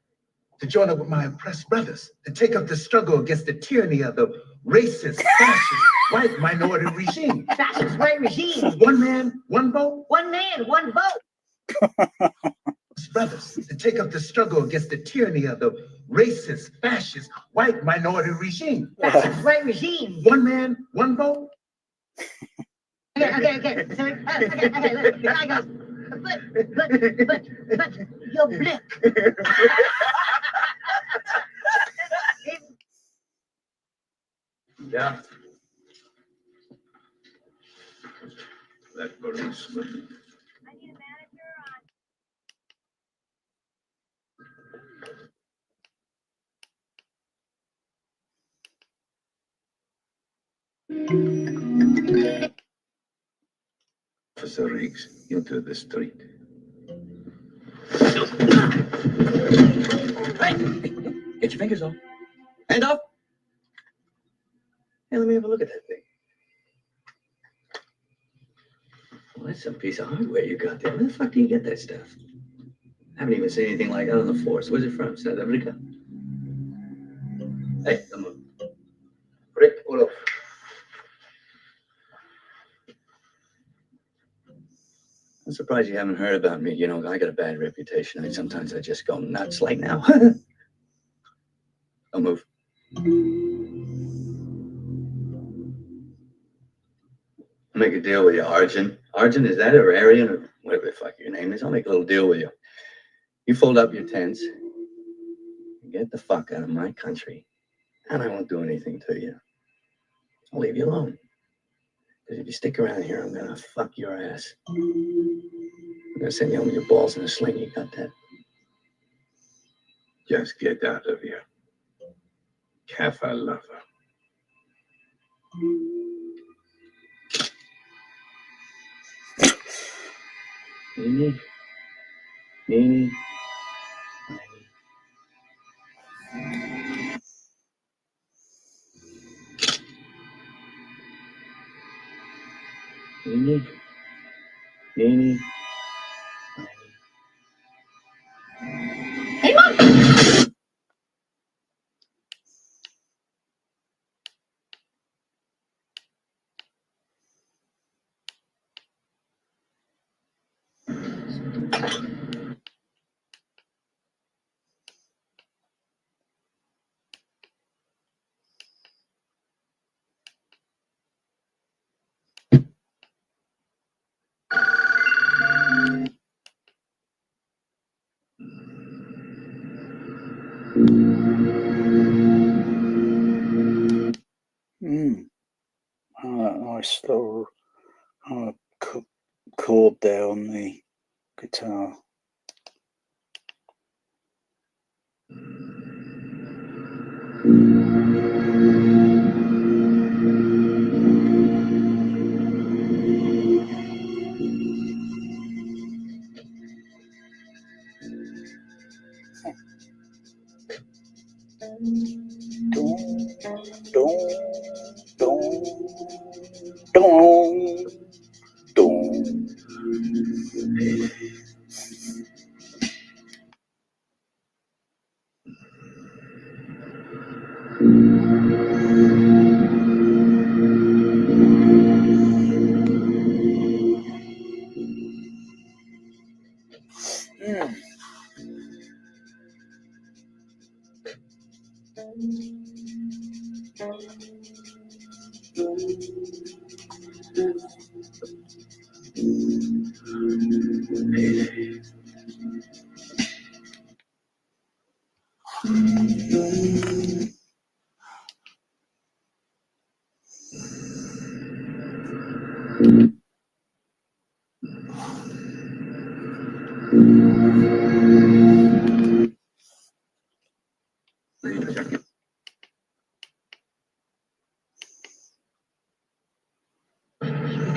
to join up with my oppressed brothers, to take up the struggle against the tyranny of the racist, fascist, white minority regime. Fascist white regime. One man, one vote. One man, one vote. Brothers, to take up the struggle against the tyranny of the racist, fascist, white minority regime. Fascist white regime. One man, one vote. Okay. So, okay, look, the guy goes, but, you're black. Yeah. That policeman. I need a manager on. Officer Riggs into the street. Hey, get your fingers off. Hand up. Hey, let me have a look at that thing. Well, that's some piece of hardware you got there. Where the fuck do you get that stuff? I haven't even seen anything like that on the force. Where's it from? South Africa? Hey, come on. Rick, pull off. I'm surprised you haven't heard about me. You know, I got a bad reputation. I mean, sometimes I just go nuts like now. Don't move. I'll make a deal with you, Arjun. Arjun, is that, or Arian, or whatever the fuck your name is? I'll make a little deal with you. You fold up your tents, and get the fuck out of my country, and I won't do anything to you. I'll leave you alone. Because if you stick around here, I'm gonna fuck your ass. I'm gonna send you home with your balls in a sling. You got that? Just get out of here. Kafa lover. Nini. Nini. Nini. Nini. Hey, Mom! Nice little chord there on the guitar.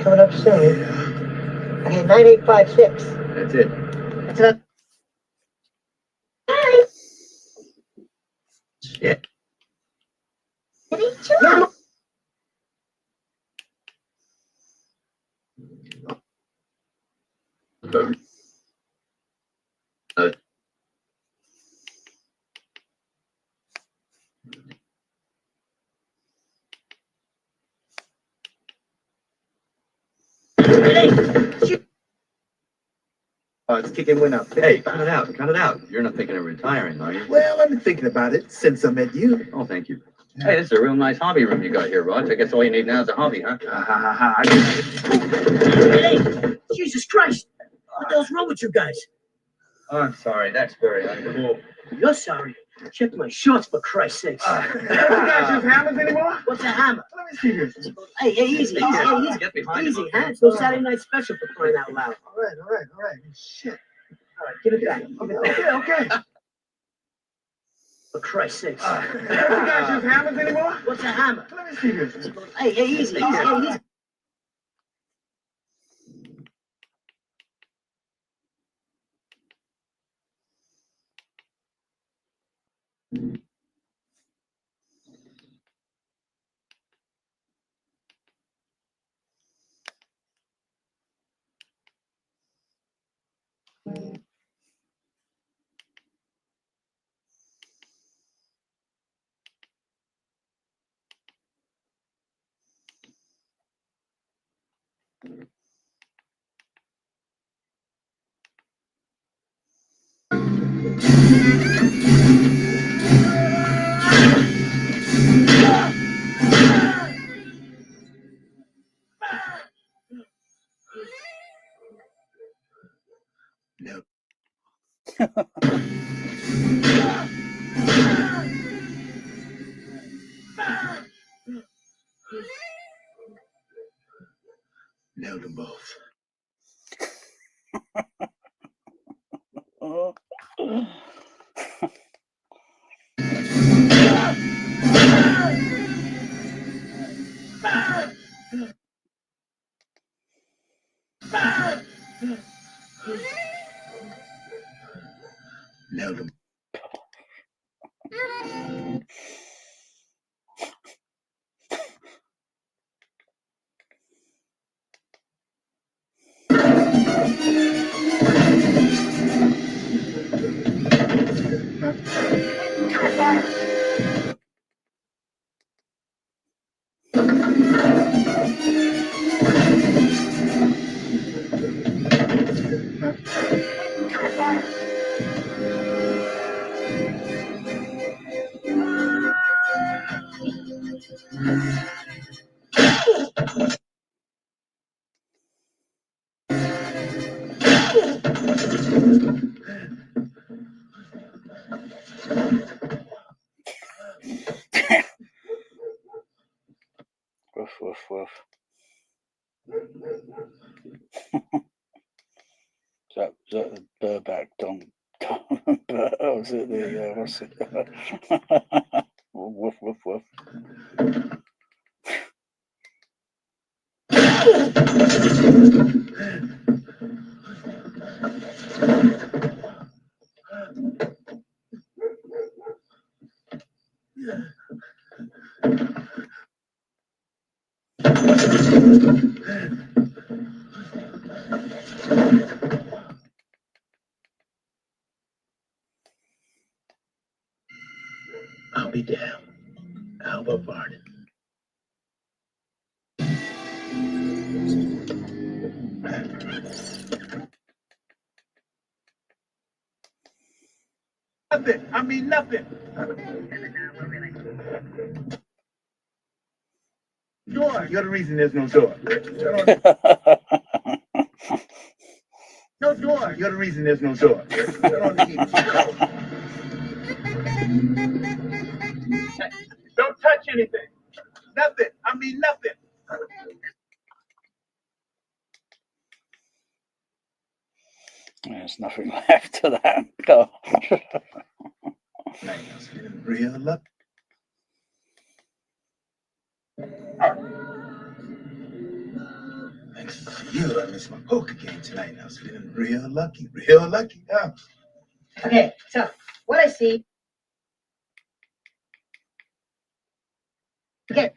Coming up soon. Okay, 9856. That's it. That's enough. Shit. No. starts kicking when up. Hey, cut it out. Cut it out. You're not thinking of retiring, are you? Well, I've been thinking about it since I met you. Oh, thank you. Hey, this is a real nice hobby room you got here, Rog. I guess all you need now is a hobby, huh? I got it. Hey, Jesus Christ! What the hell's wrong with you guys? Oh, I'm sorry. That's very uncool. You're sorry. Check my shorts, for Christ's sakes. You guys use hammers anymore? What's a hammer? Let me see this. Hey, easy. Get behind Easy, him. huh? It's no Saturday night special for crying out loud. All right. Shit. All right, give it back. Give it back. Okay. For Christ's sakes. You guys use hammers anymore? What's a hammer? Let me see this. Hey, easy. No. Nailed them both. Oh. Nailed them. Woof, woof, woof. Is that the Burback Don? Was it the what's it? Woof, woof, woof. I'll be damned. Albert Varden. Nothing. I mean nothing. Door. You're the reason there's no door. No door. You're the reason there's no door. Turn on the heat. Don't touch anything. Nothing. I mean nothing. There's nothing left to that car. Man, I was feeling real lucky. Thanks to you, I missed my poker game tonight. I was feeling real lucky. Real lucky. Huh? Okay, so what I see. Okay.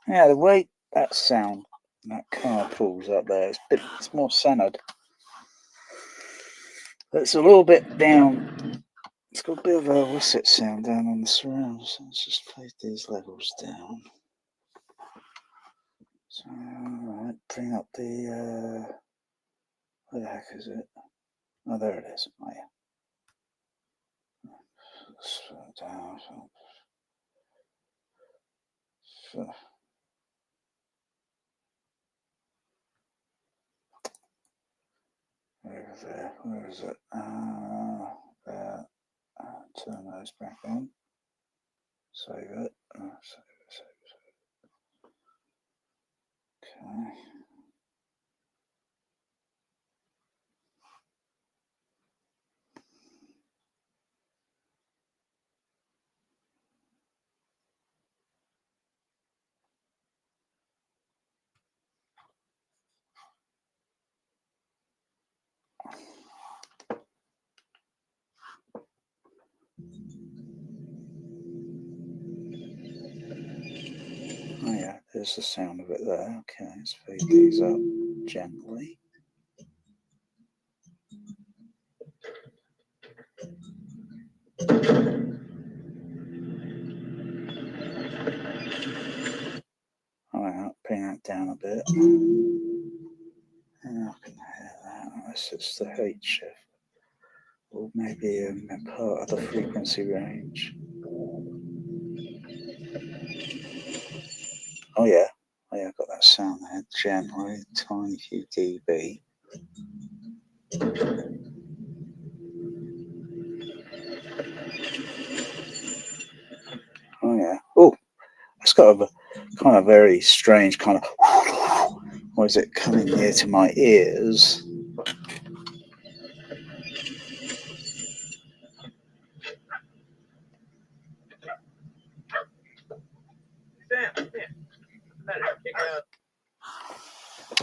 Yeah, the way that sound that car pulls up there, it's more centered. It's a little bit down It's got a bit of a whistle sound down on the surrounds. Let's just fade these levels down. So, alright, bring up the, where the heck is it? Oh, there it is. Oh, yeah. Slow down. So, where is it? Where is it? There. Turn those back on. Save it. Save it. Okay. Oh yeah, there's the sound of it there. Okay, let's fade these up gently. Alright, bring that down a bit. And I can hear that unless it's the H shift. Or maybe a part of the frequency range. Oh yeah, I've got that sound there, gently, tiny few dB. Oh yeah, oh, it's got a kind of very strange kind of, or is it coming near to my ears?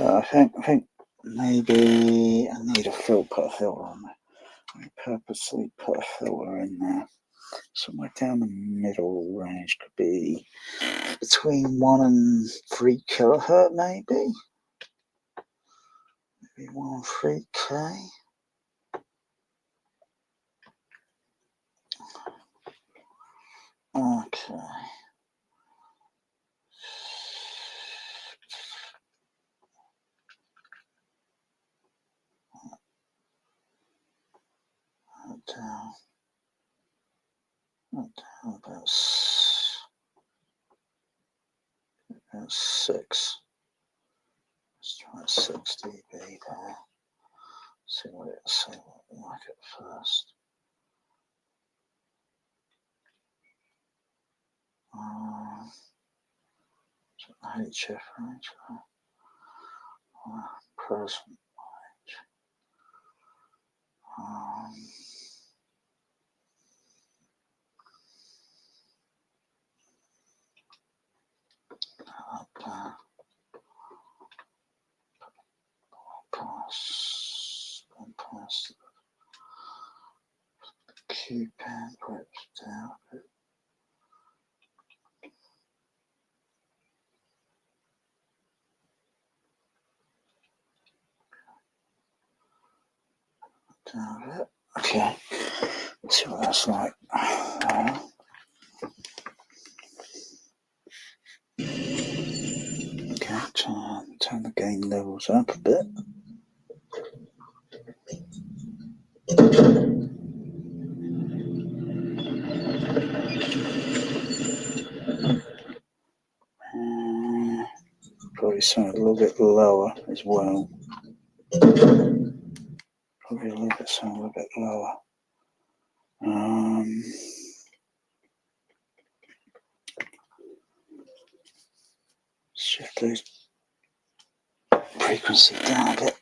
I think maybe I need put a filter on there. I purposely put a filter in there. Somewhere down the middle range could be between 1 and 3 kilohertz, maybe 1 and 3K. Okay. Down about 6. Let's try 6 dB there. See what it's like at first. HF range. Present range. Past the Q band, perhaps down a bit. Down a bit. Okay, let's see what that's like. Okay, turn the gain levels up a bit. Probably something a little bit lower as well. Probably a little bit lower. Shift those frequency down a bit.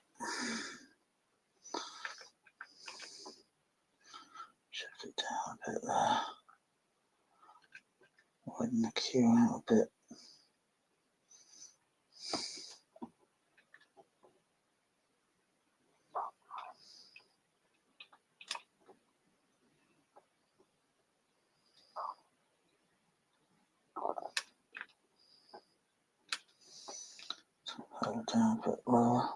Shift it down a bit there. Widen the Q out a bit. Hold down a bit lower.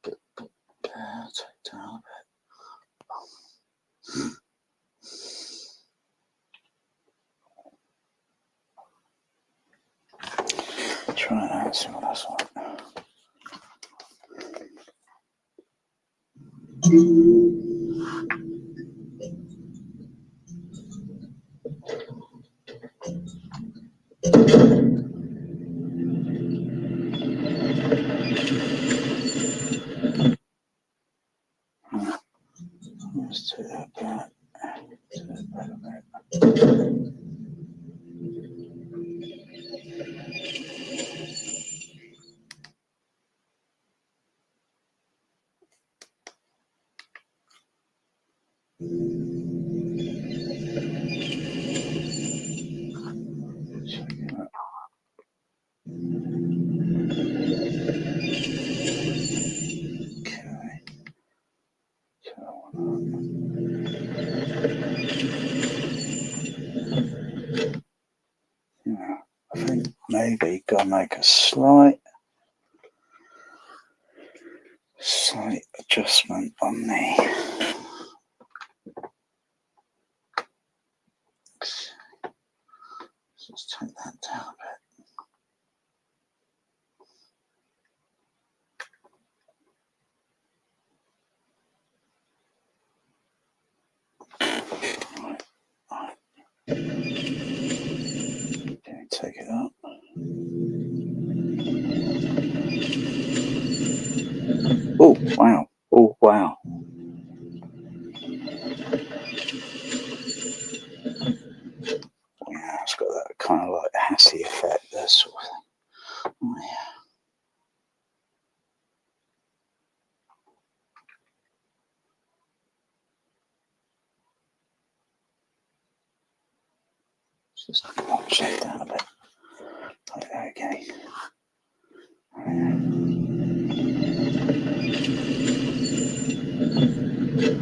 Take down a bit. try that, see what that's like. Let's do that back. Do that back a bit. Check it out. Okay. Yeah, I think maybe gotta make a slight adjustment on the. Let's take that down a bit. Right. Okay, take it up. Oh, wow. Oh, wow. Yeah, it's got that kind of like hassy effect, that sort of thing. Oh, yeah. Just notch that down a bit. Okay.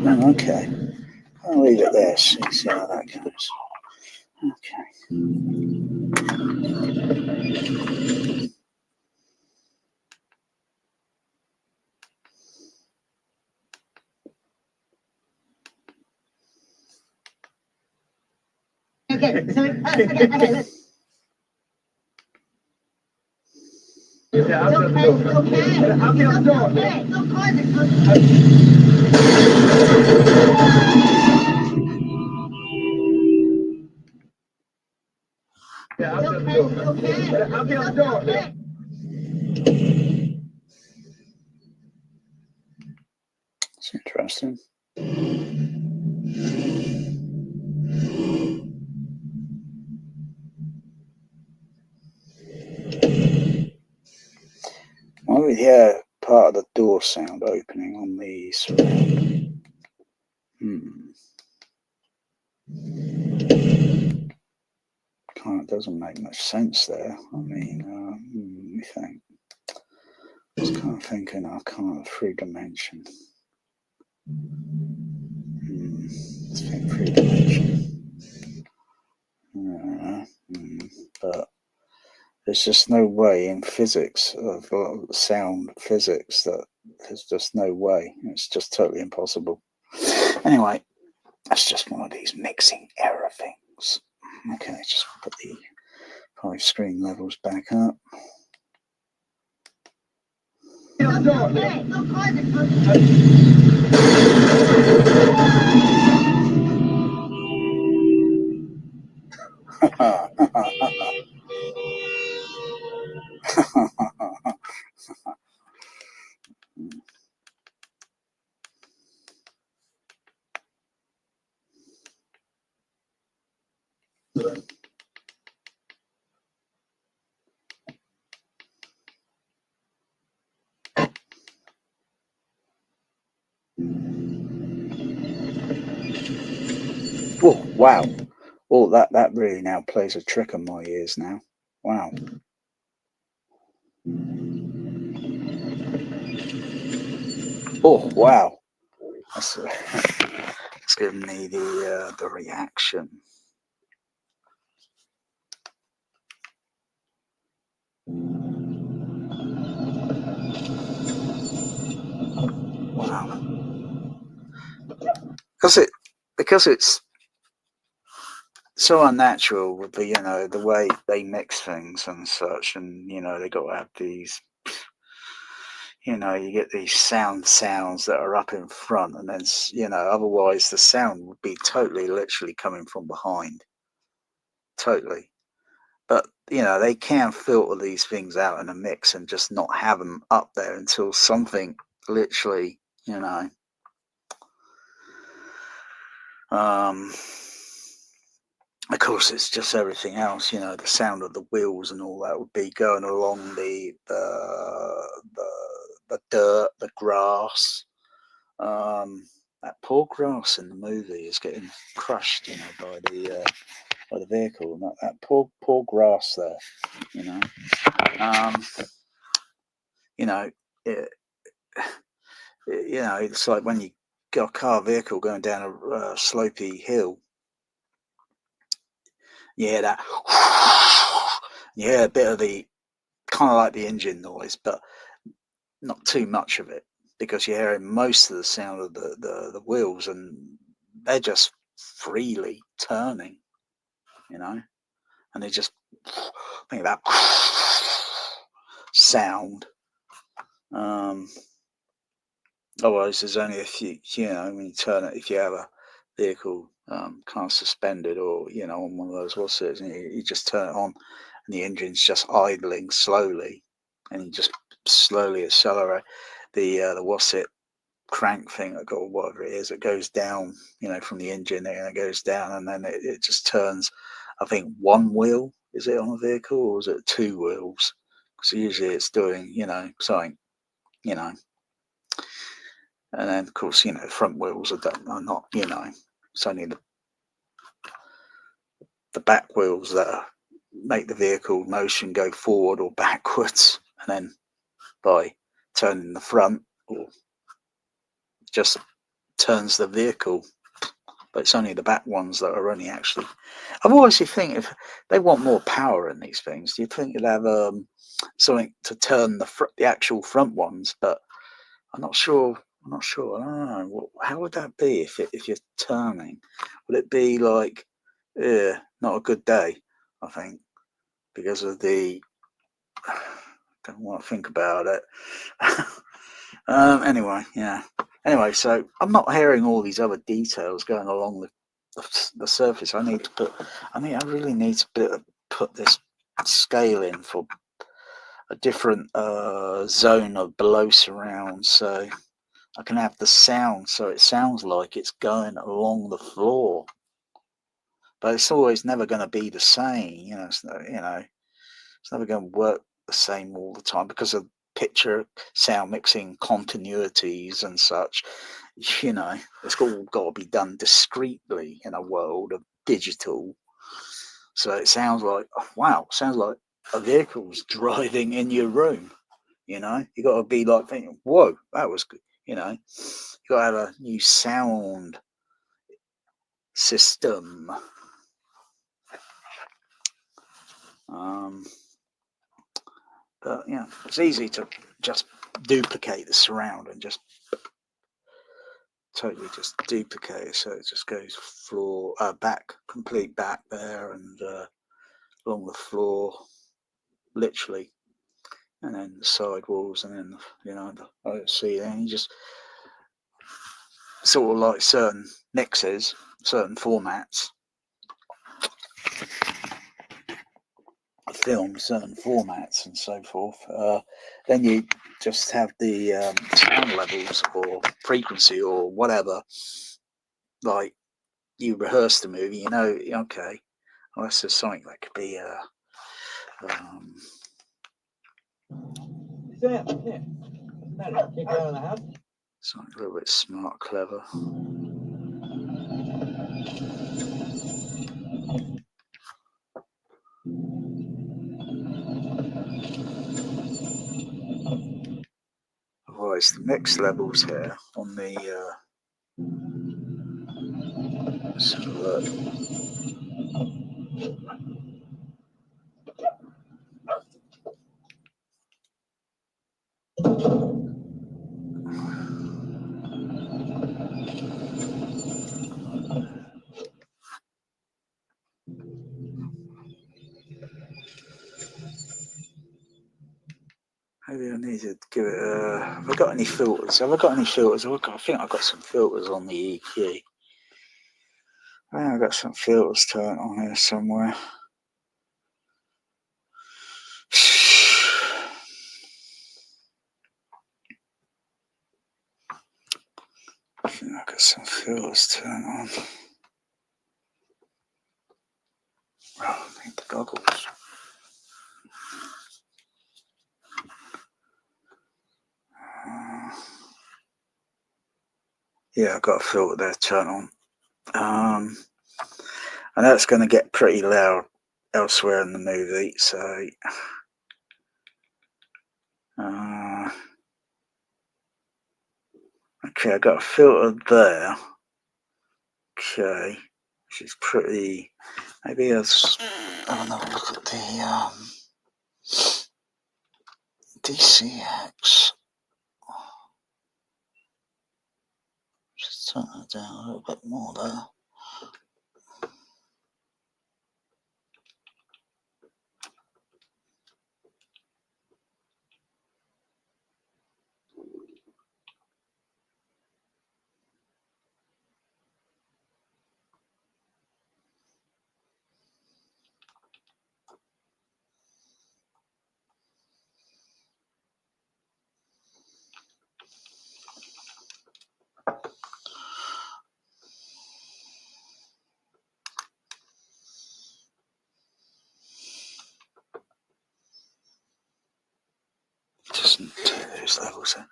Oh, okay. I'll leave it there, see how that goes. Okay. Okay, so, okay, Yeah, I'll just do it. okay. I'll get the door. Okay, no closet. Yeah, I'll just do it. Okay. I'll get the door. It's interesting. I would hear part of the door sound opening on the surround. Kind of doesn't make much sense there. I mean, let me think. I was kind of thinking I can't 3-dimension. Let's think 3-dimension. But there's just no way in physics of sound physics that there's just no way. It's just totally impossible. Anyway, that's just one of these mixing error things. Okay, just put the 5 screen levels back up. Okay, no closet. Oh, wow. Oh, that really now plays a trick on my ears now. Wow. Oh, wow. That's it's giving me the reaction. Wow. Because it's so unnatural with the, you know, the way they mix things and such, and you know they got to have these, you know, you get these sounds that are up in front, and then you know, otherwise the sound would be totally literally coming from behind, totally. But you know, they can filter these things out in a mix and just not have them up there until something literally, you know, of course, it's just everything else, you know, the sound of the wheels and all that would be going along the dirt, the grass. That poor grass in the movie is getting crushed, you know, by the vehicle, and that poor grass there, you know. You know, it, you know, it's like when you got a car vehicle going down a slopey hill. Yeah, that. Yeah, a bit of the kind of like the engine noise, but not too much of it, because you're hearing most of the sound of the wheels, and they're just freely turning, you know, and they just think that sound. Otherwise, there's only a few, you know, when you turn it, if you have a vehicle kind of suspended, or you know, on one of those what's it, and you just turn it on, and the engine's just idling slowly, and you just slowly accelerate the what's it crank thing, or whatever it is, it goes down, you know, from the engine, and it goes down, and then it just turns. I think one wheel, is it on a vehicle, or is it two wheels? Because usually it's doing, you know, something, you know. And then, of course, you know, front wheels are not, you know, it's only the back wheels that make the vehicle motion go forward or backwards. And then by turning the front, or just turns the vehicle. But it's only the back ones that are only actually. I've always think if they want more power in these things, do you think you'd have something to turn the actual front ones? But I'm not sure. I don't know. How would that be if you're turning? Would it be like, yeah, not a good day? I think because of the. Don't want to think about it. Anyway, yeah. Anyway, so I'm not hearing all these other details going along the surface. I really need to put this scale in for a different zone of below surround, so I can have the sound, so it sounds like it's going along the floor, but it's always never going to be the same. You know, it's never going to work the same all the time because of picture sound mixing continuities and such. You know, it's all got to be done discreetly in a world of digital. So it sounds like, wow, sounds like a vehicle's driving in your room. You know, you got to be like thinking, whoa, that was good. You know, you got to have a new sound system. But yeah, it's easy to just duplicate the surround and just totally just duplicate it, so it just goes floor back, complete back there, and along the floor, literally, and then the side walls, and then you know the ceiling. You just sort of like certain mixes, certain formats, film certain formats and so forth. Then you just have the sound levels or frequency or whatever. Like you rehearse the movie, you know, okay, well, this is something that could be Sam, come here. What's the matter? Kick you out of the house? something a little bit smart, clever. Otherwise, the mix levels here on the let's have a look. need to give it have I got any filters? Have I got any filters? I think I've got some filters on the EQ. I think I've got some filters turned on here somewhere. I think I've got some filters turned on. Oh, I need the goggles. Yeah, I've got a filter there turned on. And that's going to get pretty loud elsewhere in the movie, so okay, I got a filter there. Okay, which is pretty. Maybe I'll have another look at the THX. Just turn that down a little bit more there. Just those levels there.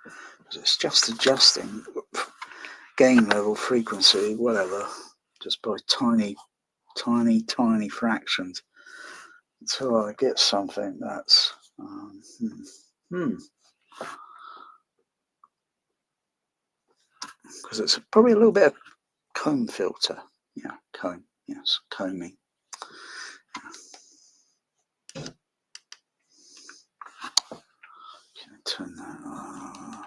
It's just adjusting gain level, frequency, whatever, just by tiny fractions until I get something that's because it's probably a little bit of comb filter. Yeah, comb. Yes, combing. Can I turn that on?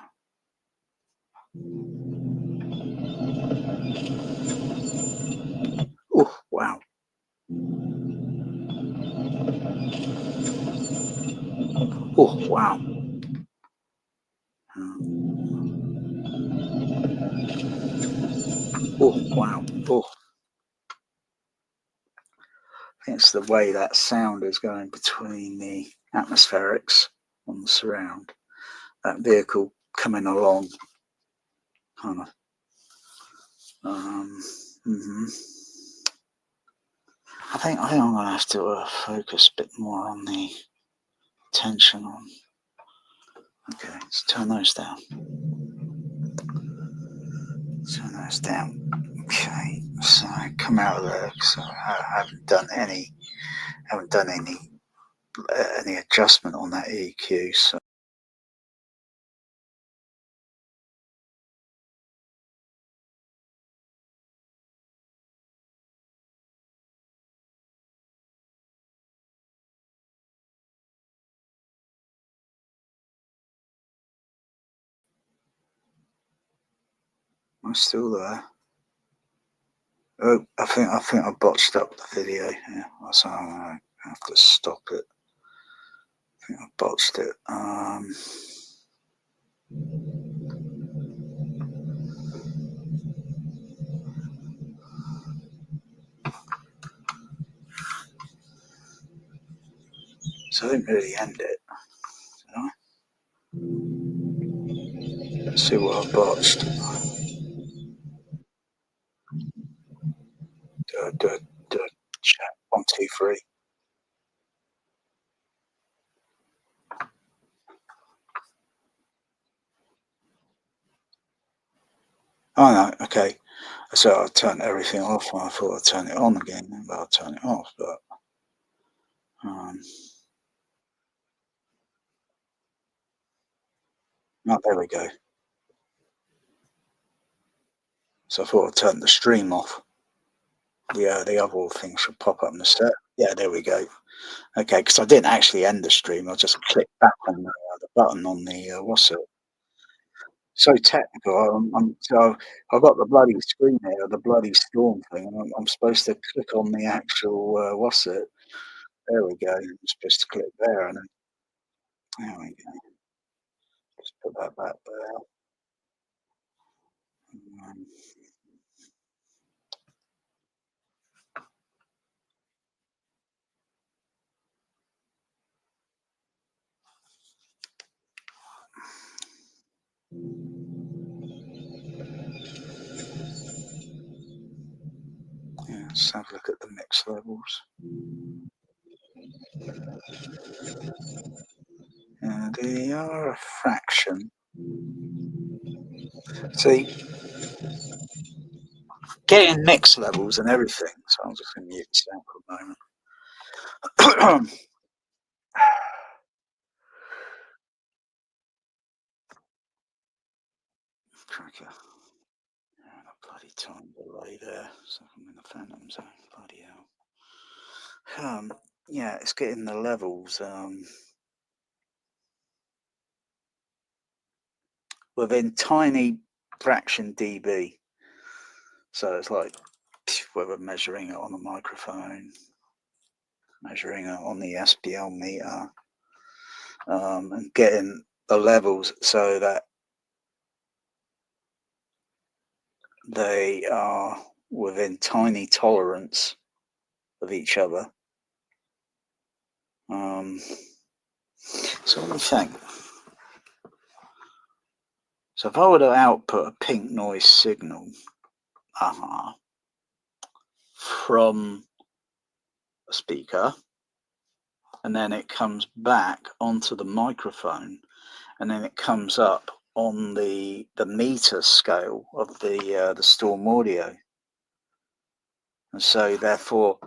Oh, wow. Oh, wow. Oh, wow. Oh. I think it's the way that sound is going between the atmospherics on the surround. That vehicle coming along, kind of. I think I'm going to have to focus a bit more on the tension on. Okay, let's turn those down. Turn those down. Okay, so come out of there because I haven't done any adjustment on that EQ. So I'm still there. Oh, I think I botched up the video. Yeah, so I have to stop it. I think I botched it. So I didn't really end it. Did I? Let's see what I botched. Chat 1, 2, 3. Oh no, okay. So I turned everything off. I thought I'd turn it on again, but I'll turn it off. But oh, there we go. So I thought I'd turn the stream off. The other thing should pop up in the set. Yeah, there we go. Okay, because I didn't actually end the stream. I just clicked back on the button on the what's it? So technical. So I've got the bloody screen here, the bloody storm thing. And I'm supposed to click on the actual what's it? There we go. I'm supposed to click there, and then there we go. put that back there. Yeah, let's have a look at the mix levels. Yeah, they are a fraction. See, getting mix levels and everything. So I'm just going to mute sound for a moment. Cracker. A bloody time delay there. So I'm in the phantom zone. Bloody hell. Yeah, it's getting the levels within tiny fraction dB. So it's like whether measuring it on a microphone, measuring it on the SPL meter, and getting the levels so that they are within tiny tolerance of each other. So what do you think? So if I were to output a pink noise signal from a speaker, and then it comes back onto the microphone, and then it comes up on the meter scale of the Storm audio, and so therefore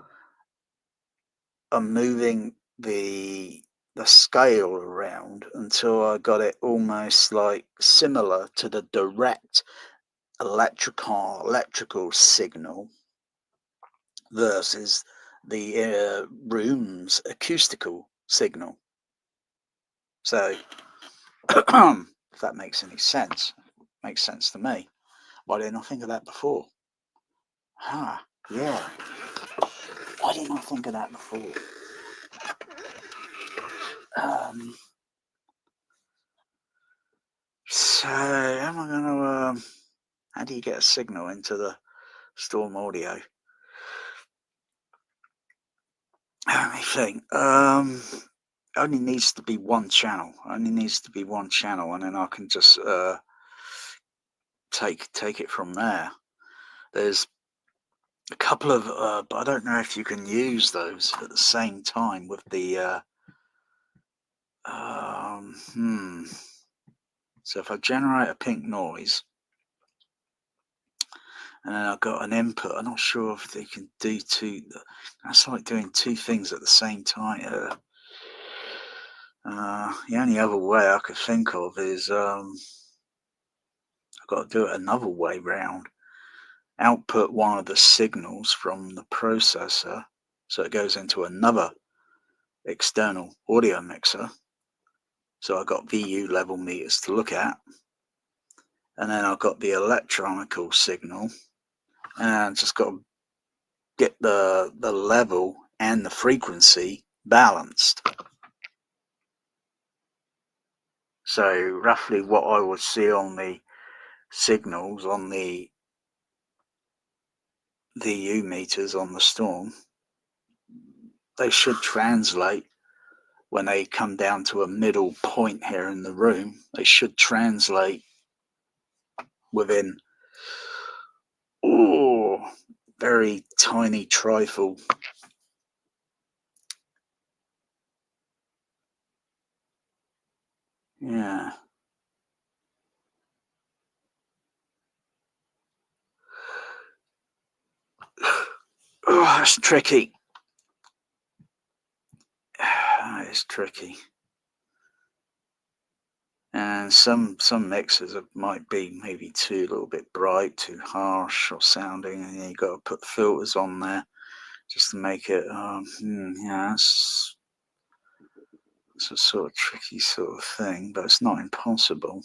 I'm moving the scale around until I got it almost like similar to the direct electrical signal versus the room's acoustical signal. So if that makes any sense, makes sense to me. Why didn't I think of that before? Yeah. Why didn't I think of that before? So am I going to how do you get a signal into the Storm audio? Let me think. Only needs to be one channel. And then I can just take it from there. There's a couple of, but I don't know if you can use those at the same time with the. So if I generate a pink noise, and then I've got an input, I'm not sure if they can do two. That's like doing two things at the same time. The only other way I could think of is I've got to do it another way round. Output one of the signals from the processor, so it goes into another external audio mixer. So I've got VU level meters to look at, and then I've got the electronical signal, and I've just got to get the level and the frequency balanced. So roughly what I would see on the signals on the VU meters on the Storm, they should translate when they come down to a middle point here in the room. They should translate within very tiny trifle. Yeah. That's tricky. That is tricky. And some mixers might be maybe too a little bit bright, too harsh or sounding, and you got to put filters on there just to make it. Yeah, it's a sort of tricky sort of thing, but it's not impossible.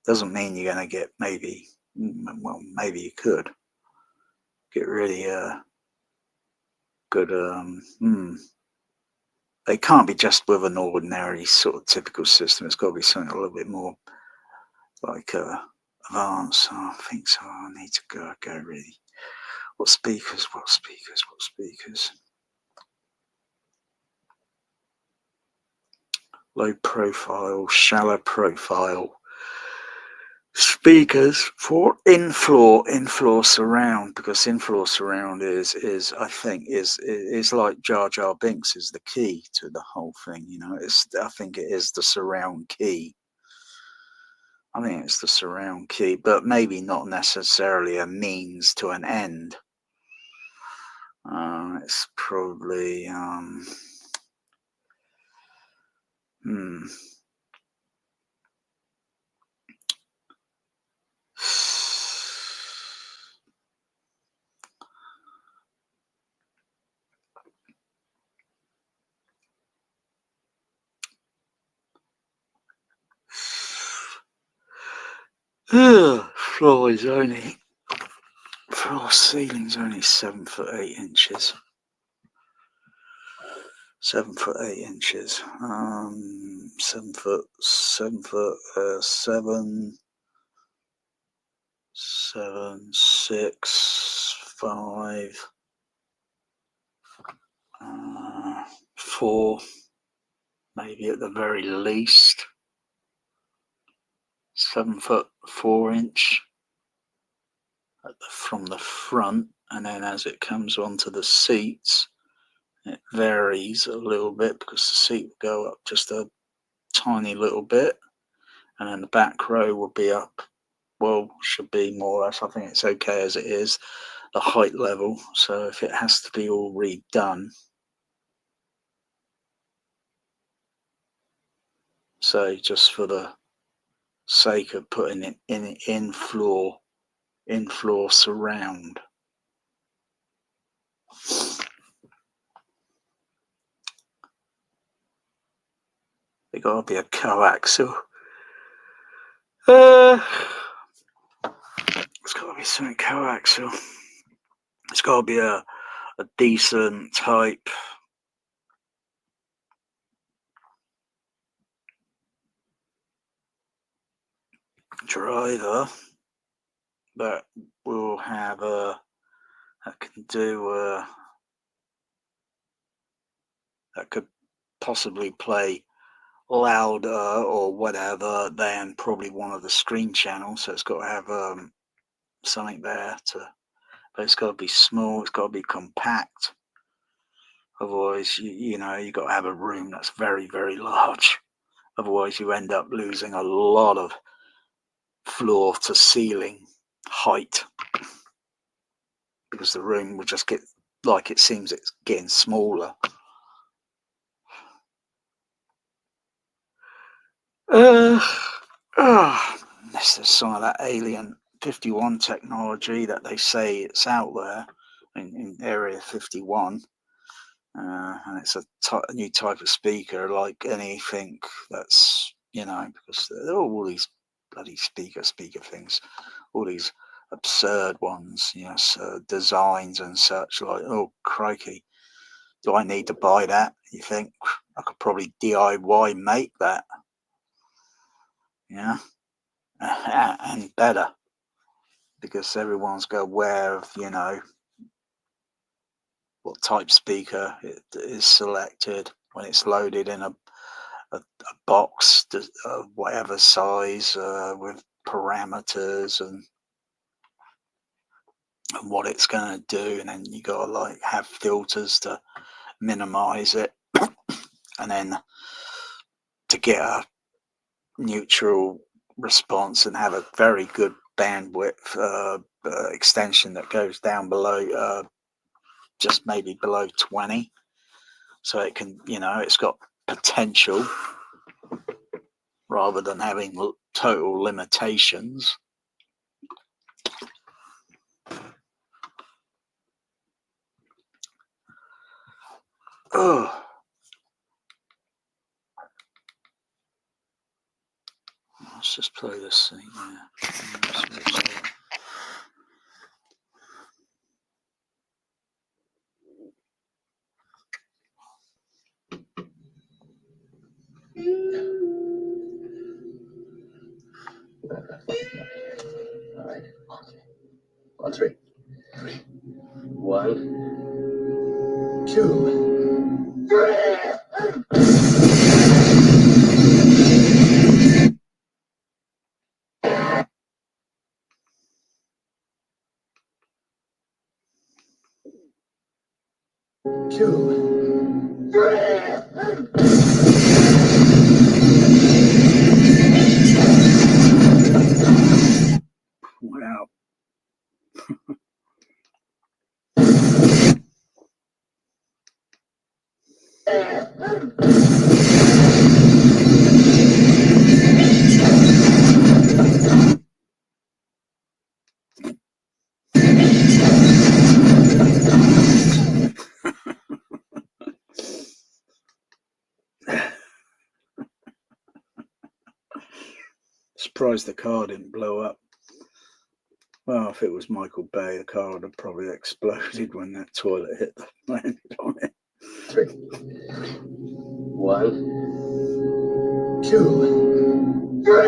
Doesn't mean you're going to get maybe you could get really good they can't be just with an ordinary sort of typical system. It's got to be something a little bit more like advanced. I think so. I need to go really. What speakers? Low profile, shallow profile speakers for in-floor surround, because in-floor surround is I think is like Jar Jar Binks is the key to the whole thing. You know, I think it is the surround key. I think it's the surround key, but maybe not necessarily a means to an end. It's probably floor ceiling's only 7 foot 8 inches. 7 foot 8 inches. 7 foot 7, 6, 5, 4, maybe at the very least. 7 foot 4 inch from the front, and then as it comes onto the seats, it varies a little bit because the seat will go up just a tiny little bit, and then the back row will be up. Well, should be more or less. I think it's okay as it is, the height level. So if it has to be all redone, so just for the sake of putting it in floor surround. They gotta be a coaxial. It's gotta be something coaxial. It's gotta be a decent type driver that will have that can do that could possibly play louder or whatever than probably one of the screen channels. So it's got to have something there but it's got to be small, it's got to be compact. Otherwise, you know, you got to have a room that's very, very large. Otherwise, you end up losing a lot of floor to ceiling height, because the room will just get, like, it seems it's getting smaller. This is some of that alien 51 technology that they say it's out there in Area 51. And it's a new type of speaker, like anything that's, you know, because there are all these bloody speaker things, all these absurd ones, you know, designs and such, like, oh crikey, do I need to buy that? You think I could probably DIY make that, yeah, and better, because everyone's aware of, you know, what type speaker it is selected when it's loaded in a box of whatever size, with parameters and what it's going to do, and then you got to like have filters to minimize it, and then to get a neutral response and have a very good bandwidth extension that goes down below just maybe below 20, so it can, you know, it's got potential rather than having total limitations. Oh, let's just play this thing here. 1, 2, 2, 3. Wow. Surprised the car didn't blow up. Well, if it was Michael Bay, the car would have probably exploded when that toilet hit the landed on it. 1, 2, 3.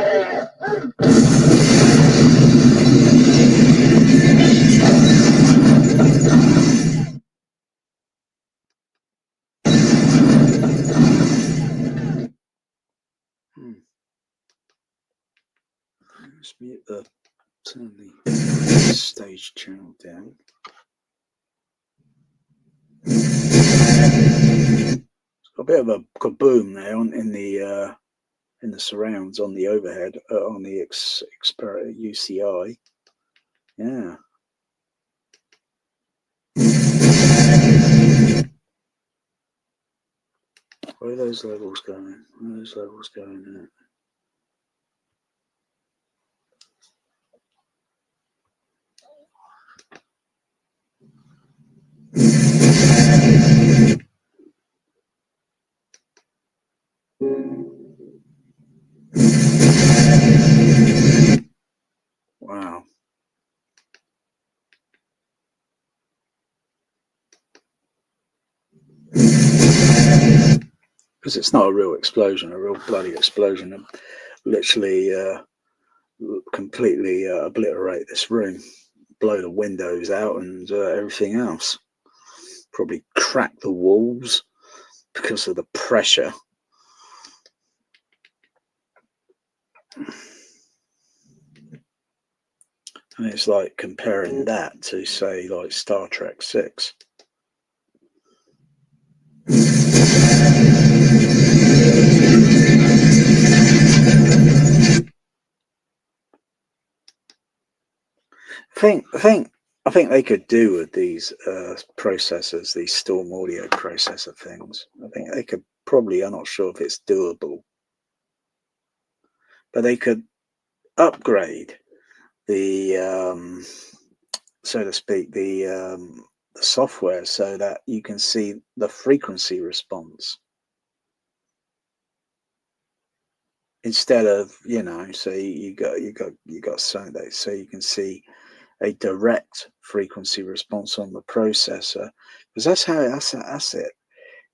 Let's mute the turn the stage channel down. It's got a bit of a kaboom there in the surrounds on the overhead on the UCI. Yeah. Where are those levels going? Where are those levels going at? Wow. Because it's not a real explosion, a real bloody explosion, and literally completely obliterate this room, blow the windows out and everything else. Probably crack the walls because of the pressure. And it's like comparing that to, say, like Star Trek 6. I think they could do with these processors, these Storm Audio processor things. I think they could probably, I'm not sure if it's doable, but they could upgrade the, so to speak, the software so that you can see the frequency response instead of, you know, so you got something so you can see a direct frequency response on the processor, because that's it.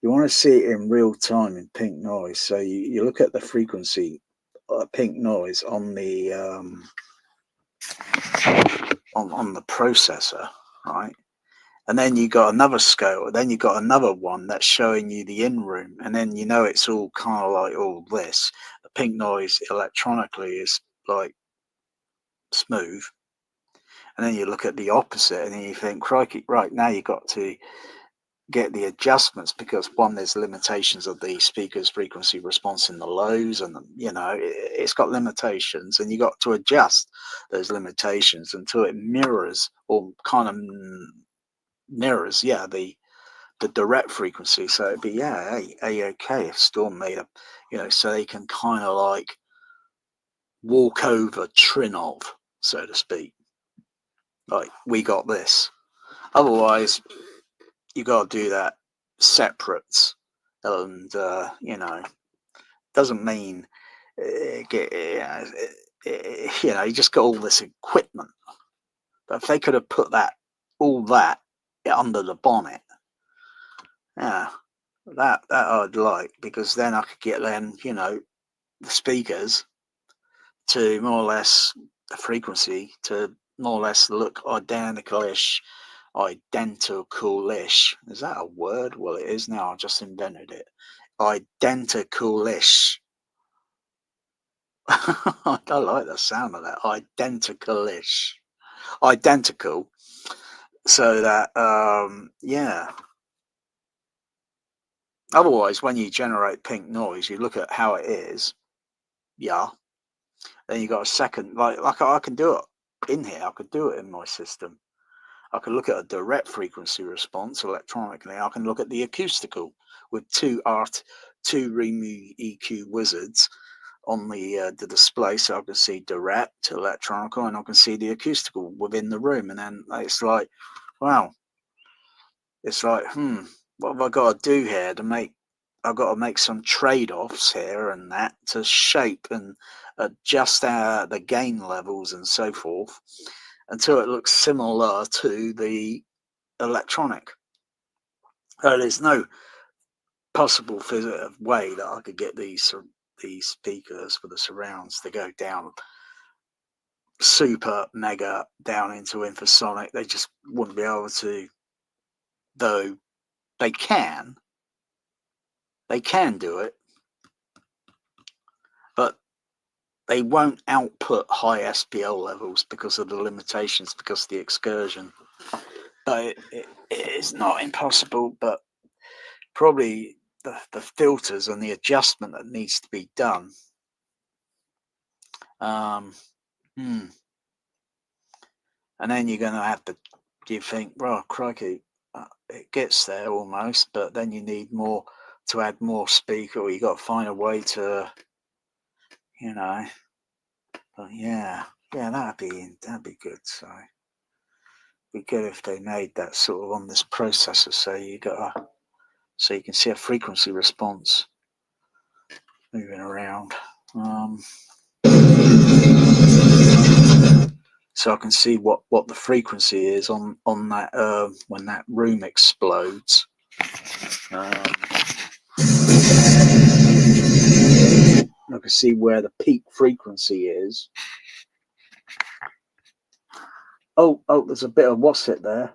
You want to see it in real time in pink noise. So you look at the frequency pink noise on the on the processor, right? And then you got another scale, then you got another one that's showing you the in room, and then you know it's all kind of like all this. The pink noise electronically is like smooth. And then you look at the opposite and then you think, crikey, right, now you've got to get the adjustments, because one, there's limitations of the speaker's frequency response in the lows, and you know it's got limitations, and you got to adjust those limitations until it mirrors, or kind of mirrors, yeah, the direct frequency. So it'd be, yeah, okay if Storm made a, you know, so they can kind of like walk over Trinov, so to speak. Like, we got this. Otherwise, you got to do that separate, and you know, doesn't mean you know, you just got all this equipment. But if they could have put all that under the bonnet, yeah, that I'd like, because then I could get then, you know, the speakers to more or less the frequency to more or less look identical-ish identical-ish. Is that a word? Well, it is now. I just invented it. Identical-ish. I don't like the sound of that. Identical-ish. Identical. So that, yeah. Otherwise, when you generate pink noise, you look at how it is. Yeah. Then you got a second, like I can do it in here. I could do it in my system. I can look at a direct frequency response electronically. I can look at the acoustical with two Remu EQ wizards on the display, so I can see direct, electronical, and I can see the acoustical within the room. And then it's like, wow, it's like, what have I got to do here to make? I've got to make some trade-offs here and that to shape and adjust the gain levels and so forth until it looks similar to the electronic. There's no possible way that I could get these speakers for the surrounds to go down super mega down into infrasonic. They just wouldn't be able to, though they can do it, but they won't output high SPL levels because of the limitations, because of the excursion. But it is not impossible, but probably the filters and the adjustment that needs to be done. And then you're going to have to, you think, well, crikey, it gets there almost, but then you need more to add more speaker, or you got to find a way to, but yeah, that'd be good. So it'd be good if they made that sort of on this processor, so you can see a frequency response moving around. So I can see what the frequency is on that when that room explodes. I can see where the peak frequency is. Oh, there's a bit of what's it there.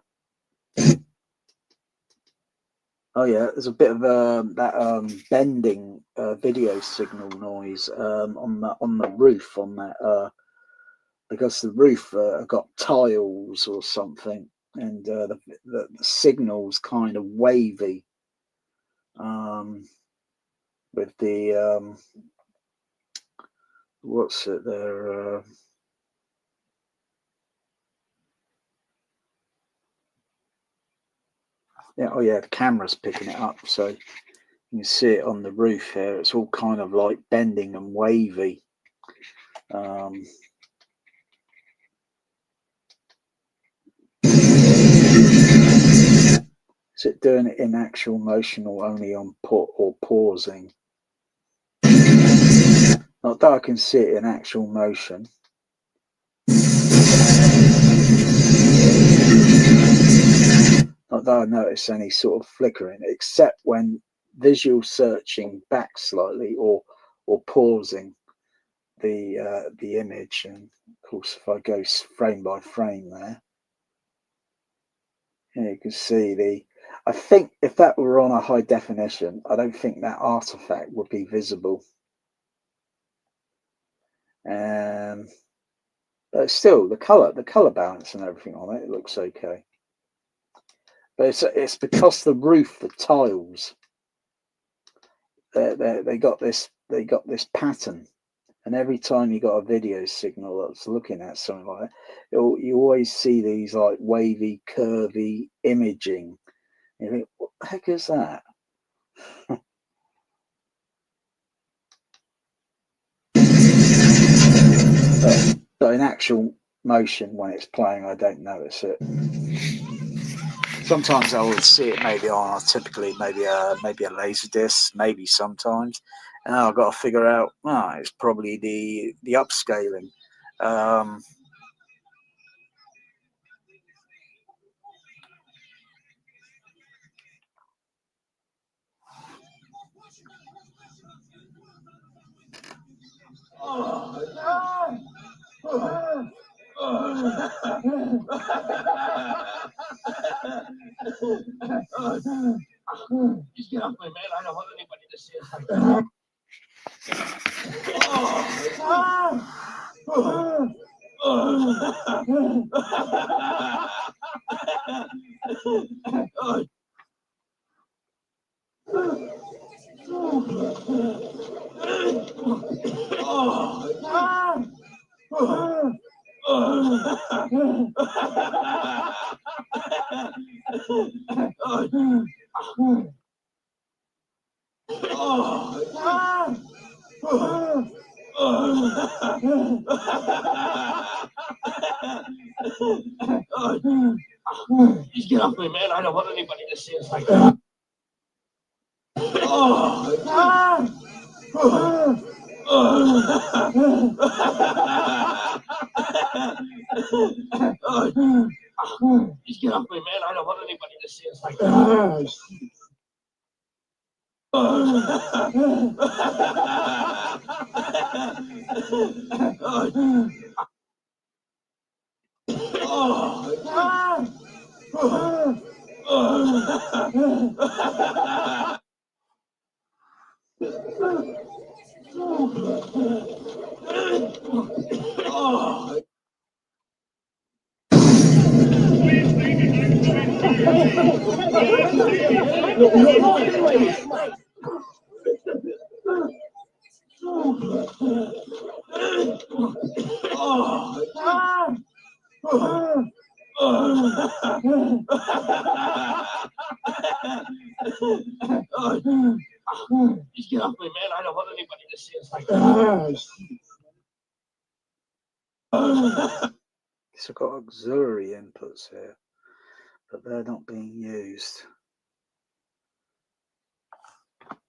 Oh yeah, there's a bit of that bending video signal noise on the roof on that because the roof got tiles or something, and the signal's kind of wavy with the what's it there. Yeah, oh yeah, the camera's picking it up, so you can see it on the roof here. It's all kind of like bending and wavy. Is it doing it in actual motion or only on pausing? Not that I can see it in actual motion. Not that I notice any sort of flickering, except when visual searching back slightly or pausing the image. And of course, if I go frame by frame there, you can see I think if that were on a high definition, I don't think that artifact would be visible. But still, the color balance and everything on it looks okay. But it's because the roof, the tiles, they got this pattern, and every time you got a video signal that's looking at something like that, you always see these like wavy, curvy imaging. You think, what the heck is that? But in actual motion, when it's playing, I don't notice it. Sometimes I will see it maybe on maybe a laser disc, maybe sometimes, and I've got to figure out. It's probably the upscaling. Just get off me, man. I don't want anybody to see us like that. Just get off me, man. I don't want anybody to see us like that. Just get off me, man. I don't want anybody to see us like that. Just get off me, man. I don't want anybody to see us like that. So I've got auxiliary inputs here, but they're not being used.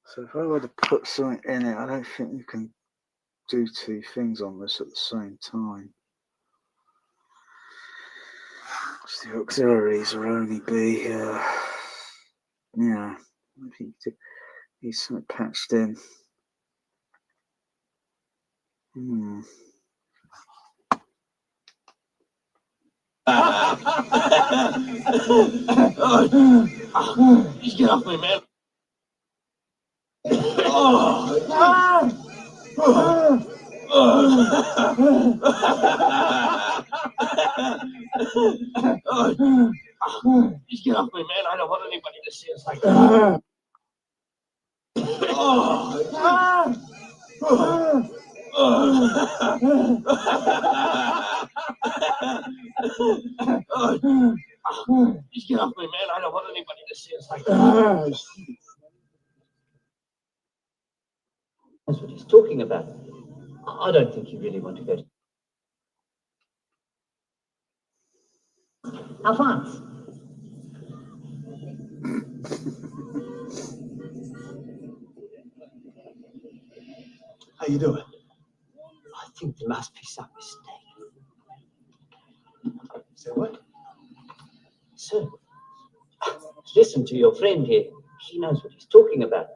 So if I were to put something in it, I don't think you can do two things on this at the same time. So the auxiliaries will only be, yeah, I think you need something patched in. Just get off me, man. Just get off me, man. I don't want anybody to see us like that. Just get off me, man. I don't want anybody to see us like that. That's what he's talking about. I don't think you really want to go to... Alphonse. How you doing? I think there must be some mistake. Say what? Sir, listen to your friend here. He knows what he's talking about.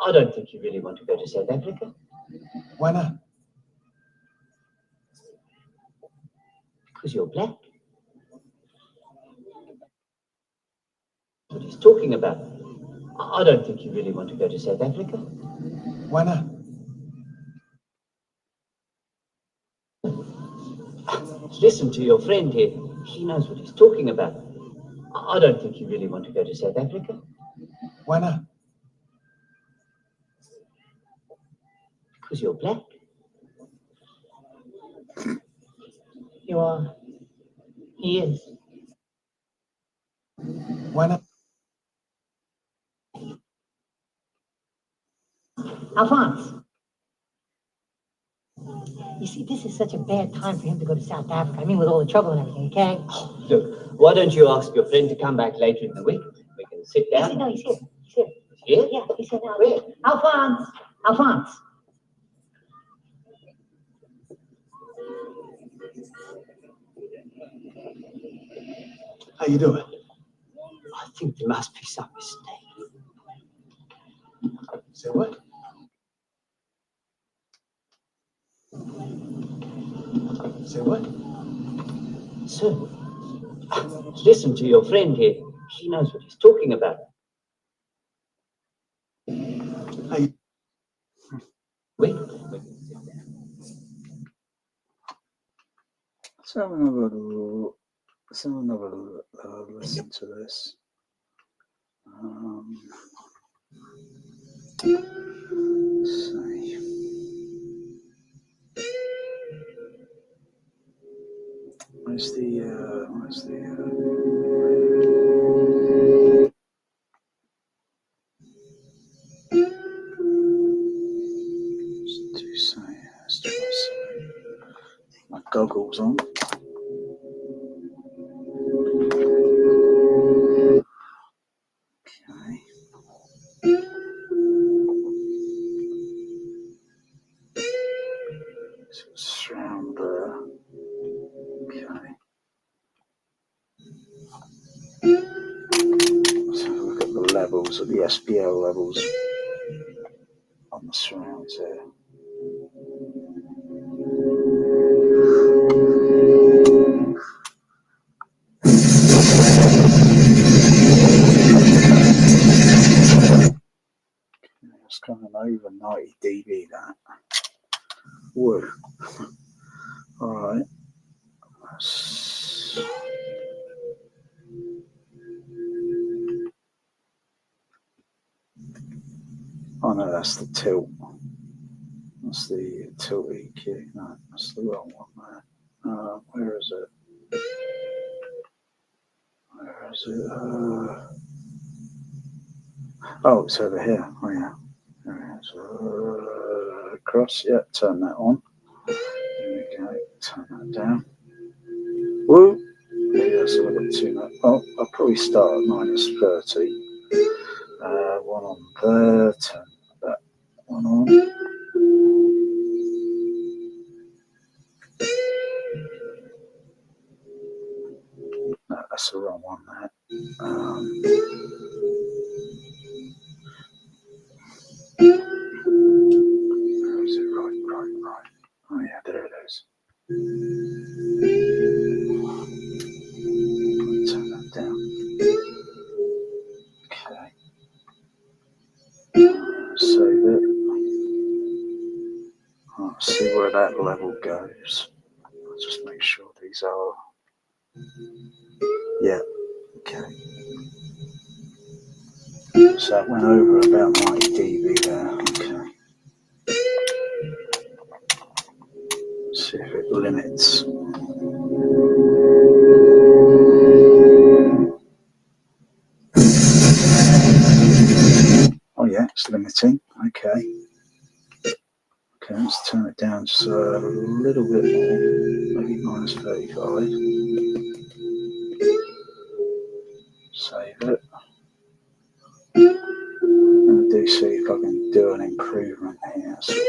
I don't think you really want to go to South Africa. Why not? Because you're black. What he's talking about. I don't think you really want to go to South Africa. Why not? Listen to your friend here. He knows what he's talking about. I don't think you really want to go to South Africa. Why not? Because you're black. You are. He is. Why not? Alphonse. You see, this is such a bad time for him to go to South Africa. I mean, with all the trouble and everything, okay? Look, why don't you ask your friend to come back later in the week? We can sit down. No, he's here. He's here. Here? Yeah, he's here now. Where? Alphonse. Alphonse. How you doing? I think there must be some mistake. Say what? Say what? Sir, Listen to your friend here. He knows what he's talking about. Wait. Let's have another look. Let's have another listen to this. Let's see. Where's the let's try something. My goggles on. Okay. So surround there. Okay. Let's have a look at the levels, at the SBL levels on the surrounds here. It's kind of over 90 dB that. Whoa. Alright. Oh no, that's the tilt. That's the tilt EQ. No, that's the wrong one there. Where is it? Where is it? Oh, it's over here. Oh yeah. There it is. Across. Yeah, turn that on. There we go. Turn that down. Woo! Yeah, so I've got two now. Oh, I'll probably start at -30. One on there. Turn that one on. No, that's the wrong one there. Where is it? Right. Oh yeah, there it is. Turn that down. Okay. Save it. Let's see where that level goes. I'll just make sure these are. Yeah. Okay. So that went over about 90 dB there. Okay. Let's see if it limits. Oh yeah, it's limiting. Okay. Okay, let's turn it down just a little bit more, maybe -35. Save it. And do see if I can do an improvement here. Sort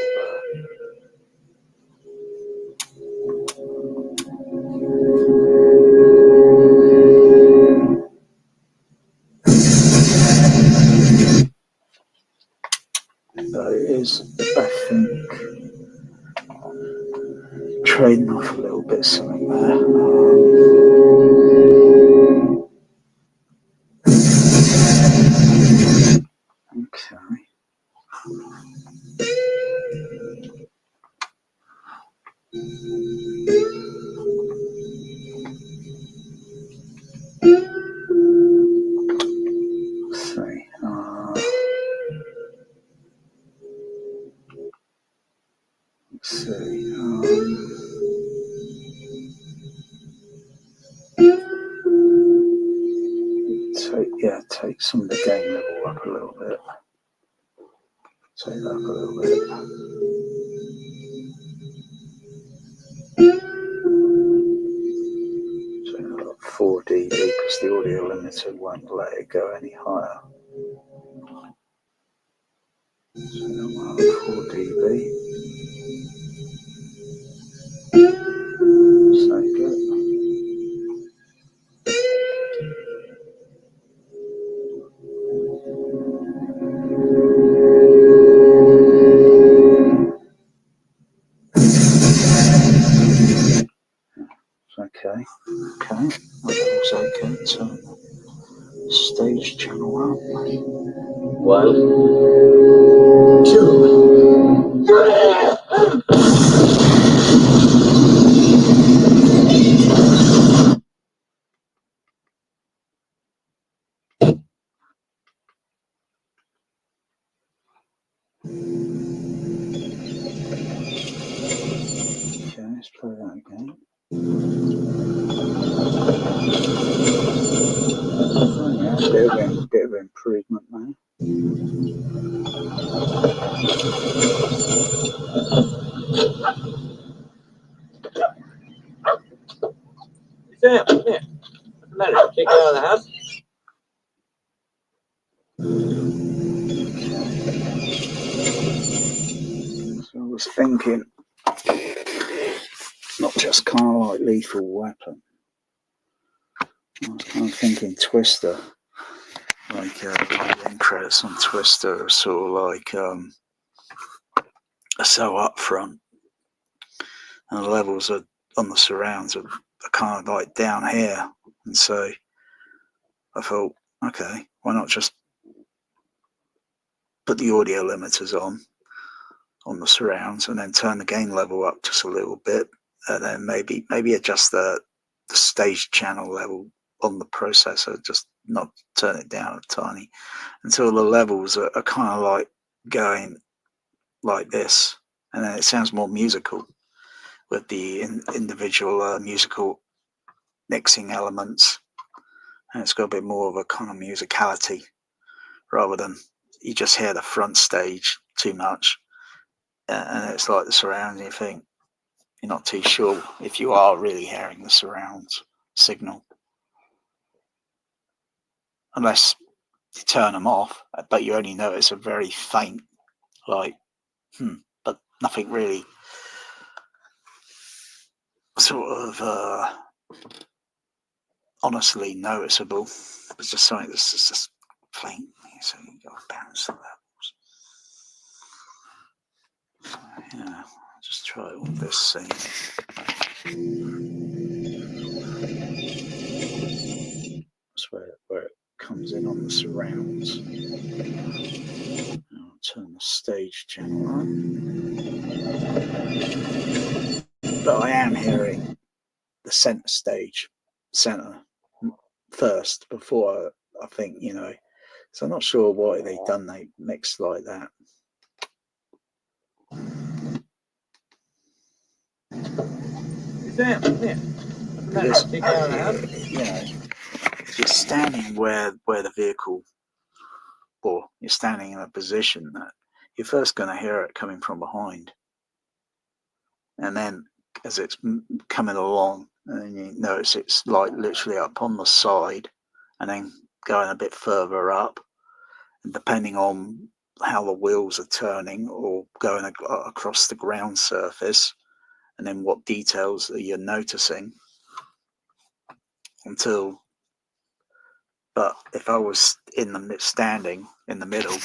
But it is, I think, trading off a little bit something there. Okay. Let's see. Let's see. Take some of the gain level up a little bit. Take that up a little bit. Take that up 4 dB because the audio limiter won't let it go any higher. So that one up 4 dB. Save it. Okay. That level's stage channel up. 1, 2, 3. Okay, let's play that again. Oh, yeah, bit of improvement there. Sam, come here. What's the matter? Kicked out of the house? So I was thinking, not just kind of like Lethal Weapon. I was kind of thinking Twister, like the end credits on Twister are sort of like are so up front, and the levels are on the surrounds are kind of like down here, and so I thought, okay, why not just put the audio limiters on the surrounds and then turn the gain level up just a little bit, and then maybe adjust the stage channel level on the processor, just not turn it down a tiny, until the levels are kind of like going like this, and then it sounds more musical with the individual musical mixing elements, and it's got a bit more of a kind of musicality rather than you just hear the front stage too much, and it's like the surrounds, you think you're not too sure if you are really hearing the surrounds signal, unless you turn them off, but you only notice a very faint, like, but nothing really sort of honestly noticeable. It's just something that's just faint, so you got to balance the levels. Yeah, I'll just try it on this scene. That's where it comes in on the surrounds. I'll turn the stage channel on. But I am hearing the center stage, first before I think, so I'm not sure why they mixed like that. Sam, come here. What's the matter? Kicked out of the house? If you're standing where the vehicle, or you're standing in a position that you're first going to hear it coming from behind, and then as it's coming along, and you notice it's like literally up on the side, and then going a bit further up, and depending on how the wheels are turning or going across the ground surface, and then what details are you noticing but if I was standing in the middle,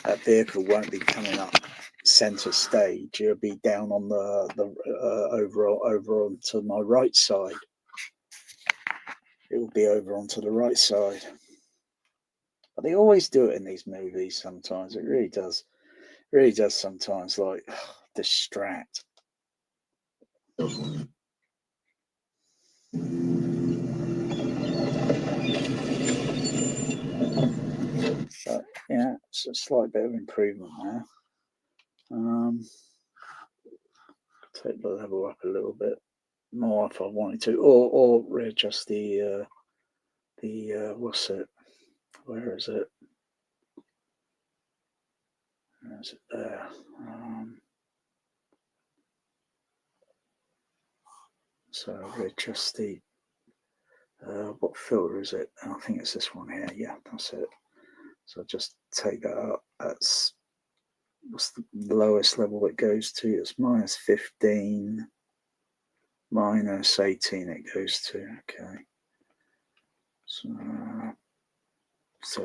that vehicle won't be coming up center stage. It'll be down on over onto my right side. It will be over onto the right side. But they always do it in these movies sometimes. It really does. It really does sometimes, like, distract. But yeah, it's a slight bit of improvement there. Take the level up a little bit more if I wanted to, or readjust the what's it? Where is it? Is it there? So readjust the what filter is it? I think it's this one here. Yeah, that's it. So just take that up. That's what's the lowest level it goes to? It's minus 15, minus 18 it goes to. Okay. So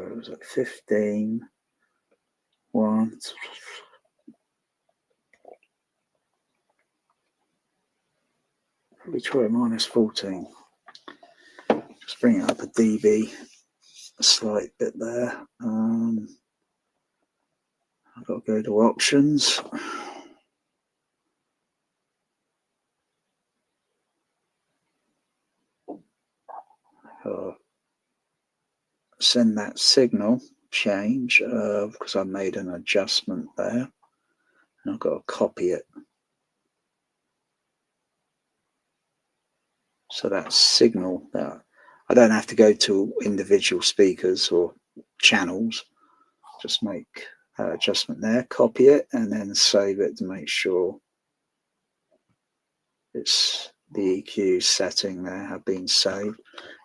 it was at 15, 1. Probably try minus 14. Just bring it up a dB. a slight bit there. I've got to go to options. Send that signal change because I made an adjustment there, and I've got to copy it. So that signal, I don't have to go to individual speakers or channels. Just make that adjustment there, copy it, and then save it to make sure it's the EQ setting there have been saved.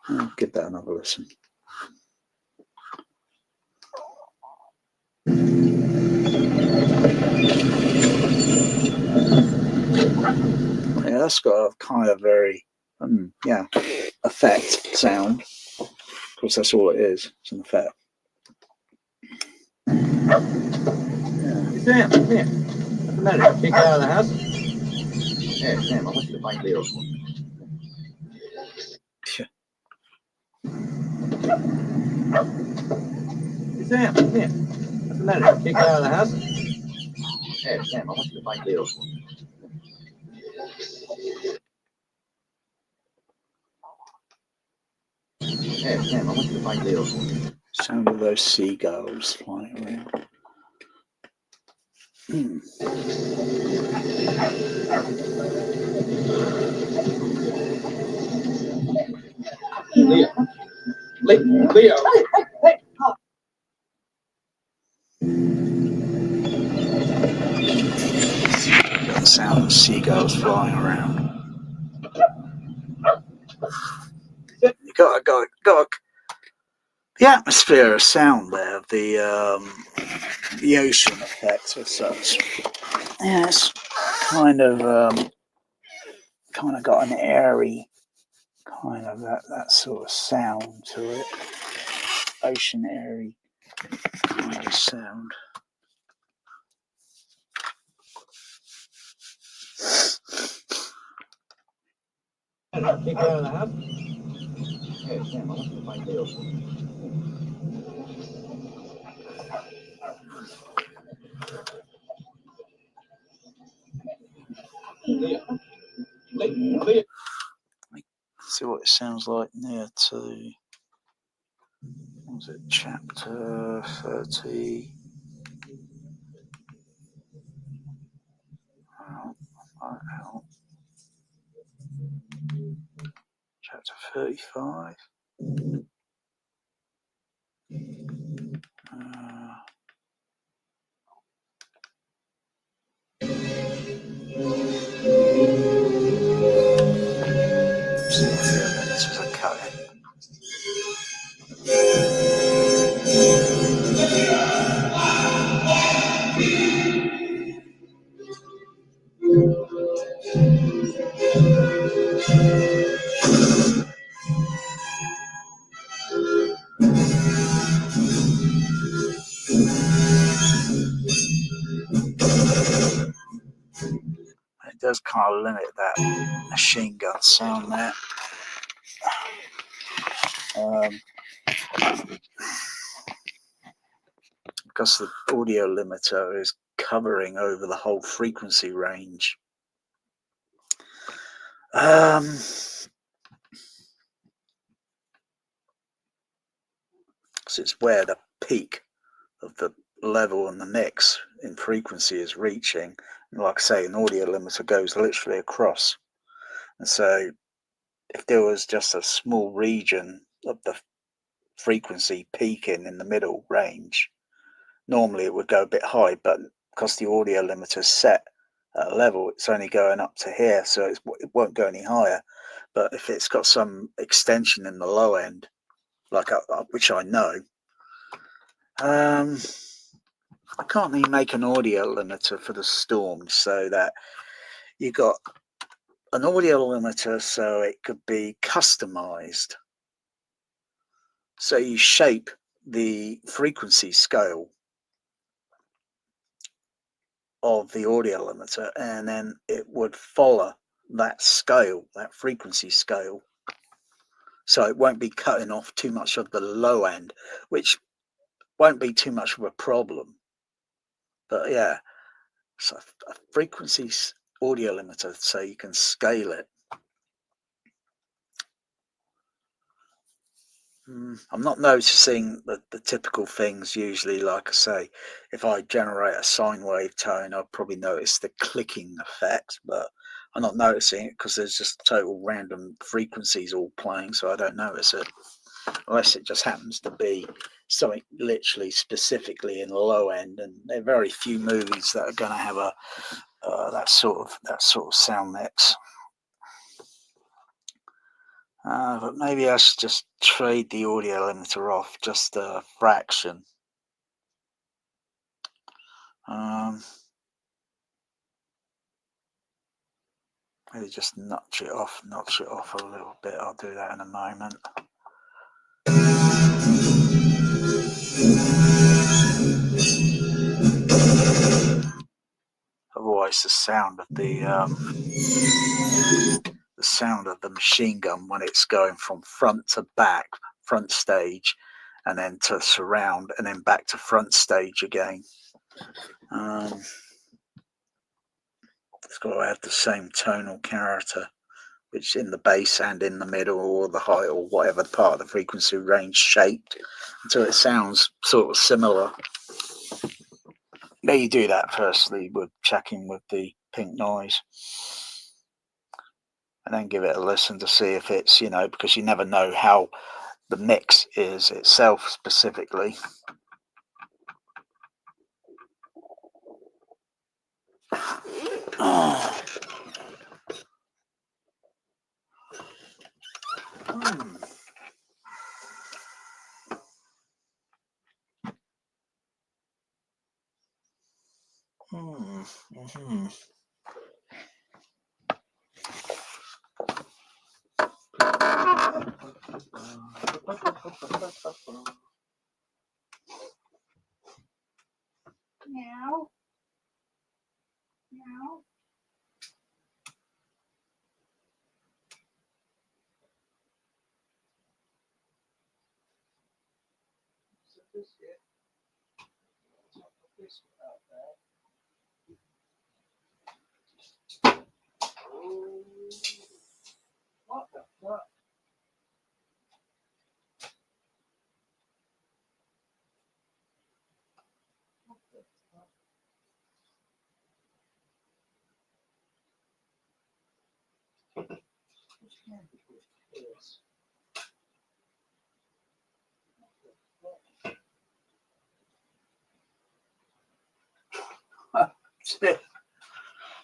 I'll give that another listen. Yeah, that's got a kind of very, effect sound. Of course, that's all it is. It's an effect. Sam, come here. What's the matter? Kicked out of the house? Hey, Sam, I want you to fight Leo for me. Hey, Sam, come here. What's the matter? Kicked out of the house? Hey, Sam, I want you to fight Leo for me. Hey, Sam, I want you to fight Leo for me. Sound of those seagulls flying around. Leo. Leo. The sound of seagulls flying around. You got the atmosphere of sound there, of the ocean effect as such. Yeah, it's kind of got an airy kind of that sort of sound to it. Ocean airy kind of sound. Kick out of the house? Hey, Sam, I want you to fight Leo for me. Leo. See what it sounds like near to, what was it, chapter 30. Chapter 35. See what the limiters are cutting. It does kind of limit that machine gun sound there. Because the audio limiter is covering over the whole frequency range. So it's where the peak of the level and the mix in frequency is reaching. And like I say, an audio limiter goes literally across. And so if there was just a small region of the frequency peaking in the middle range, normally it would go a bit high, but because the audio limiter is set at a level, it's only going up to here, so it won't go any higher. But if it's got some extension in the low end, like which I know, I can't really make an audio limiter for the Storm so that you got an audio limiter so it could be customized. So you shape the frequency scale of the audio limiter, and then it would follow that scale, that frequency scale. So it won't be cutting off too much of the low end, which won't be too much of a problem. But yeah, so a frequency audio limiter so you can scale it. I'm not noticing the typical things usually. Like I say, if I generate a sine wave tone, I'll probably notice the clicking effect, but I'm not noticing it because there's just total random frequencies all playing, so I don't notice it. Unless it just happens to be something literally specifically in low end, and there are very few movies that are going to have a that sort of sound mix. But maybe I should just trade the audio limiter off just a fraction. Maybe just notch it off a little bit. I'll do that in a moment. Otherwise, the sound of the machine gun when it's going from front to back, front stage, and then to surround, and then back to front stage again. It's got to have the same tonal character, which in the bass and in the middle or the high or whatever part of the frequency range shaped until it sounds sort of similar. Now you do that firstly with checking with the pink noise, and then give it a listen to see if it's, because you never know how the mix is itself specifically. Meow. Meow. What the fuck?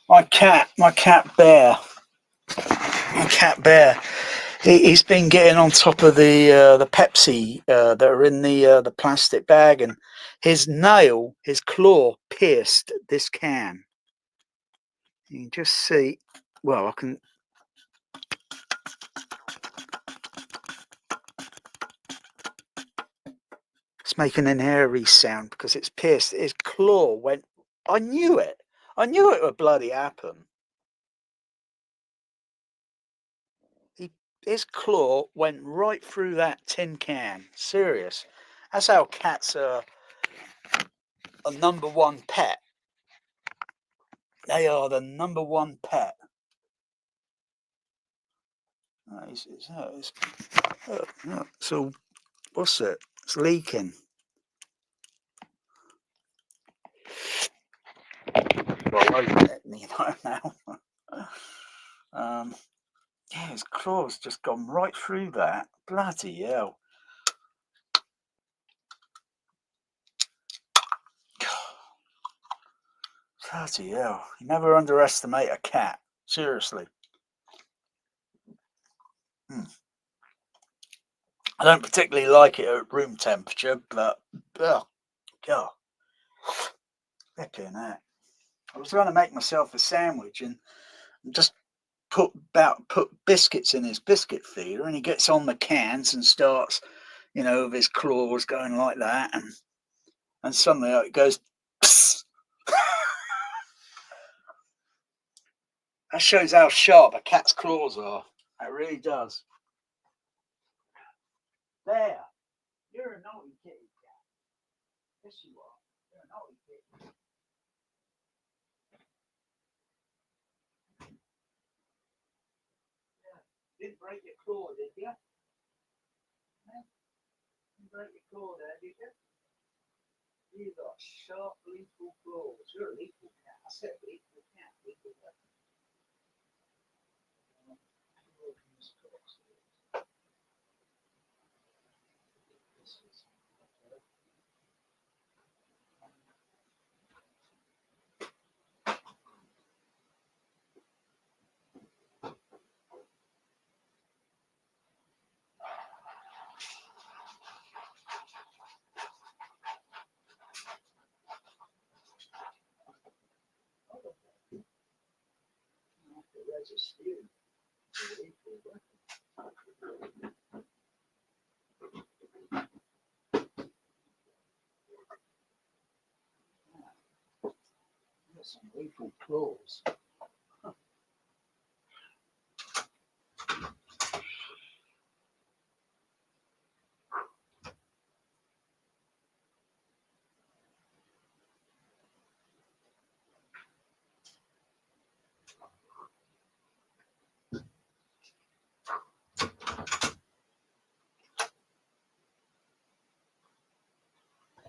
My cat Bear. He's been getting on top of the Pepsi that are in the plastic bag, and his claw pierced this can. You can just see. Well, I can. It's making an airy sound because it's pierced. His claw went. I knew it. I knew it would bloody happen. His claw went right through that tin can. Serious. That's how cats are a number one pet. They are the number one pet. So, what's it? It's leaking. Well, open it, now. Yeah, his claw's just gone right through that. Bloody hell. Bloody hell. You never underestimate a cat. Seriously. I don't particularly like it at room temperature, but oh god, flipping heck. I was going to make myself a sandwich and just put biscuits in his biscuit feeder, and he gets on the cans and starts, with his claws going like that, and suddenly it goes. Psst. That shows how sharp a cat's claws are. It really does. There. You're a naughty kitty cat. Yes, you are. You're a naughty kitty. Yeah. Didn't break your claw, did you? No? Didn't break your claw there, did you? You got sharp, lethal claws. You're a lethal cat. I said lethal cat. Lethal cat. Register you. Some lethal claws.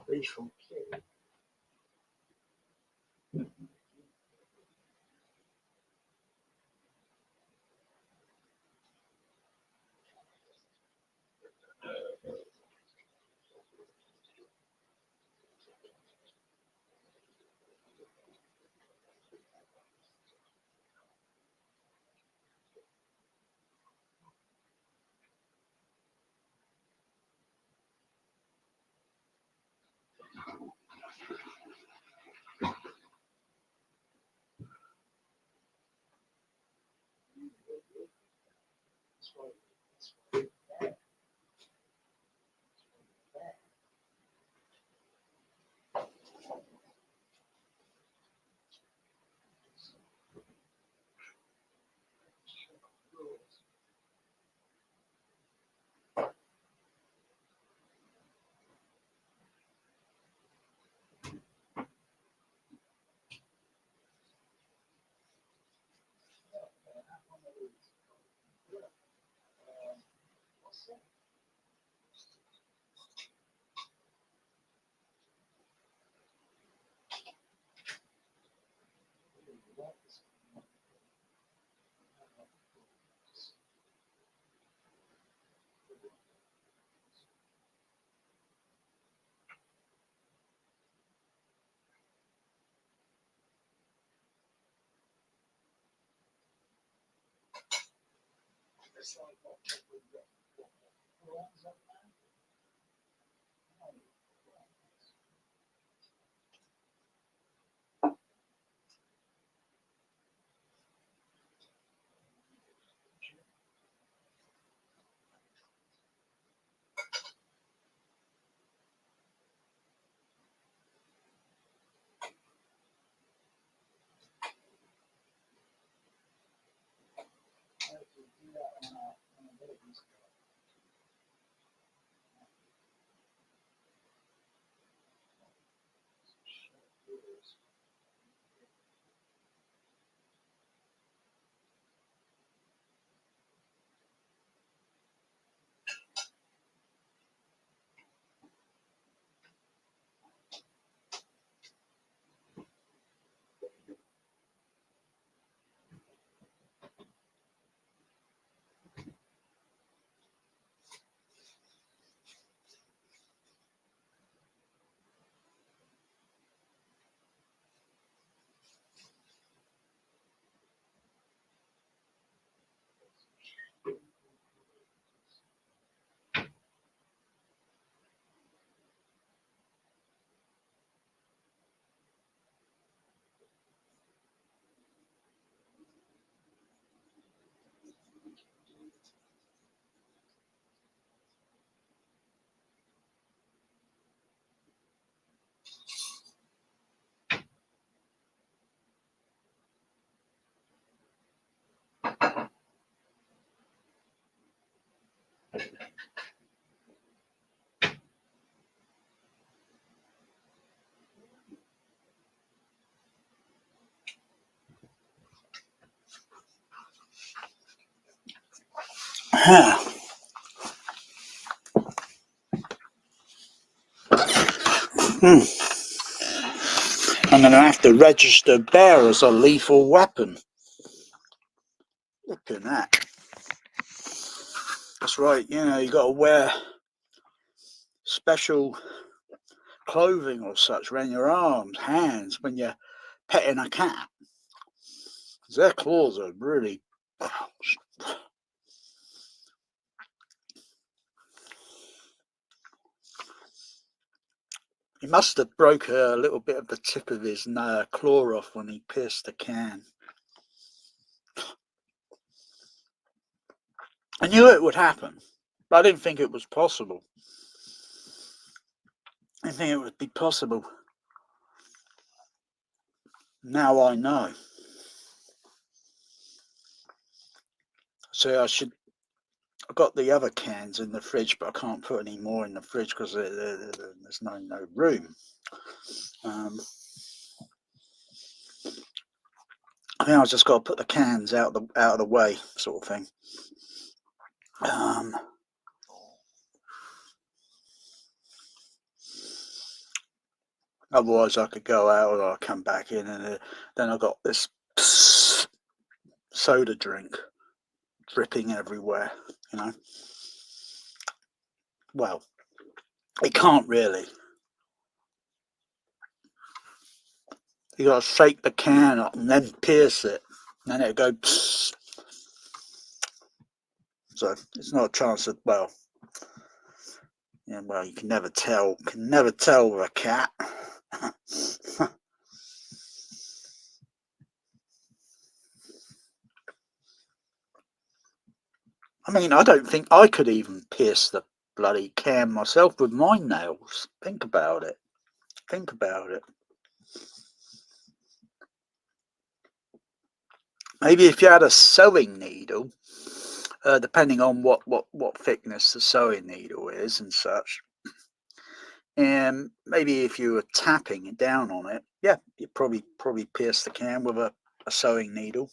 Lethal kitty. I'm going to have to register bear as a lethal weapon. Look at that. That's right, you know, you got to wear special clothing or such around your arms, hands when you're petting a cat. Their claws are really... He must have broke a little bit of the tip of his claw off when he pierced the can. I knew it would happen, but I didn't think it was possible. I didn't think it would be possible. Now I know. So I've got the other cans in the fridge, but I can't put any more in the fridge because there's no room. I think I've just got to put the cans out of the way, sort of thing. Otherwise, I could go out or I'll come back in, and then I've got this soda drink dripping everywhere. You know. Well, it can't really. You got to shake the can up and then pierce it, and then it'll go. Psst. So it's not a chance of, well, yeah, well, you can never tell. Can never tell with a cat. I mean, I don't think I could even pierce the bloody can myself with my nails. Think about it. Think about it. Maybe if you had a sewing needle, depending on what thickness the sewing needle is and such, and maybe if you were tapping it down on it, yeah, you'd probably pierce the can with a sewing needle.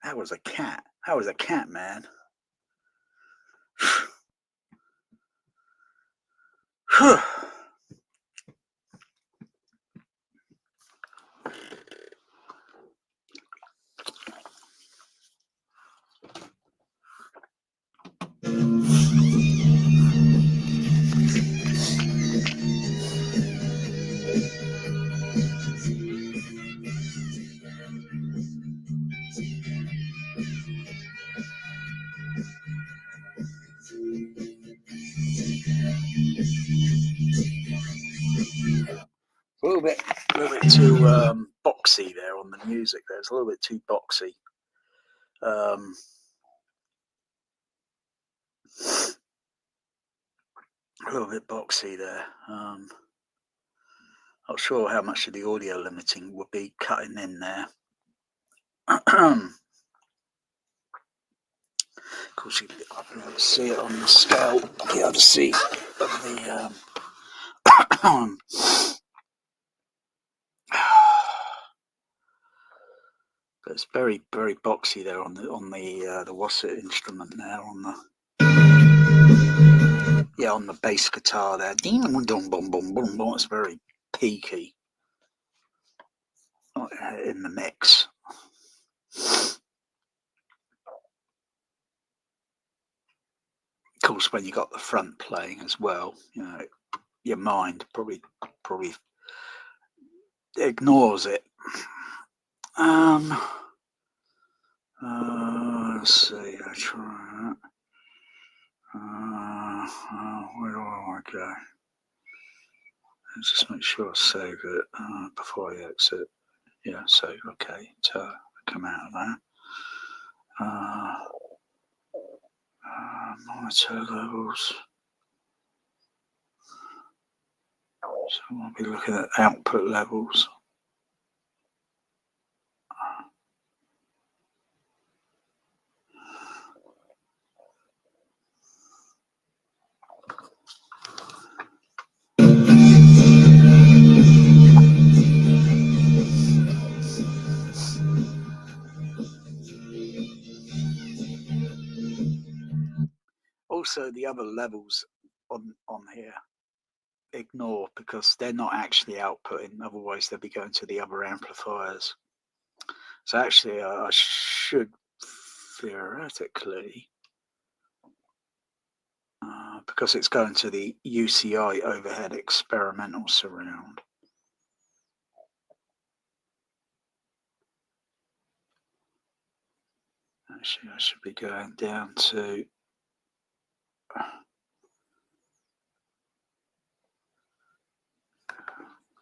That was a cat. That was a cat, man. A little bit too boxy there on the music. There, it's a little bit too boxy. A little bit boxy there. Not sure how much of the audio limiting would be cutting in there. Of course, you'll be able to see it on the scale. You'll be able to see the. But it's very, very boxy there on the Wasset instrument there on the on the bass guitar there. It's very peaky in the mix. Of course, when you got the front playing as well, you know, your mind probably ignores it. Let's see. I try that. Where do I want to go? Let's just make sure I save it before I exit. Yeah, save. Okay, so come out of that. Monitor levels. So I'll be looking at output levels. also the other levels on here. Ignore, because they're not actually outputting, otherwise they'll be going to the other amplifiers. So actually I should theoretically, because it's going to the UCI overhead experimental surround. Actually I should be going down to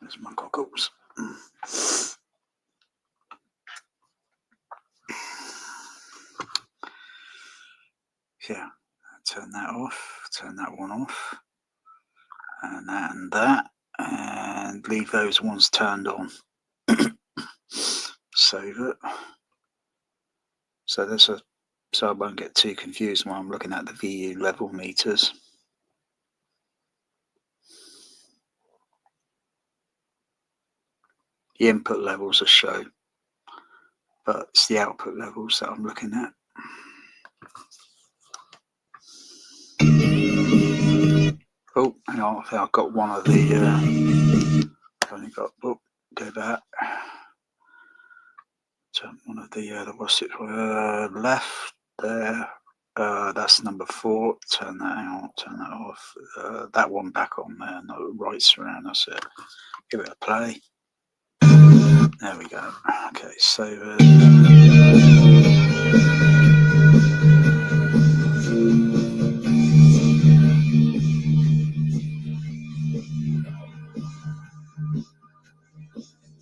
there's my goggles. Yeah, turn that off, turn that one off, and that, and leave those ones turned on. Save it. So there's so I won't get too confused when I'm looking at the VU level meters. The input levels are shown, but it's the output levels that I'm looking at. Oh, hang on, I think I've got one of the, only got, oh, go back. Turn one of the what's it, left there, that's number 4, turn that out, turn that off, that one back on there, no, right surround, that's it. Give it a play. There we go. Okay, so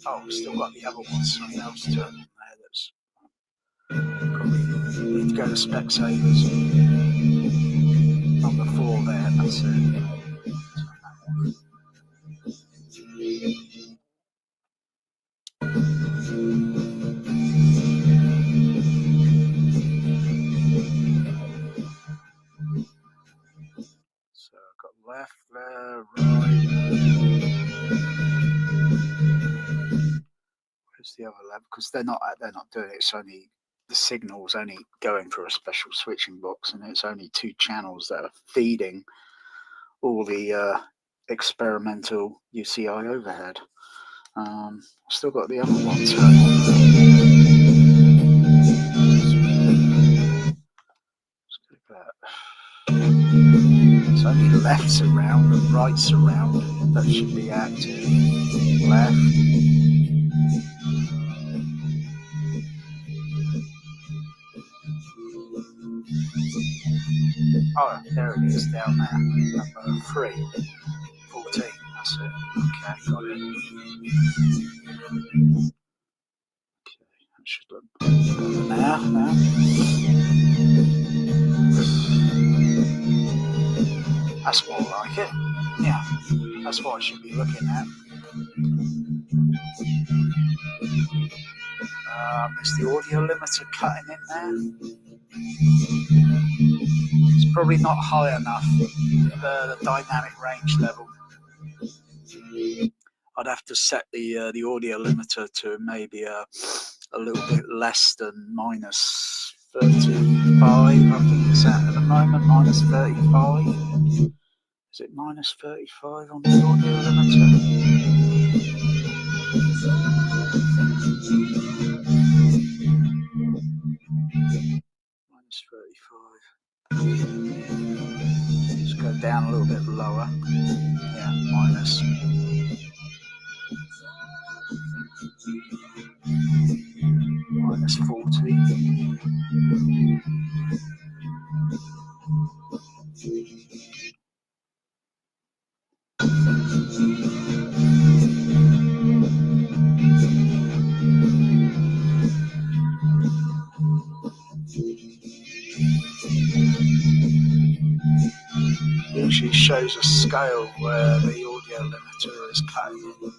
oh, we've still got the other one, something else to turn on there that's probably need to go to Specsavers. Number 4 there, that's it. So I've got left there, right. Where's the other level? Because they're not doing it. It's only the signal's only going for a special switching box, and it's only 2 channels that are feeding all the experimental UCI overhead. Still got the other one turned on. Let's go back. It's only left surround and right surround that should be active. Left. Oh, there it is down there. Number 3. 14. That's it. Okay, got it. Okay, that should look better now. That's more like it. Yeah, that's what I should be looking at. Is the audio limiter cutting in there? It's probably not high enough, the dynamic range level. I'd have to set the audio limiter to maybe a little bit less than minus 35. I think it's at the moment, minus 35. Is it minus 35 on the audio limiter? Minus 35. Let's go down a little bit lower. Yeah, minus. Minus 40. It actually shows a scale where the audio limiter is cutting in.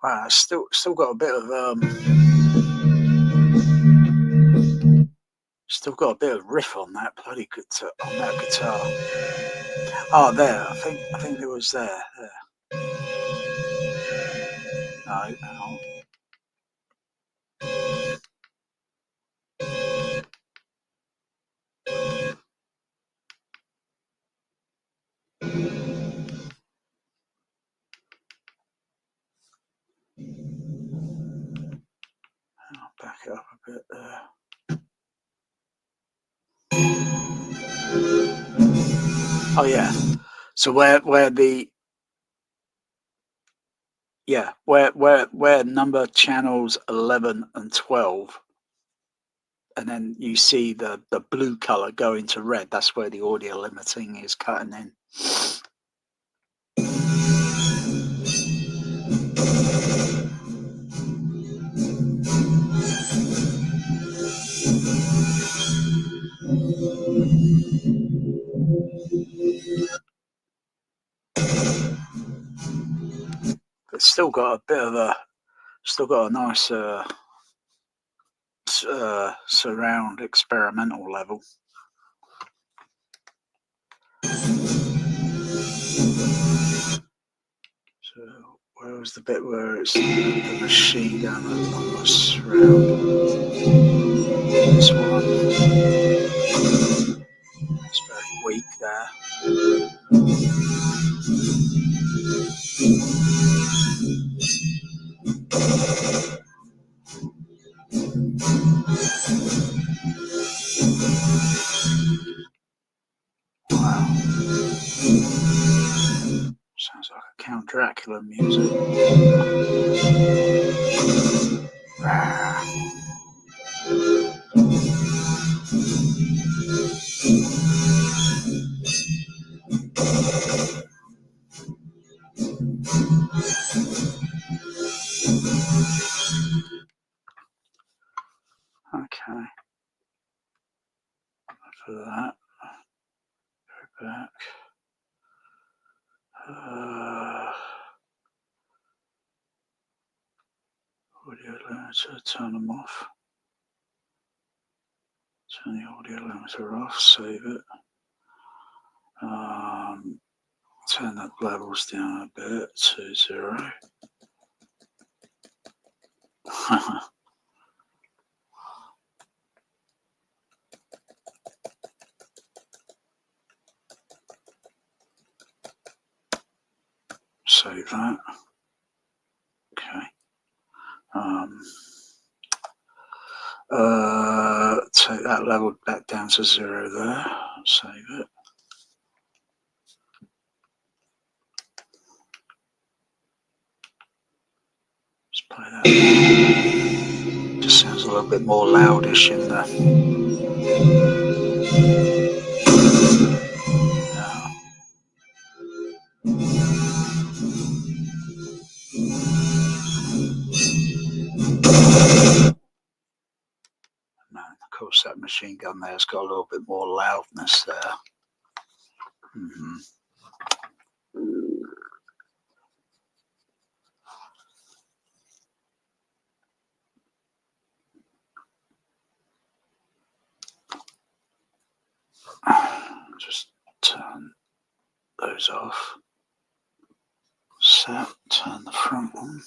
Wow, it's still got a bit of still got a bit of riff on that bloody guitar, on that guitar. Oh, there. I think it was there. No, hang on. I'll back it up a bit there. Oh yeah. So where number channels 11 and 12, and then you see the blue color go into red, that's where the audio limiting is cutting in. It's still got a nice surround experimental level. So where was the bit where it's the machine gun on the surround? This one. It's very weak there. Wow. Sounds like a Count Dracula music. Okay. For that, go back. Audio limiter, turn them off. Turn the audio limiter off, save it. Turn the levels down a bit to 0. Save that. Okay. Take that level back down to 0 there. Save it. Let's play that. Just sounds a little bit more loudish in there. Man, of course, that machine gun there's got a little bit more loudness there. Just turn those off. Set, turn the front on.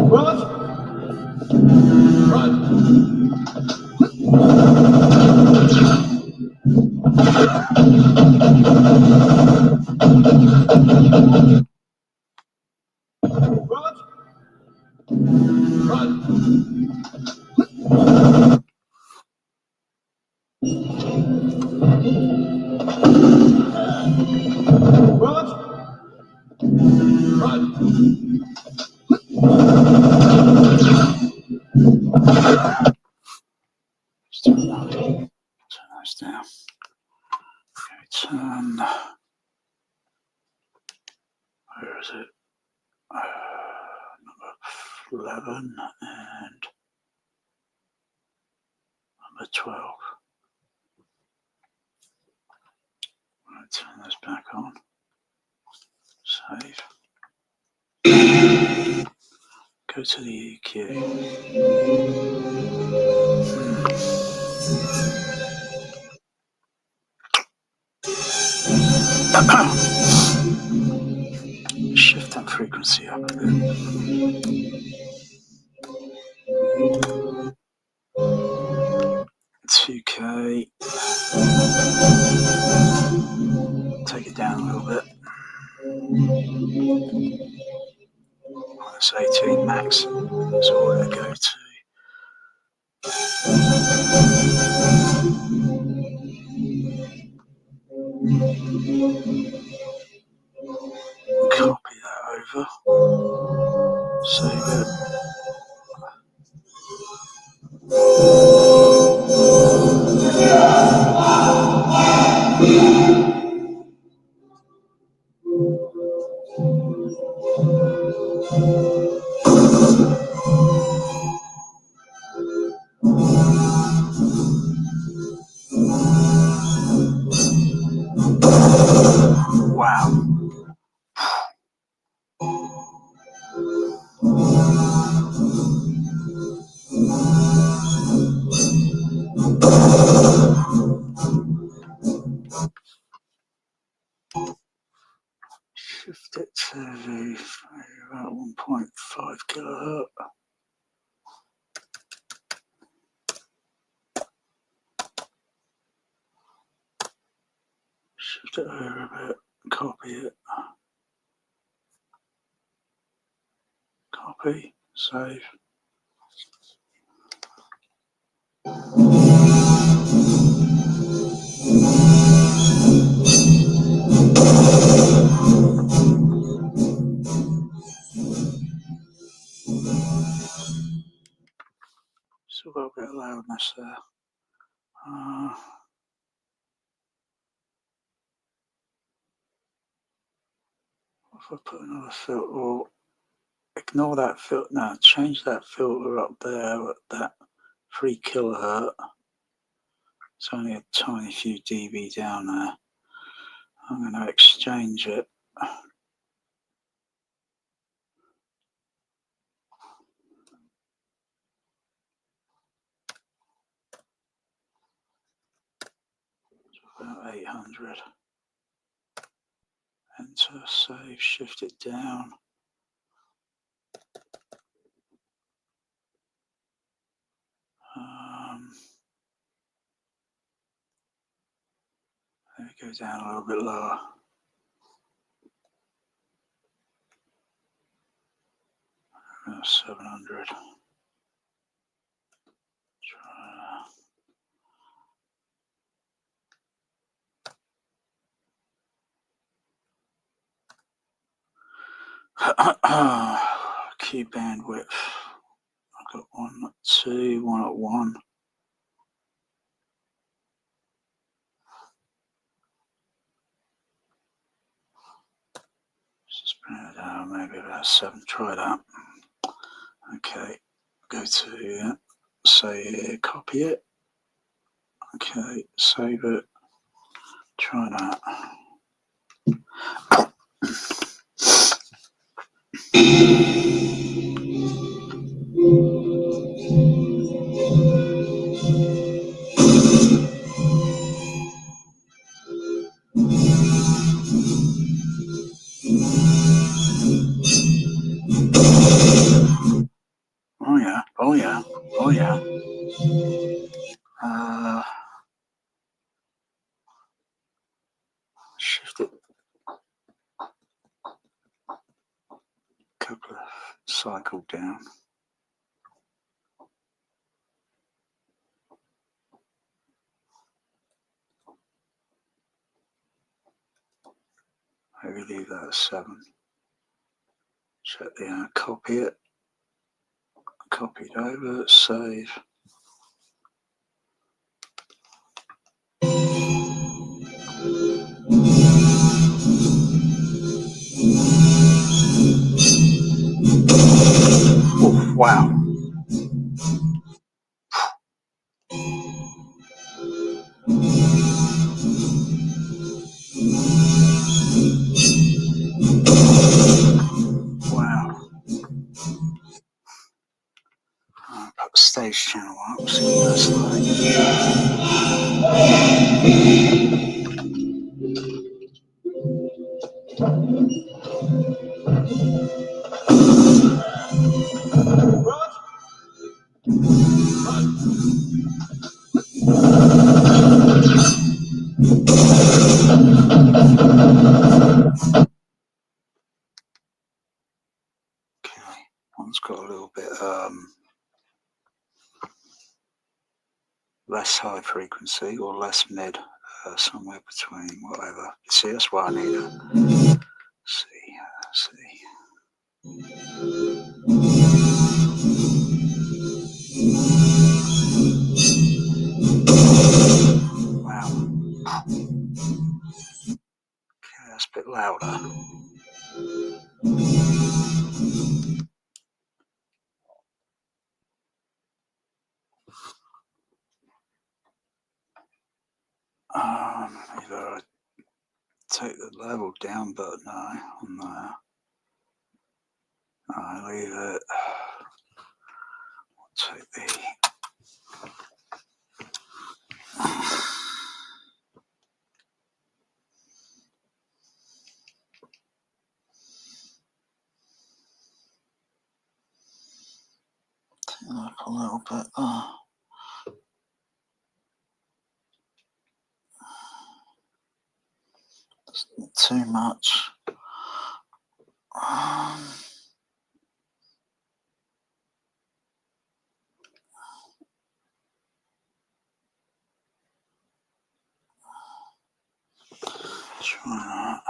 Run! Run! Turn those down. Okay, turn. Where is it? Number 11 and number 12. Right, turn those back on. Save. Go to the EQ. Shift that frequency up a bit. $2K. Take it down a little bit. That's 18 max. That's all I go to. Copy that over. Save it. Wow. Shift it to about 1.5 kilohertz. Shift it over a bit. Copy it. Copy. Save. Still got a bit of loudness there. If I put another filter, or ignore that filter. No, change that filter up there at that 3 kilohertz. It's only a tiny few dB down there. I'm going to exchange it. About 800. Enter, save, shift it down. There we go, down a little bit lower. About 700. Key bandwidth. I've got 1 at 2, 1 at 1. Just bring it down, maybe about 7. Try that. Okay, go to say here, copy it. Okay, save it. Try that. Oh yeah, oh yeah, oh yeah. Shift it a couple of cycle down. Maybe leave that at 7. Check the copy it. Copy it over, save. Oh, wow. Wow. I'll put the stage channel up, see what that's like. one's got a little bit less high frequency or less mid, somewhere between, whatever. See, that's what I need to see. Wow. Okay, that's a bit louder. Either I take the level down button on there. I leave it. Take the turn up a little bit. Not too much. Try that.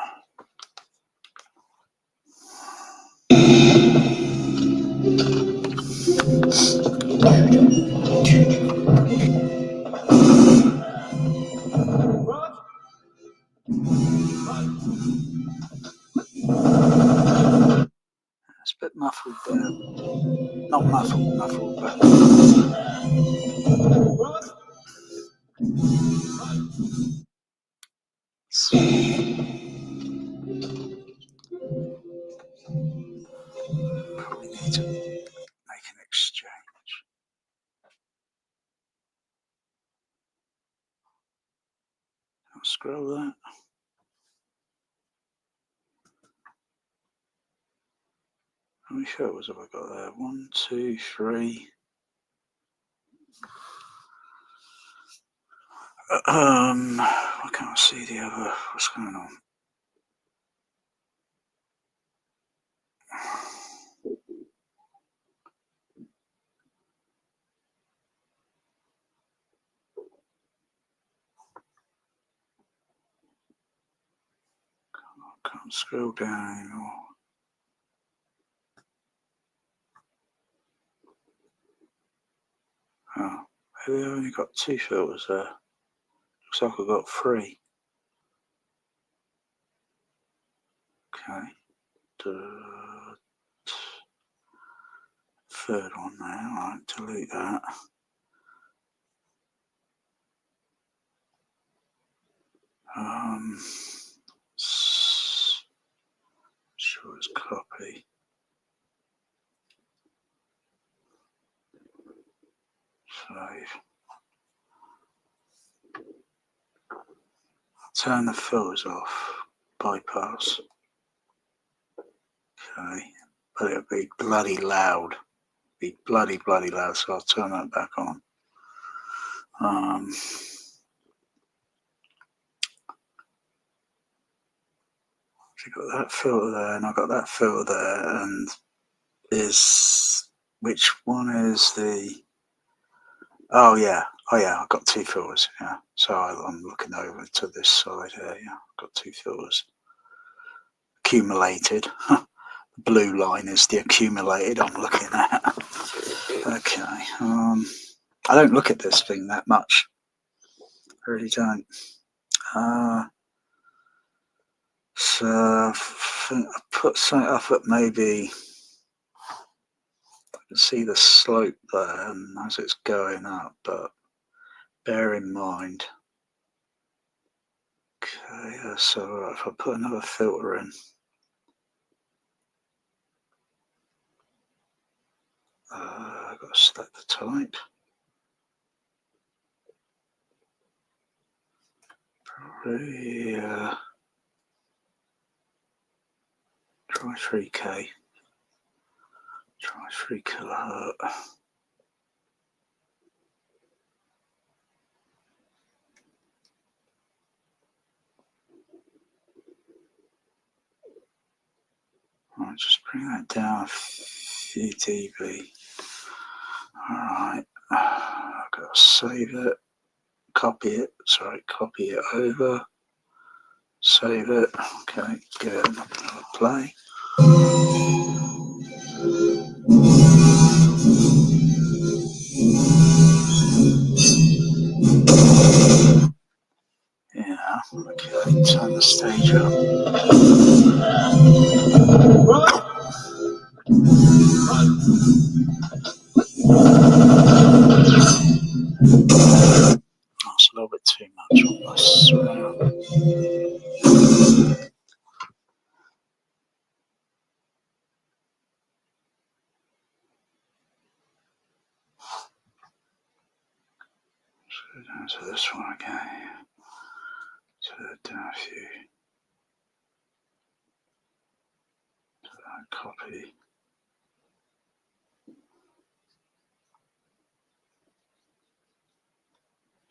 It's a bit muffled there. Not muffled, but probably need to make an exchange. I'll scroll that. How many filters have I got there? 1, 2, 3. I can't see the other. What's going on? Can't scroll down anymore. Oh, maybe I've only got 2 filters there. Looks like I've got 3. Okay. The third one there. Alright, delete that. Sure it's copy. Save. Turn the filters off. Bypass. Okay. But it'll be bloody loud. Be bloody loud, so I'll turn that back on. So you've got that filter there, and I've got that filter there, and which one is the? Oh yeah, I've got 2 filters. Yeah, so I'm looking over to this side here. Yeah, I've got 2 filters accumulated. The blue line is the accumulated I'm looking at. Okay, I don't look at this thing that much. I really don't. So I think I put something up at maybe. I can see the slope there, and as it's going up, but bear in mind. Okay, so if I put another filter in, I've got to select the type. Probably try 3K. Try 3 kilohertz. Right, just bring that down a View DB. Alright, I've got to save it, copy it over, save it, okay, give it another play. Yeah, okay, turn the stage up. That's a little bit too much on this. So down to this one again. Turn it down a few. Copy.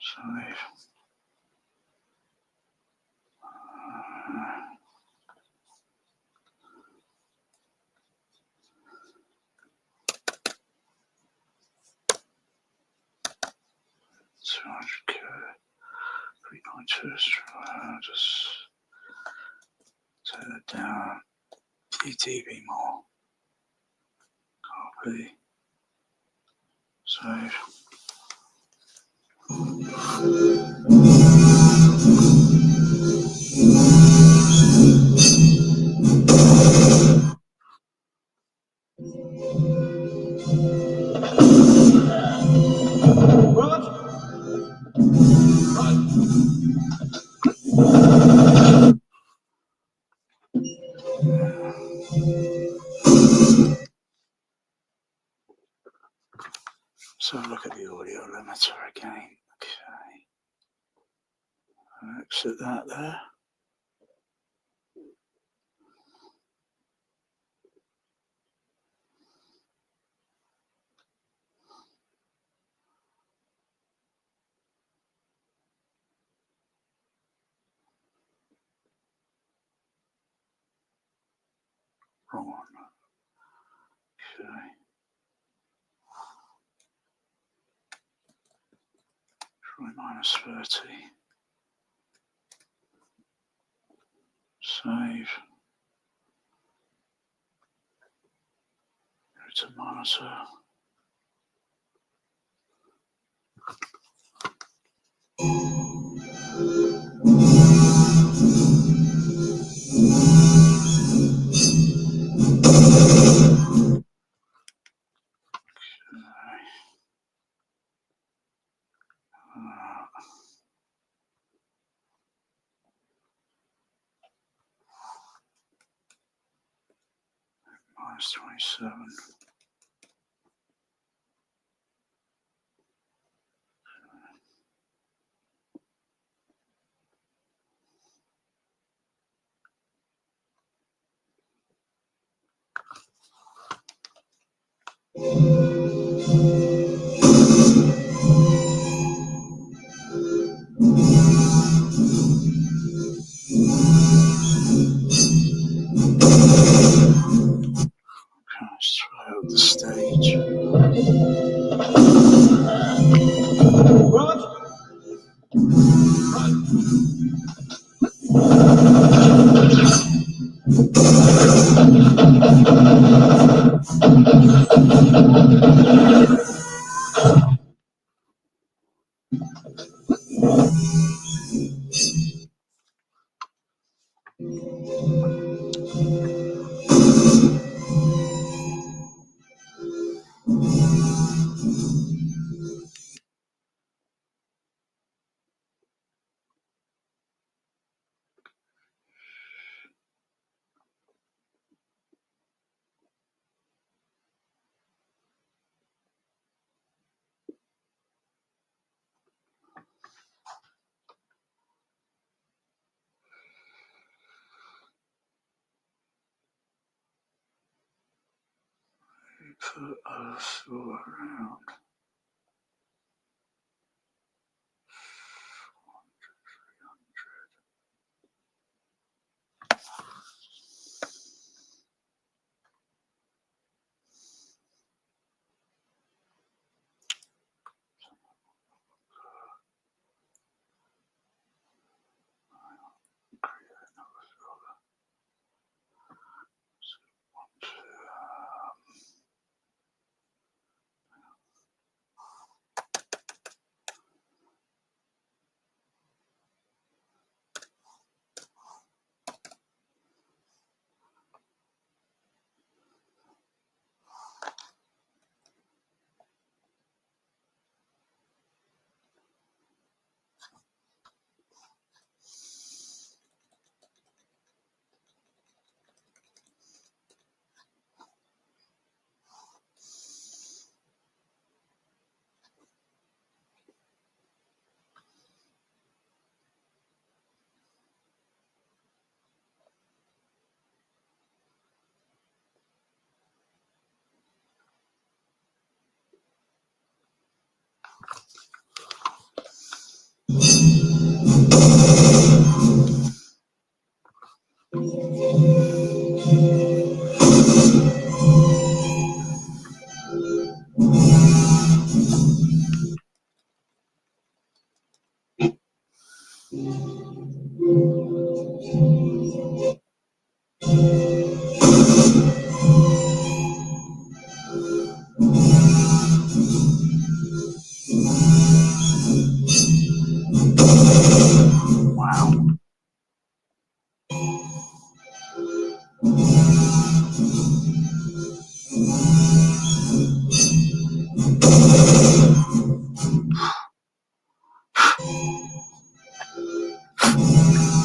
Save. So I should go 3.2, just turn it down, TTV more, copy, save. So look at the audio limiter again. Okay. I'll exit that there. Wrong one. Okay. Try -30. Save. Go to monitor. -27. Let's try out the stage. Put us all around.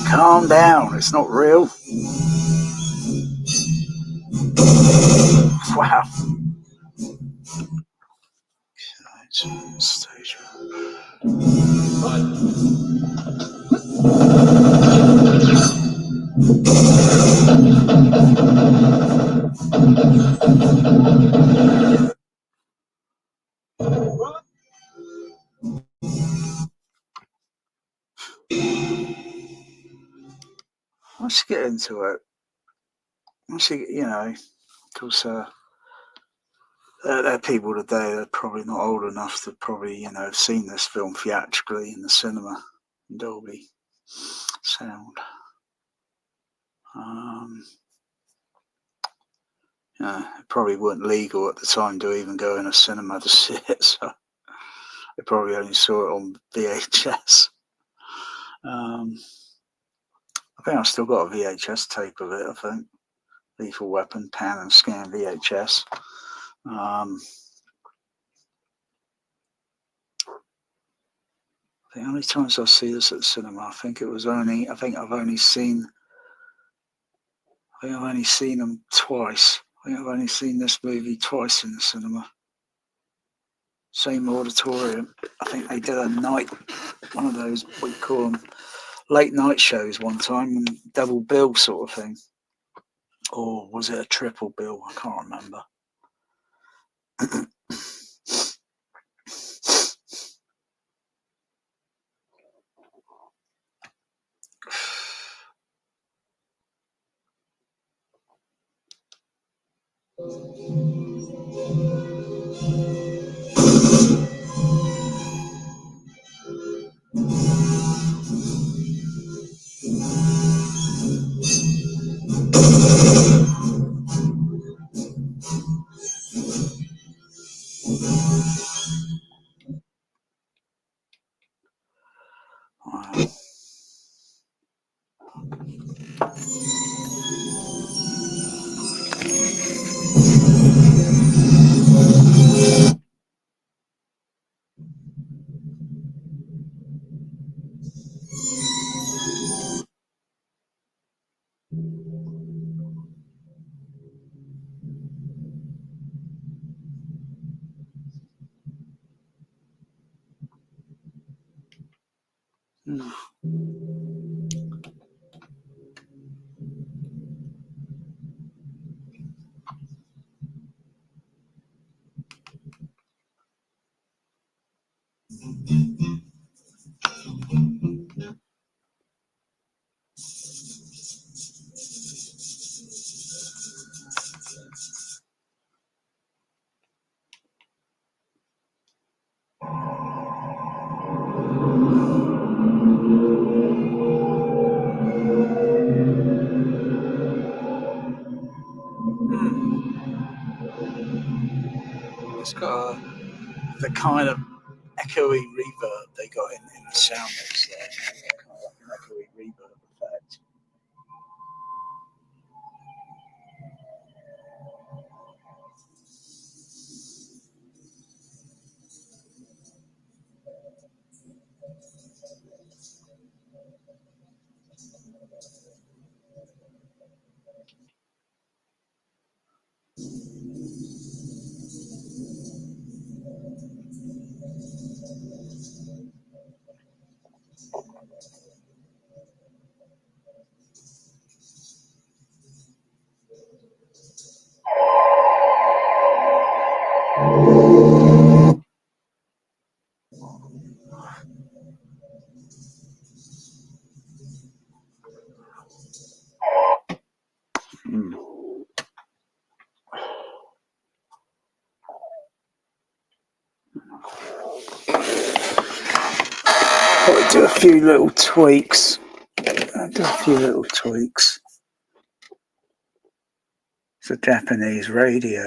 Calm down, it's not real. Wow. Okay, stage. Let's get into it. Actually, you know, because there are people today that are probably not old enough to probably, you know, have seen this film theatrically in the cinema, in Dolby sound. It probably weren't legal at the time to even go in a cinema to see it, so they probably only saw it on VHS. I think I've still got a VHS tape of it, I think. Lethal Weapon, pan and scan VHS. The only times I see this at the cinema, I think I've only seen them twice. I think I've only seen this movie twice in the cinema. Same auditorium. I think they did one of those, what you call them, late night shows one time, and double bill sort of thing. Or was it a triple bill? I can't remember. It's got the kind of echoey reverb they got in the sound mix there. Kind of like an echoey reverb effect. do a few little tweaks. Do a few little tweaks. It's a Japanese radio.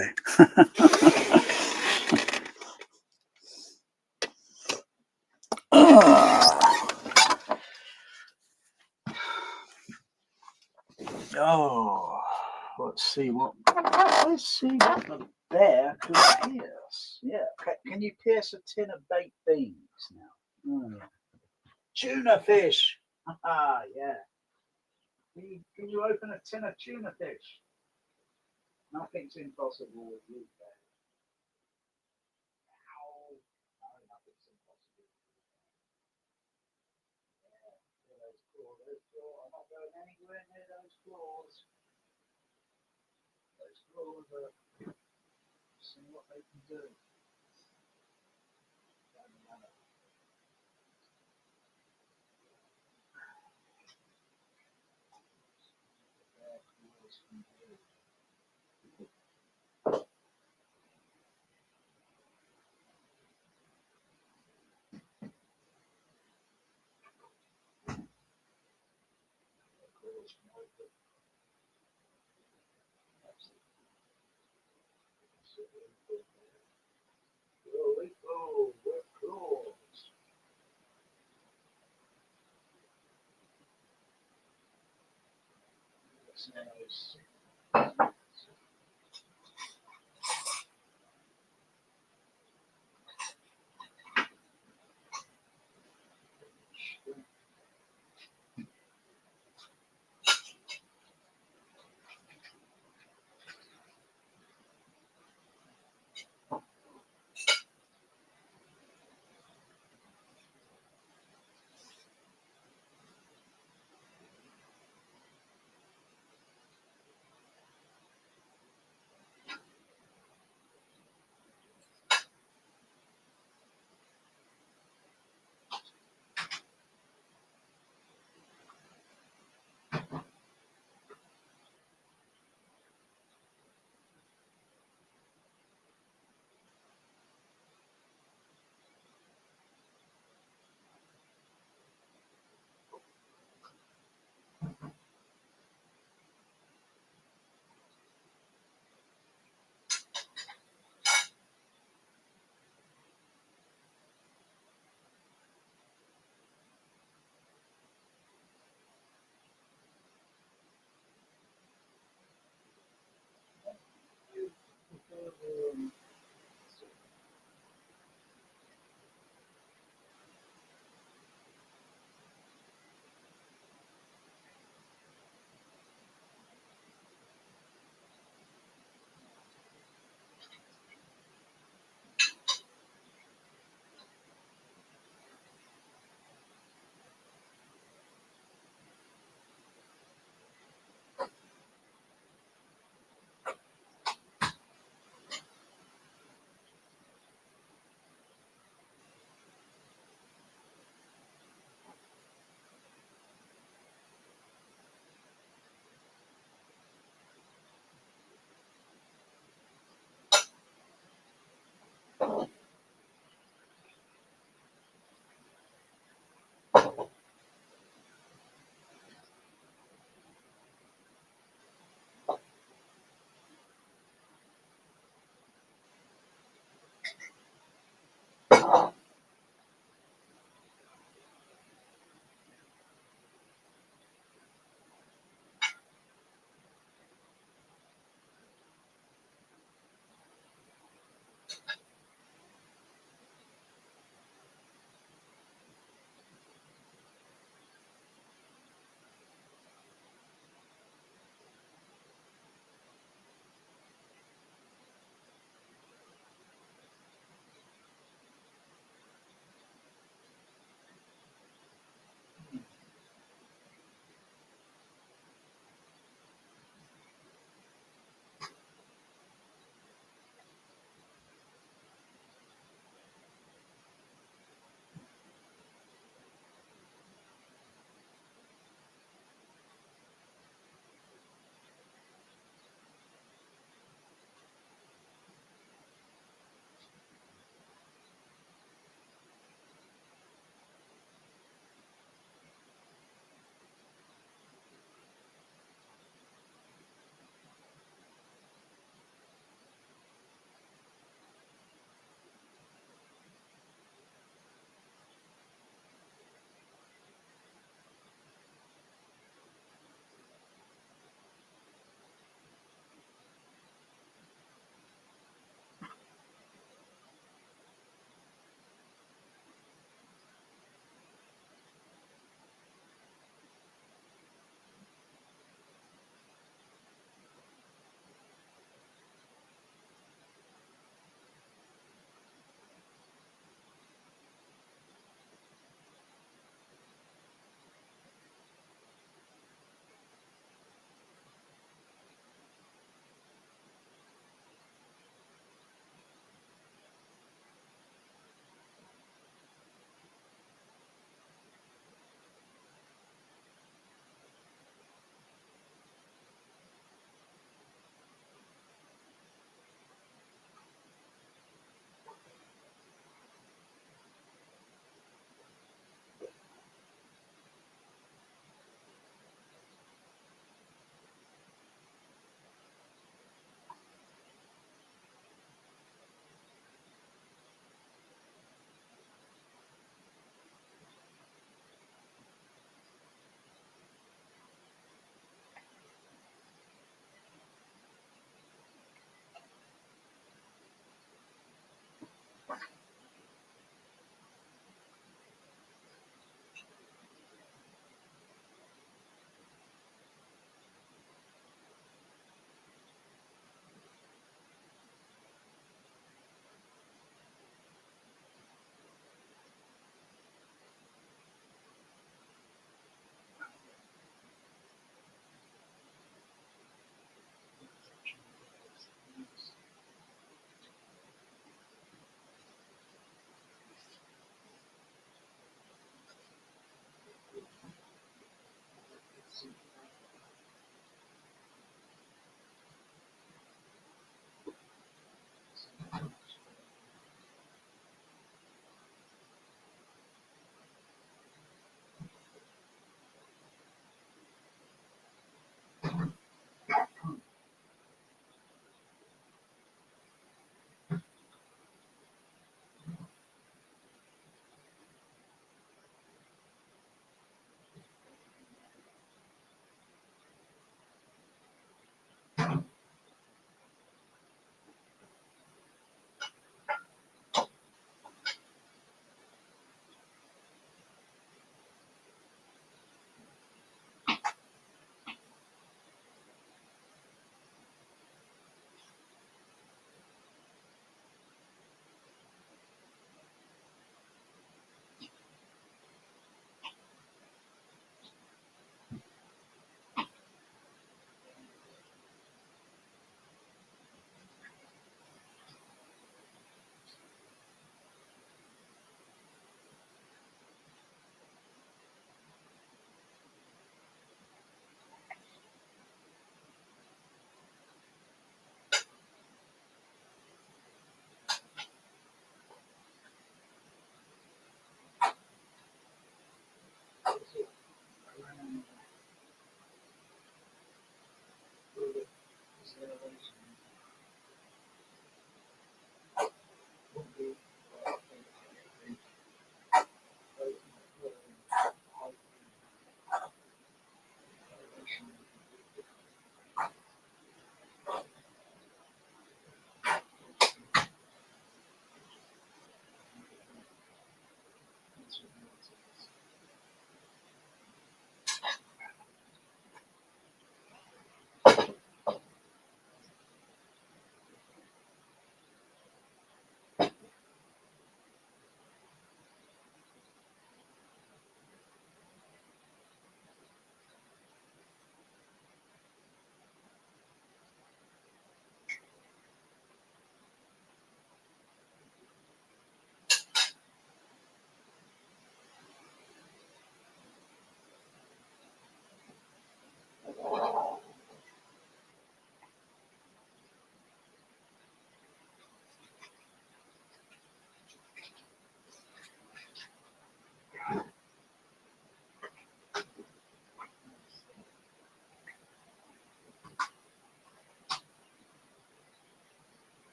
Oh, let's see what the bear can pierce. Yeah, can you pierce a tin of baked beans now? Oh. Tuna fish. Ah, yeah. Can you open a tin of tuna fish? Nothing's impossible with you, bear. No, nothing's impossible. Yeah, those claws, I'm not going anywhere near those claws. Those claws are seeing what they can do.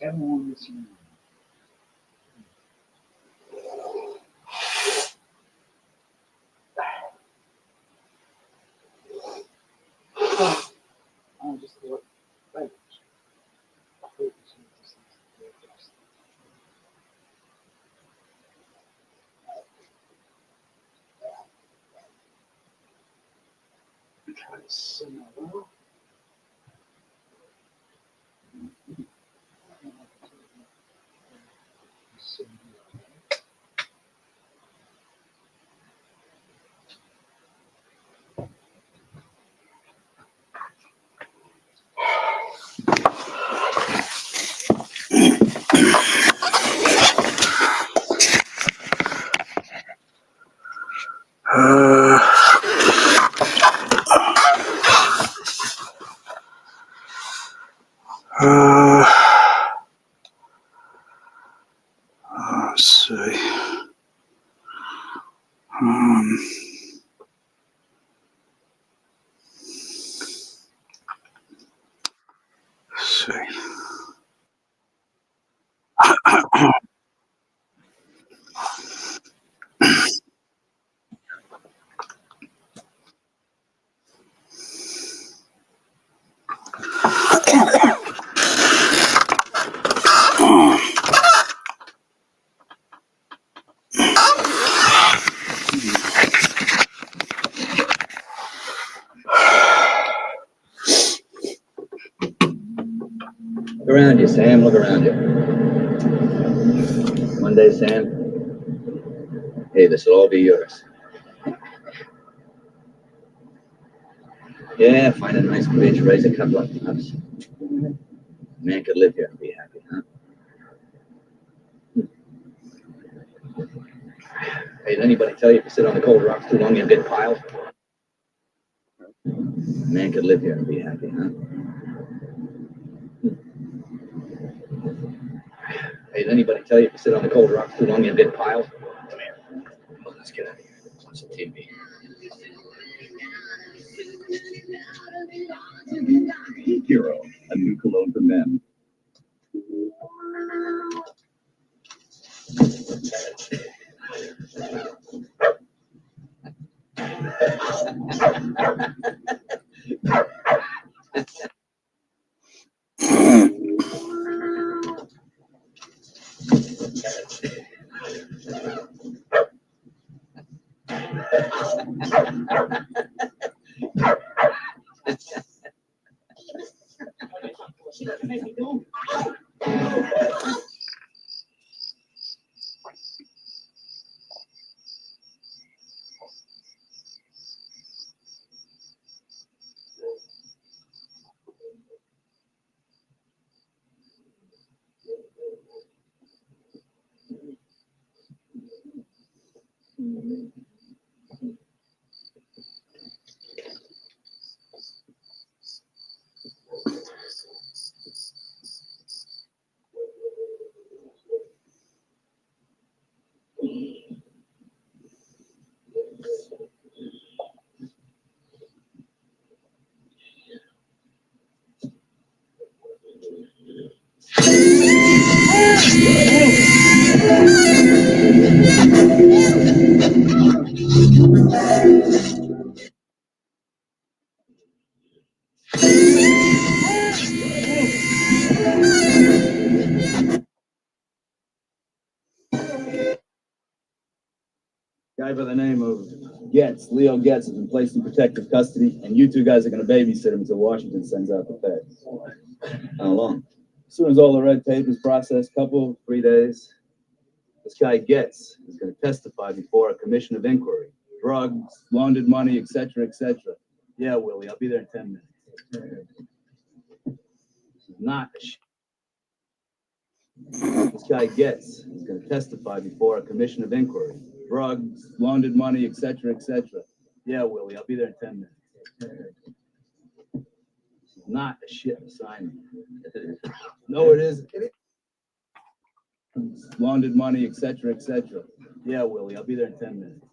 Everyone listening. I just thought, right. Try to simmer well. Let's see. Let's see. Look around you, Sam. Look around you. One day, Sam, hey, this will all be yours. Yeah, find a nice place, raise a couple of pups. Man could live here and be happy, huh? Hey, did anybody tell you if you sit on the cold rocks too long, you'll get piled? Man could live here and be happy, huh? Hey, did anybody tell you if you sit on the cold rocks too long, you'll get piled? Come here. Well, let's get out of here. Watch some TV. Hero, a new cologne for men. Guy by the name of Leo Getz, has been placed in protective custody, and you two guys are going to babysit him until Washington sends out the feds. How long? As soon as all the red tape is processed, 3 days. This guy Getz is going to testify before a commission of inquiry drugs, laundered money, etc., etc. Yeah, Willie, I'll be there in 10 minutes. This is not a this guy gets. He's going to testify before a commission of inquiry. Drugs, laundered money, etc., etc. Yeah, Willie, I'll be there in 10 minutes. This is not a shit assignment. No, it isn't. Laundered money, etc., etc. Yeah, Willie, I'll be there in 10 minutes.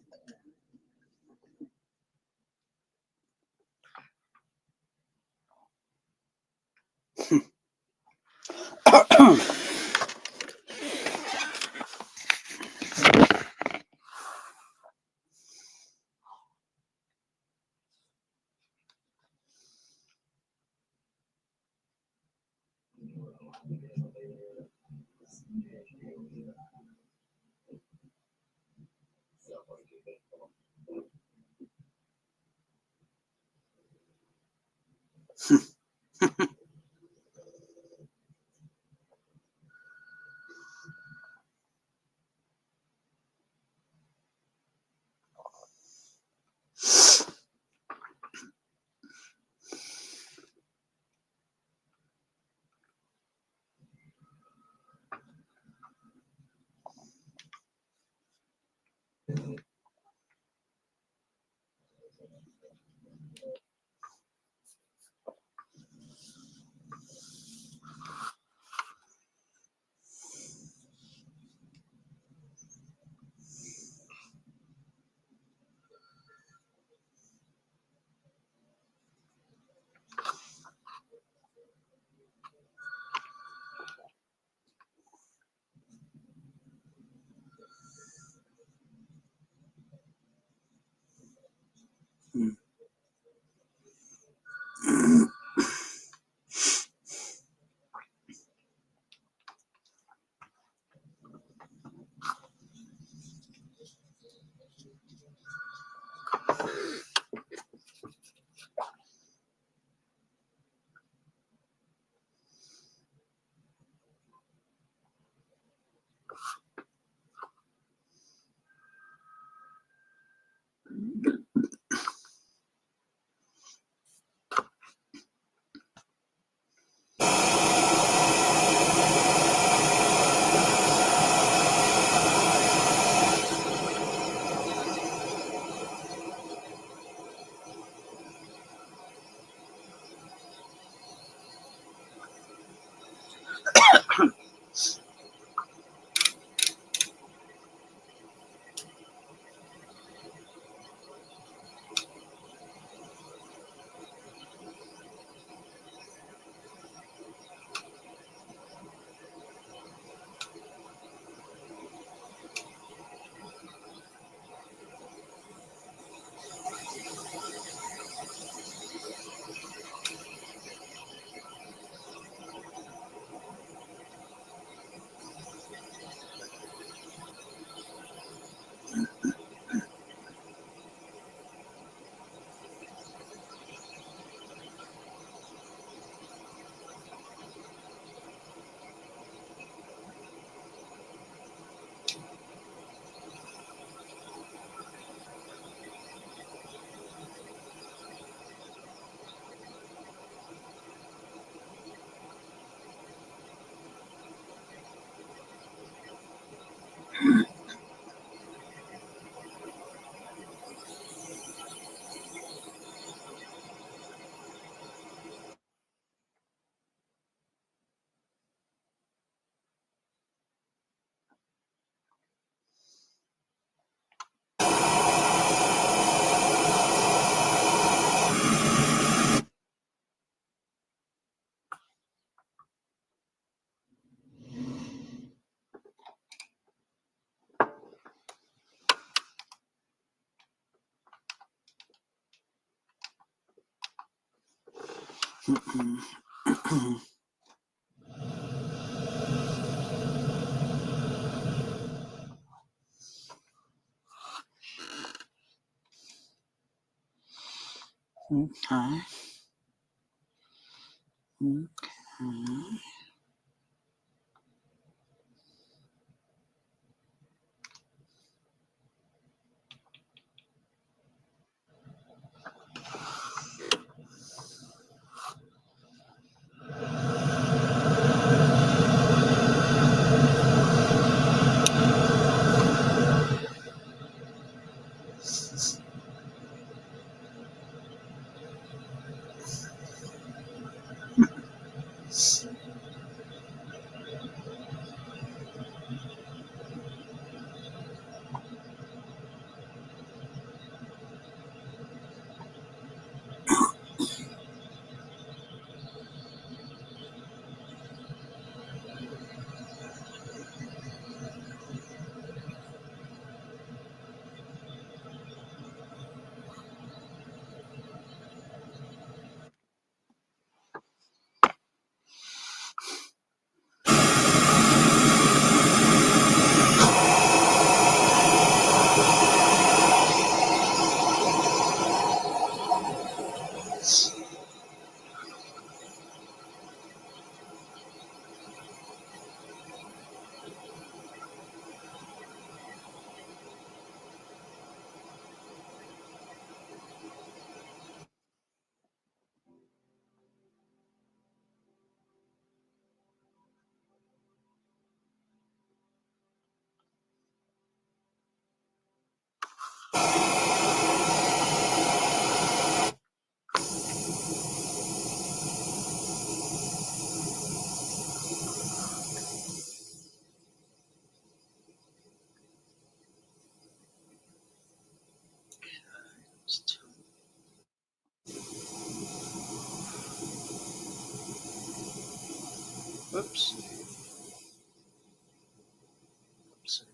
Okay. Okay. Whoops. Oops.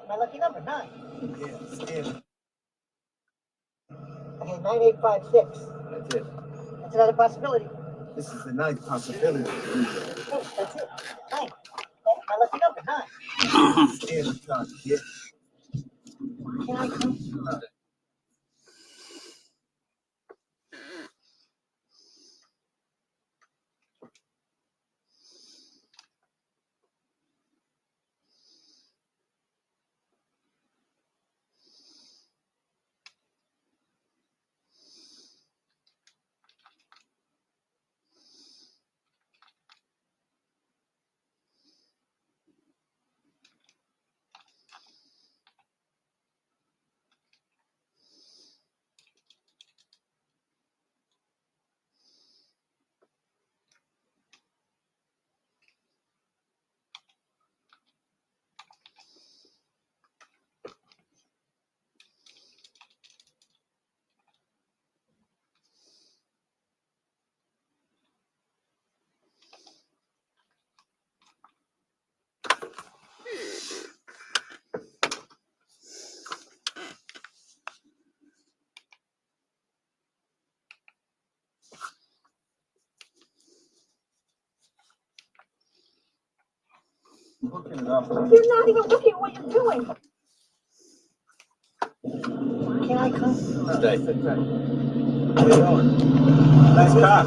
My lucky number, 9. Yeah. Okay, 9856. That's it. That's another possibility. This is the ninth possibility. Hey, that's it. 9. Okay, my lucky number, 9. Stay in the car, kid. Can I come? Hooking it up. You're not even looking at what you're doing. Can I come? Stay. Where you going? Nice car.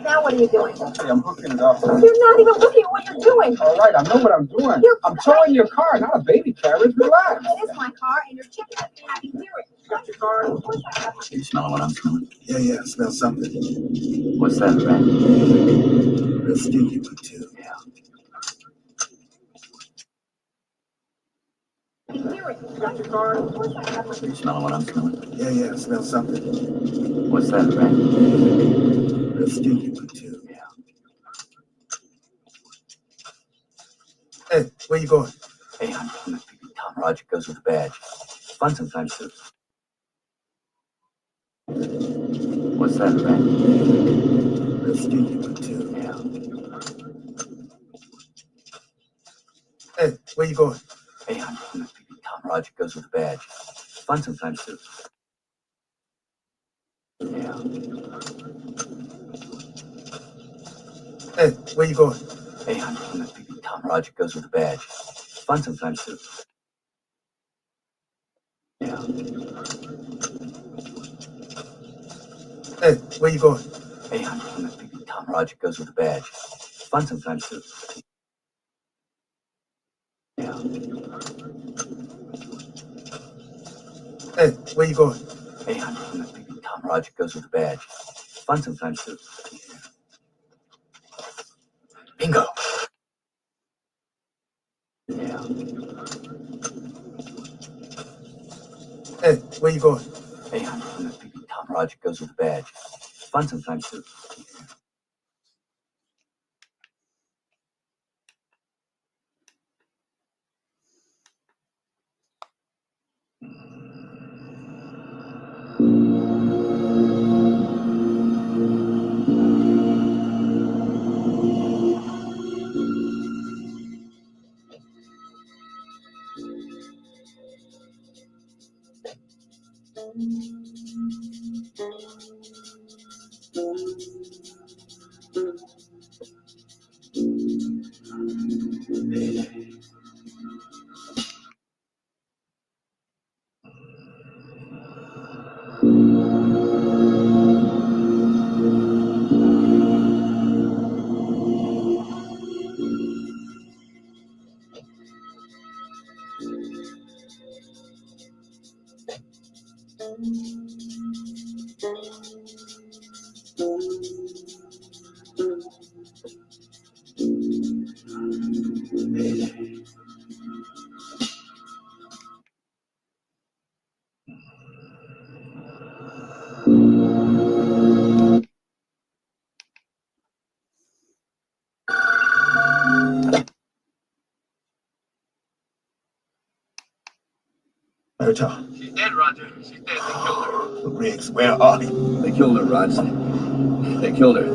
Now what are you doing? Hey, I'm hooking it up. You're not even looking at what you're doing. All right, I know what I'm doing. I'm towing your car, not a baby carriage. Relax. It is my car, and you're checking it and having hear it. Got your car? Of course I have. You smell what I'm smelling? Yeah, I smell something. What's that, Rat? Real stinky one, too. Yeah. Hear it. Got your car? Of course I have. You smell what I'm smelling? Yeah, I smell something. What's that, Rat? Real stinky one, too. Yeah. Hey, where you going? Hey, I'm Tom Roger goes with a badge. Fun sometimes, too. What's that, Rat? Real stinky one, too. Yeah. Hey, where you going? Hey, I'm Tom Roger goes with a badge. Fun sometimes, too. Yeah. Hey, where you going? Hey, I'm Tom Roger goes with a badge. Fun sometimes, too. Yeah. Hey, where you going? Hey, I'm Tom Roger goes with a badge. Fun sometimes, too. Yeah. Hey, where you going? Hey, I'm Tom Roger goes with a badge. Fun sometimes, too. Bingo. Yeah. Hey, where you going? Hey, I'm Tom Roger goes with a badge. Fun sometimes, too. Murtaugh. She's dead, Roger. She's dead. They killed her. Riggs, where are you? They killed her, Rod. They killed her.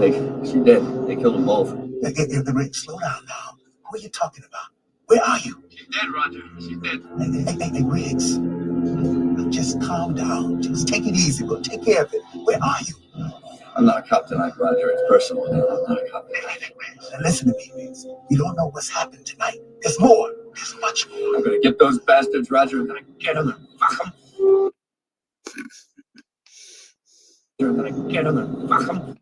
She's dead. They killed them both. Riggs, slow down now. Who are you talking about? Where are you? She's dead, Roger. She's dead. Hey, Riggs. Just calm down. Just take it easy. We'll take care of it. Where are you? I'm not a cop tonight, Roger. It's personal. I'm not a cop. Now listen to me, Riggs. You don't know what's happened tonight. There's more. There's much more. I'm gonna get those bastards, Roger. I'm gonna get them and fuck them. I'm gonna get them and fuck them.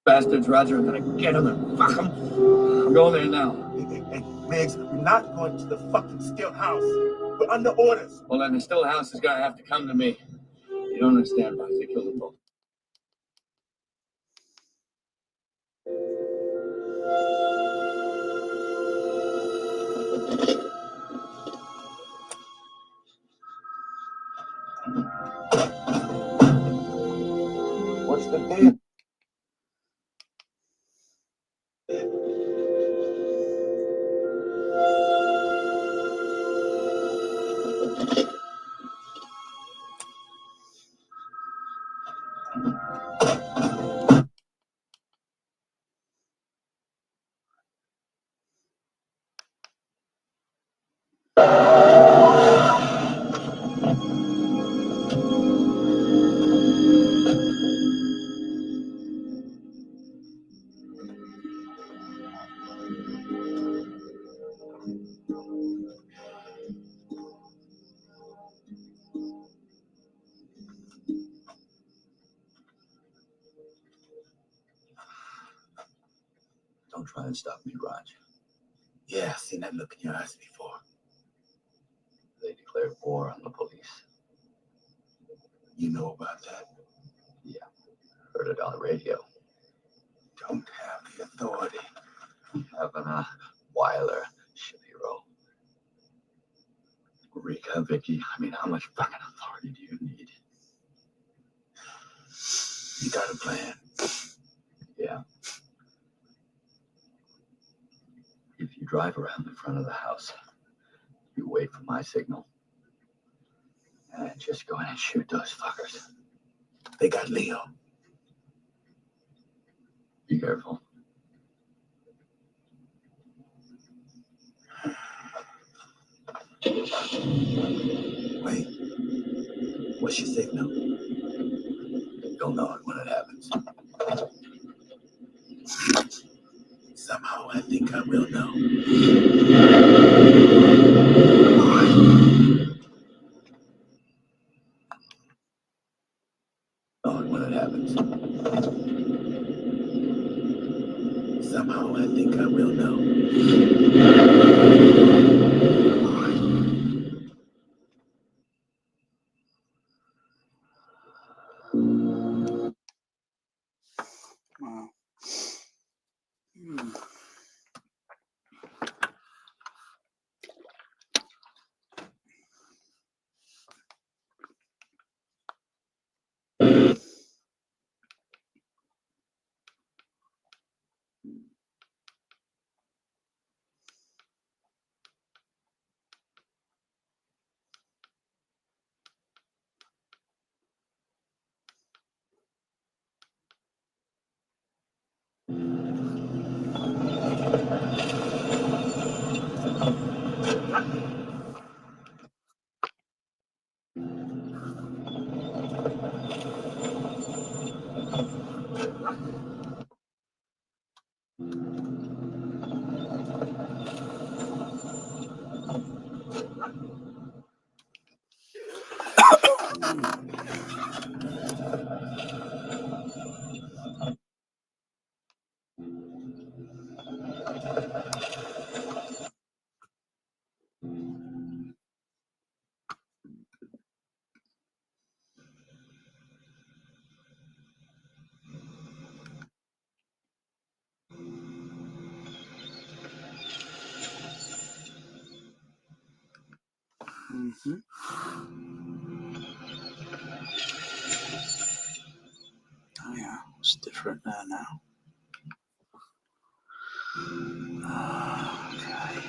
Bastards, Roger. I'm gonna get them and fuck them. I'm going there now. Hey, Riggs, we're not going to the fucking still house. We're under orders. Well, then the still house is gonna have to come to me. You don't understand, Roger. They killed them both. What's the deal? Don't try and stop me, Raj. Yeah, I've seen that look in your eyes before. They declared war on the police. You know about that? Yeah, heard it on the radio. Don't have the authority. Having a Weiler, Shapiro, Rika, Vicky. I mean, how much fucking authority do you need? You got a plan? Yeah. If you drive around the front of the house, you wait for my signal, and just go in and shoot those fuckers. They got Leo. Be careful. Wait. What's your signal? You'll know it when it happens. Somehow I think I will know. Know it when it happens. Somehow I think I will know. Wow. Mm-hmm. Oh yeah, it's different there now. Okay.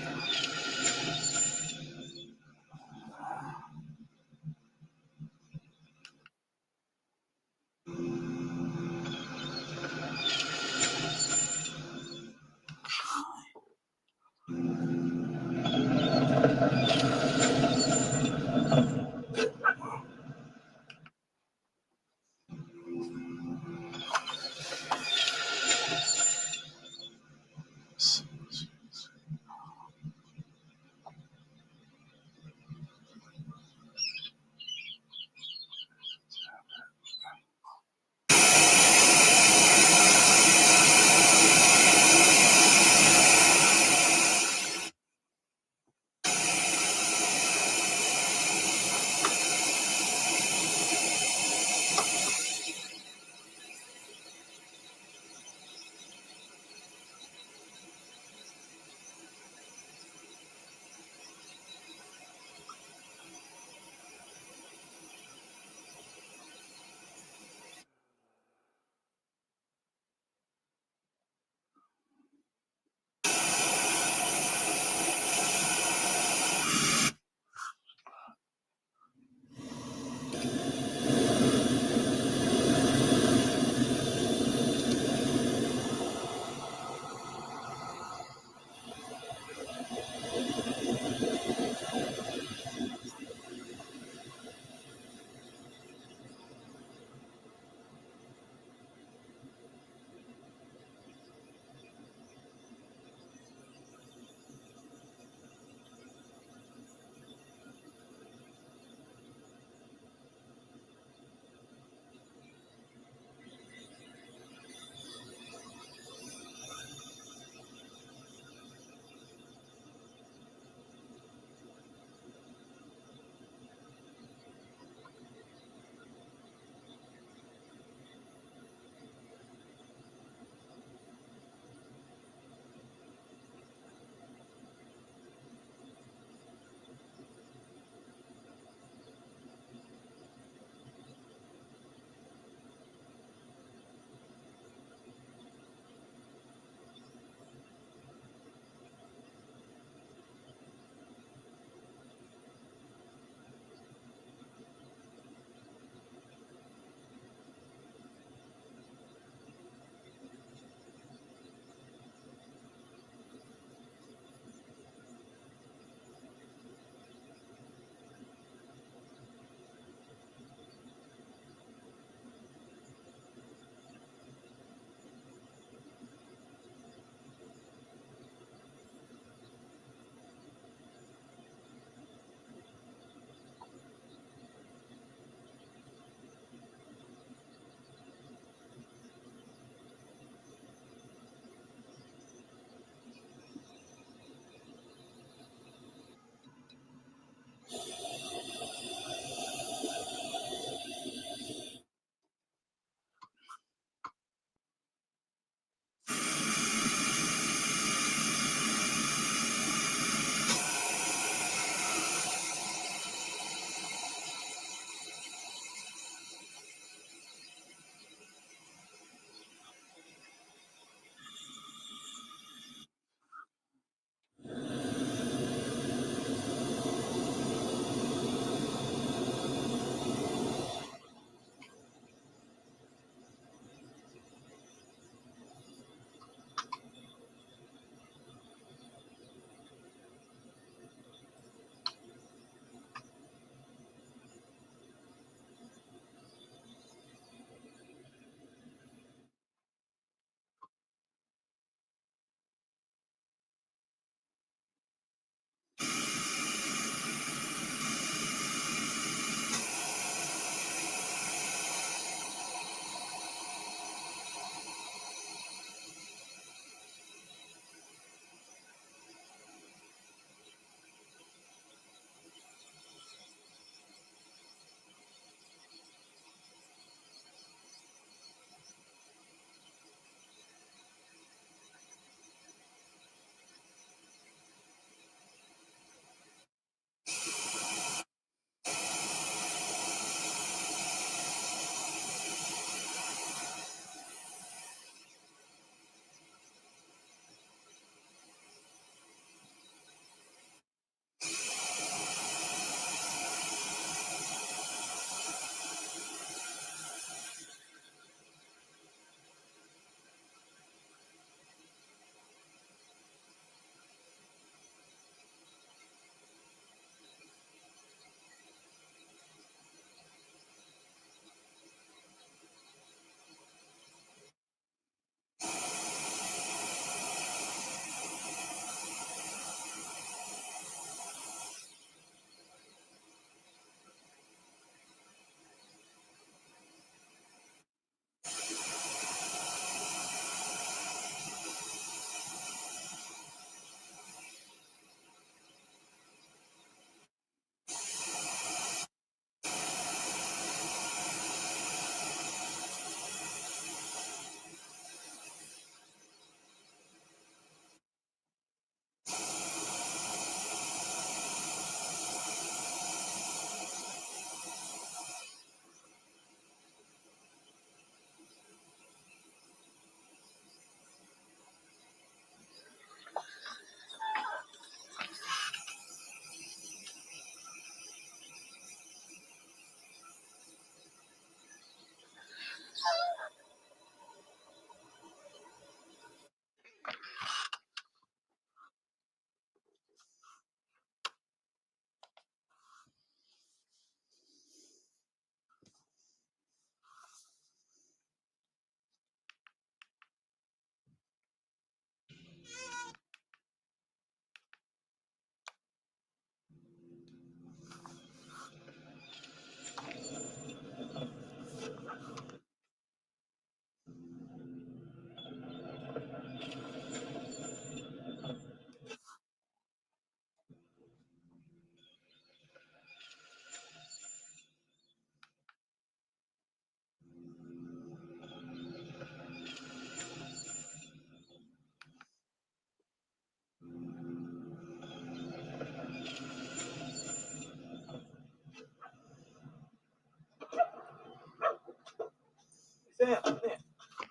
Sam, come here.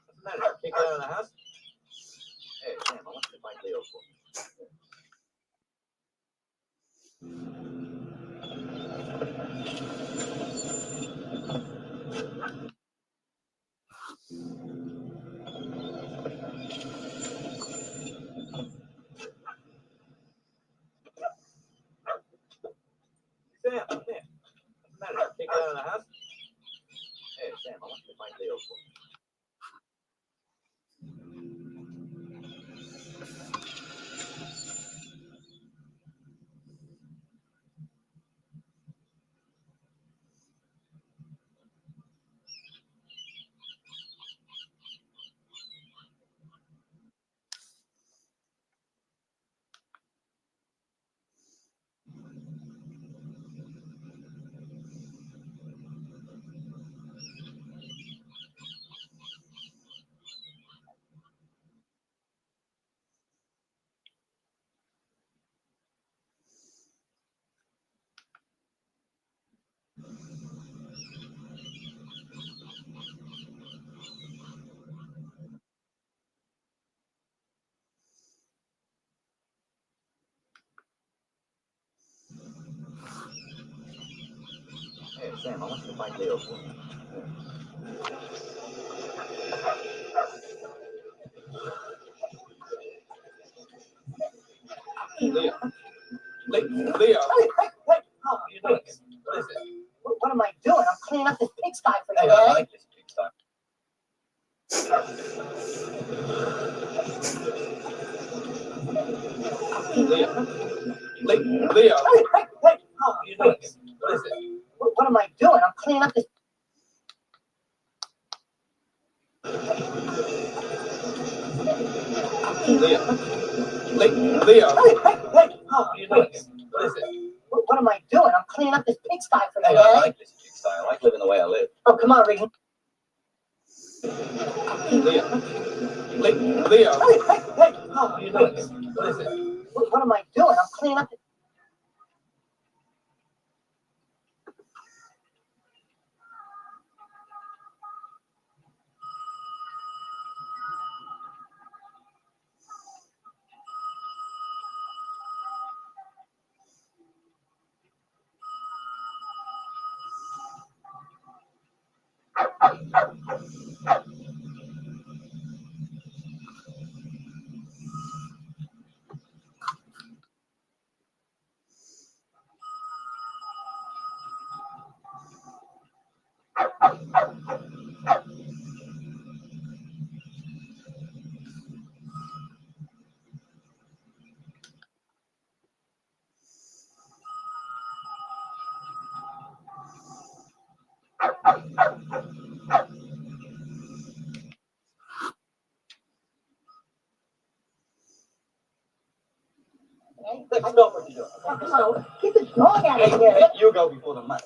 What's the matter? Kicked out of the house? Hey, Sam, I want you to find Leo for me. Sam, come here. What's the matter? Kicked out of the house? Hey, Sam, I want you to find Leo for me. Hey, Sam, I want you to find Leo for me. Leo. Leo. Hey, wait. Oh, What are you doing? What is it? what am I doing? I'm cleaning up this pigsty for Hey, you, I man. like this pigsty. Leo. Leo. Hey, wait. Oh, What are you doing? What is it? what am I doing? I'm cleaning up this. Leo. Leo. Hey, wait. Oh, What are you doing? What is it? what am I doing? I'm cleaning up this pigsty for you, Hey, man. I like this pigsty. I like living the way I live. Oh, come on, Regan. Leo. Leo. Hey. Oh, What are you doing? What is it? what am I doing? I'm cleaning up this. Stop what you're doing. Oh, come on. Get the dog out of Hey, here. you go before the mother.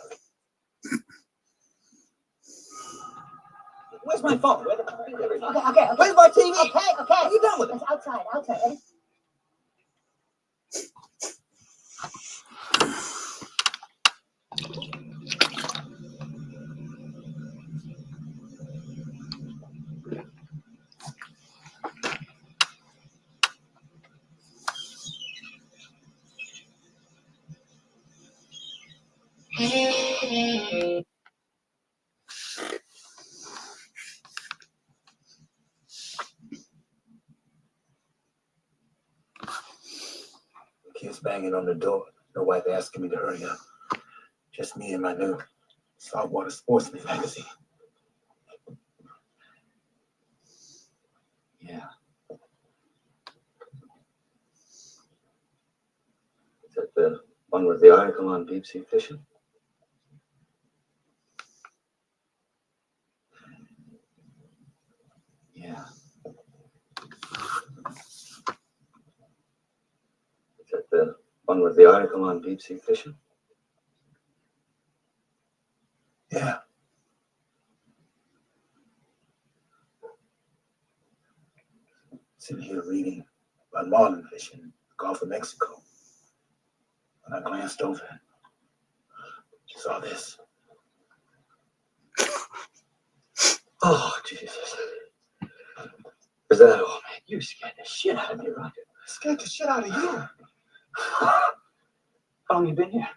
Where's my phone? Where the Okay. Where's my TV? Okay. What are you done with it? It's outside. Ready? Kids banging on the door. The wife asking me to hurry up. Just me and my new saltwater sportsman magazine. Yeah. Is that the one with the article on deep sea fishing? Yeah. Is that the one with the article on deep sea fishing? Yeah. Sitting here reading about marlin fishing in the Gulf of Mexico. When I glanced over, saw this. Oh, Jesus. Is that all, man? You scared the shit out of me, right? Scared the shit out of you. How long you been here?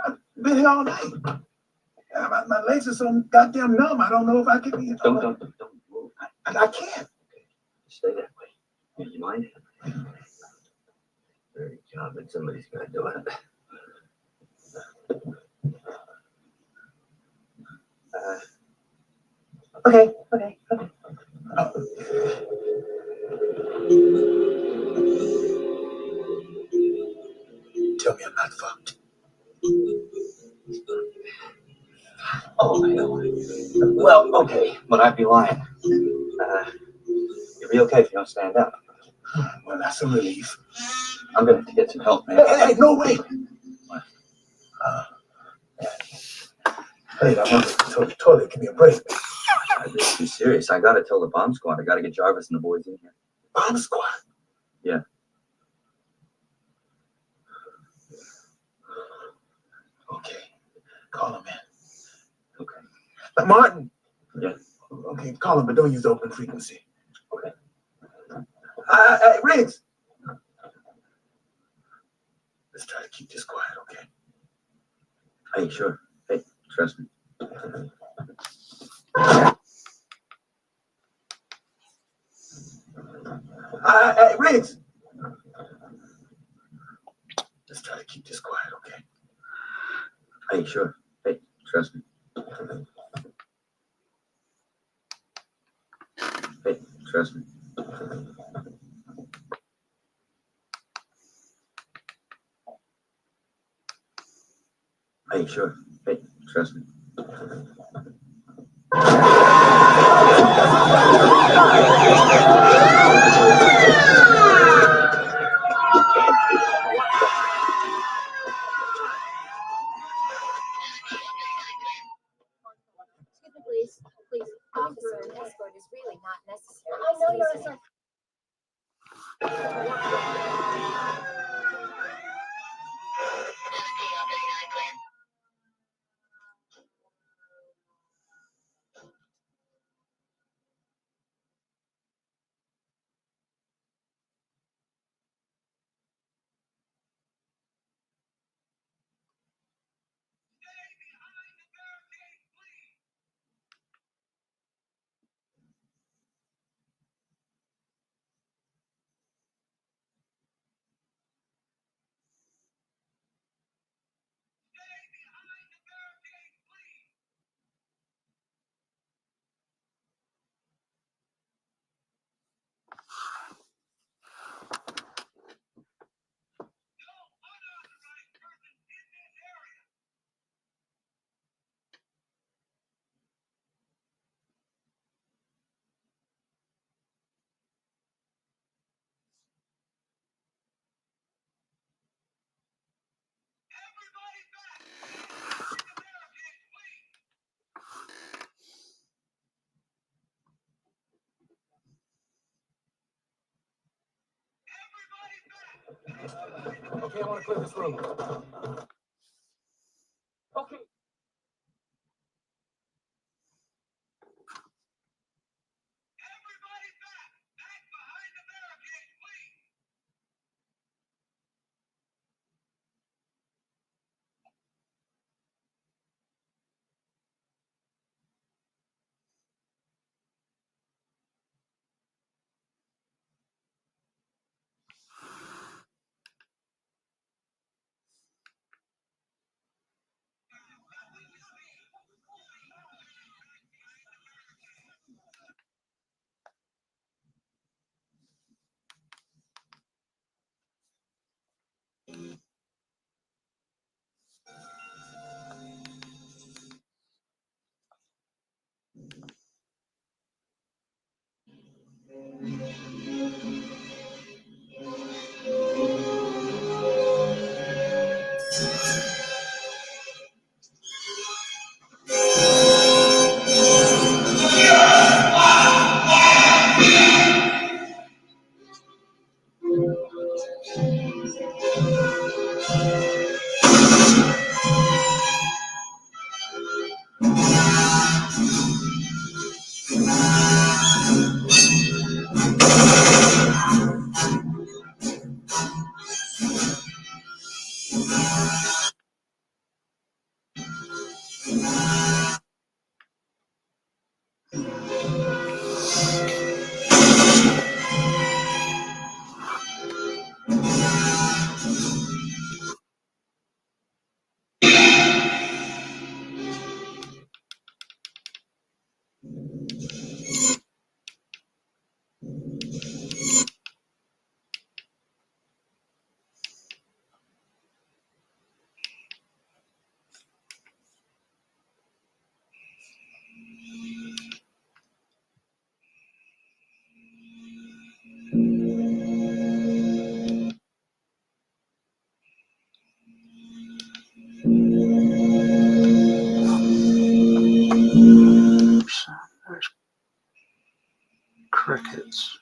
I've been here all night. My legs are so goddamn numb. I don't know if I can be. Don't move. I can't. Stay that way. You mind? Dirty job, but somebody's got to do it. Okay. Tell me I'm not fucked. Oh, I know. Well, okay, but I'd be lying. You'll be okay if you don't stand up. Well, that's a relief. I'm gonna have to get some help, man. Hey, no way. Hey, I want to go to the toilet. Give me a break. This is serious. I gotta tell the bomb squad. I gotta get Jarvis and the boys in here. Bomb squad? Yeah. Okay. Call him in. Okay. Martin. Yeah. Okay, call him, but don't use open frequency. Okay. Riggs. Let's try to keep this quiet, okay? Hey, sure. Hey, trust me. Riggs. Let's try to keep this quiet, okay? Hey, sure. Hey, trust me. Hey, trust me. Hey, sure. Hey, trust me. Please, officer, an escort is really not necessary. I know you're a son. Okay, I want to clear this room. Okay. There's crickets.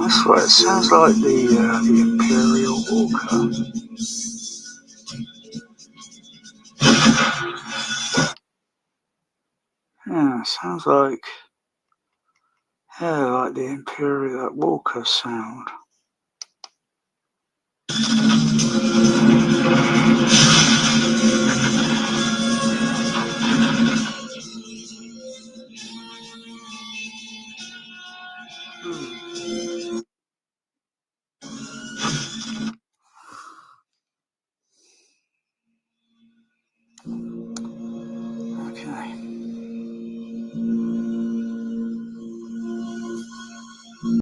That's what it sounds like, the Imperial Walker. Yeah, sounds like, yeah, like the Imperial Walker sound.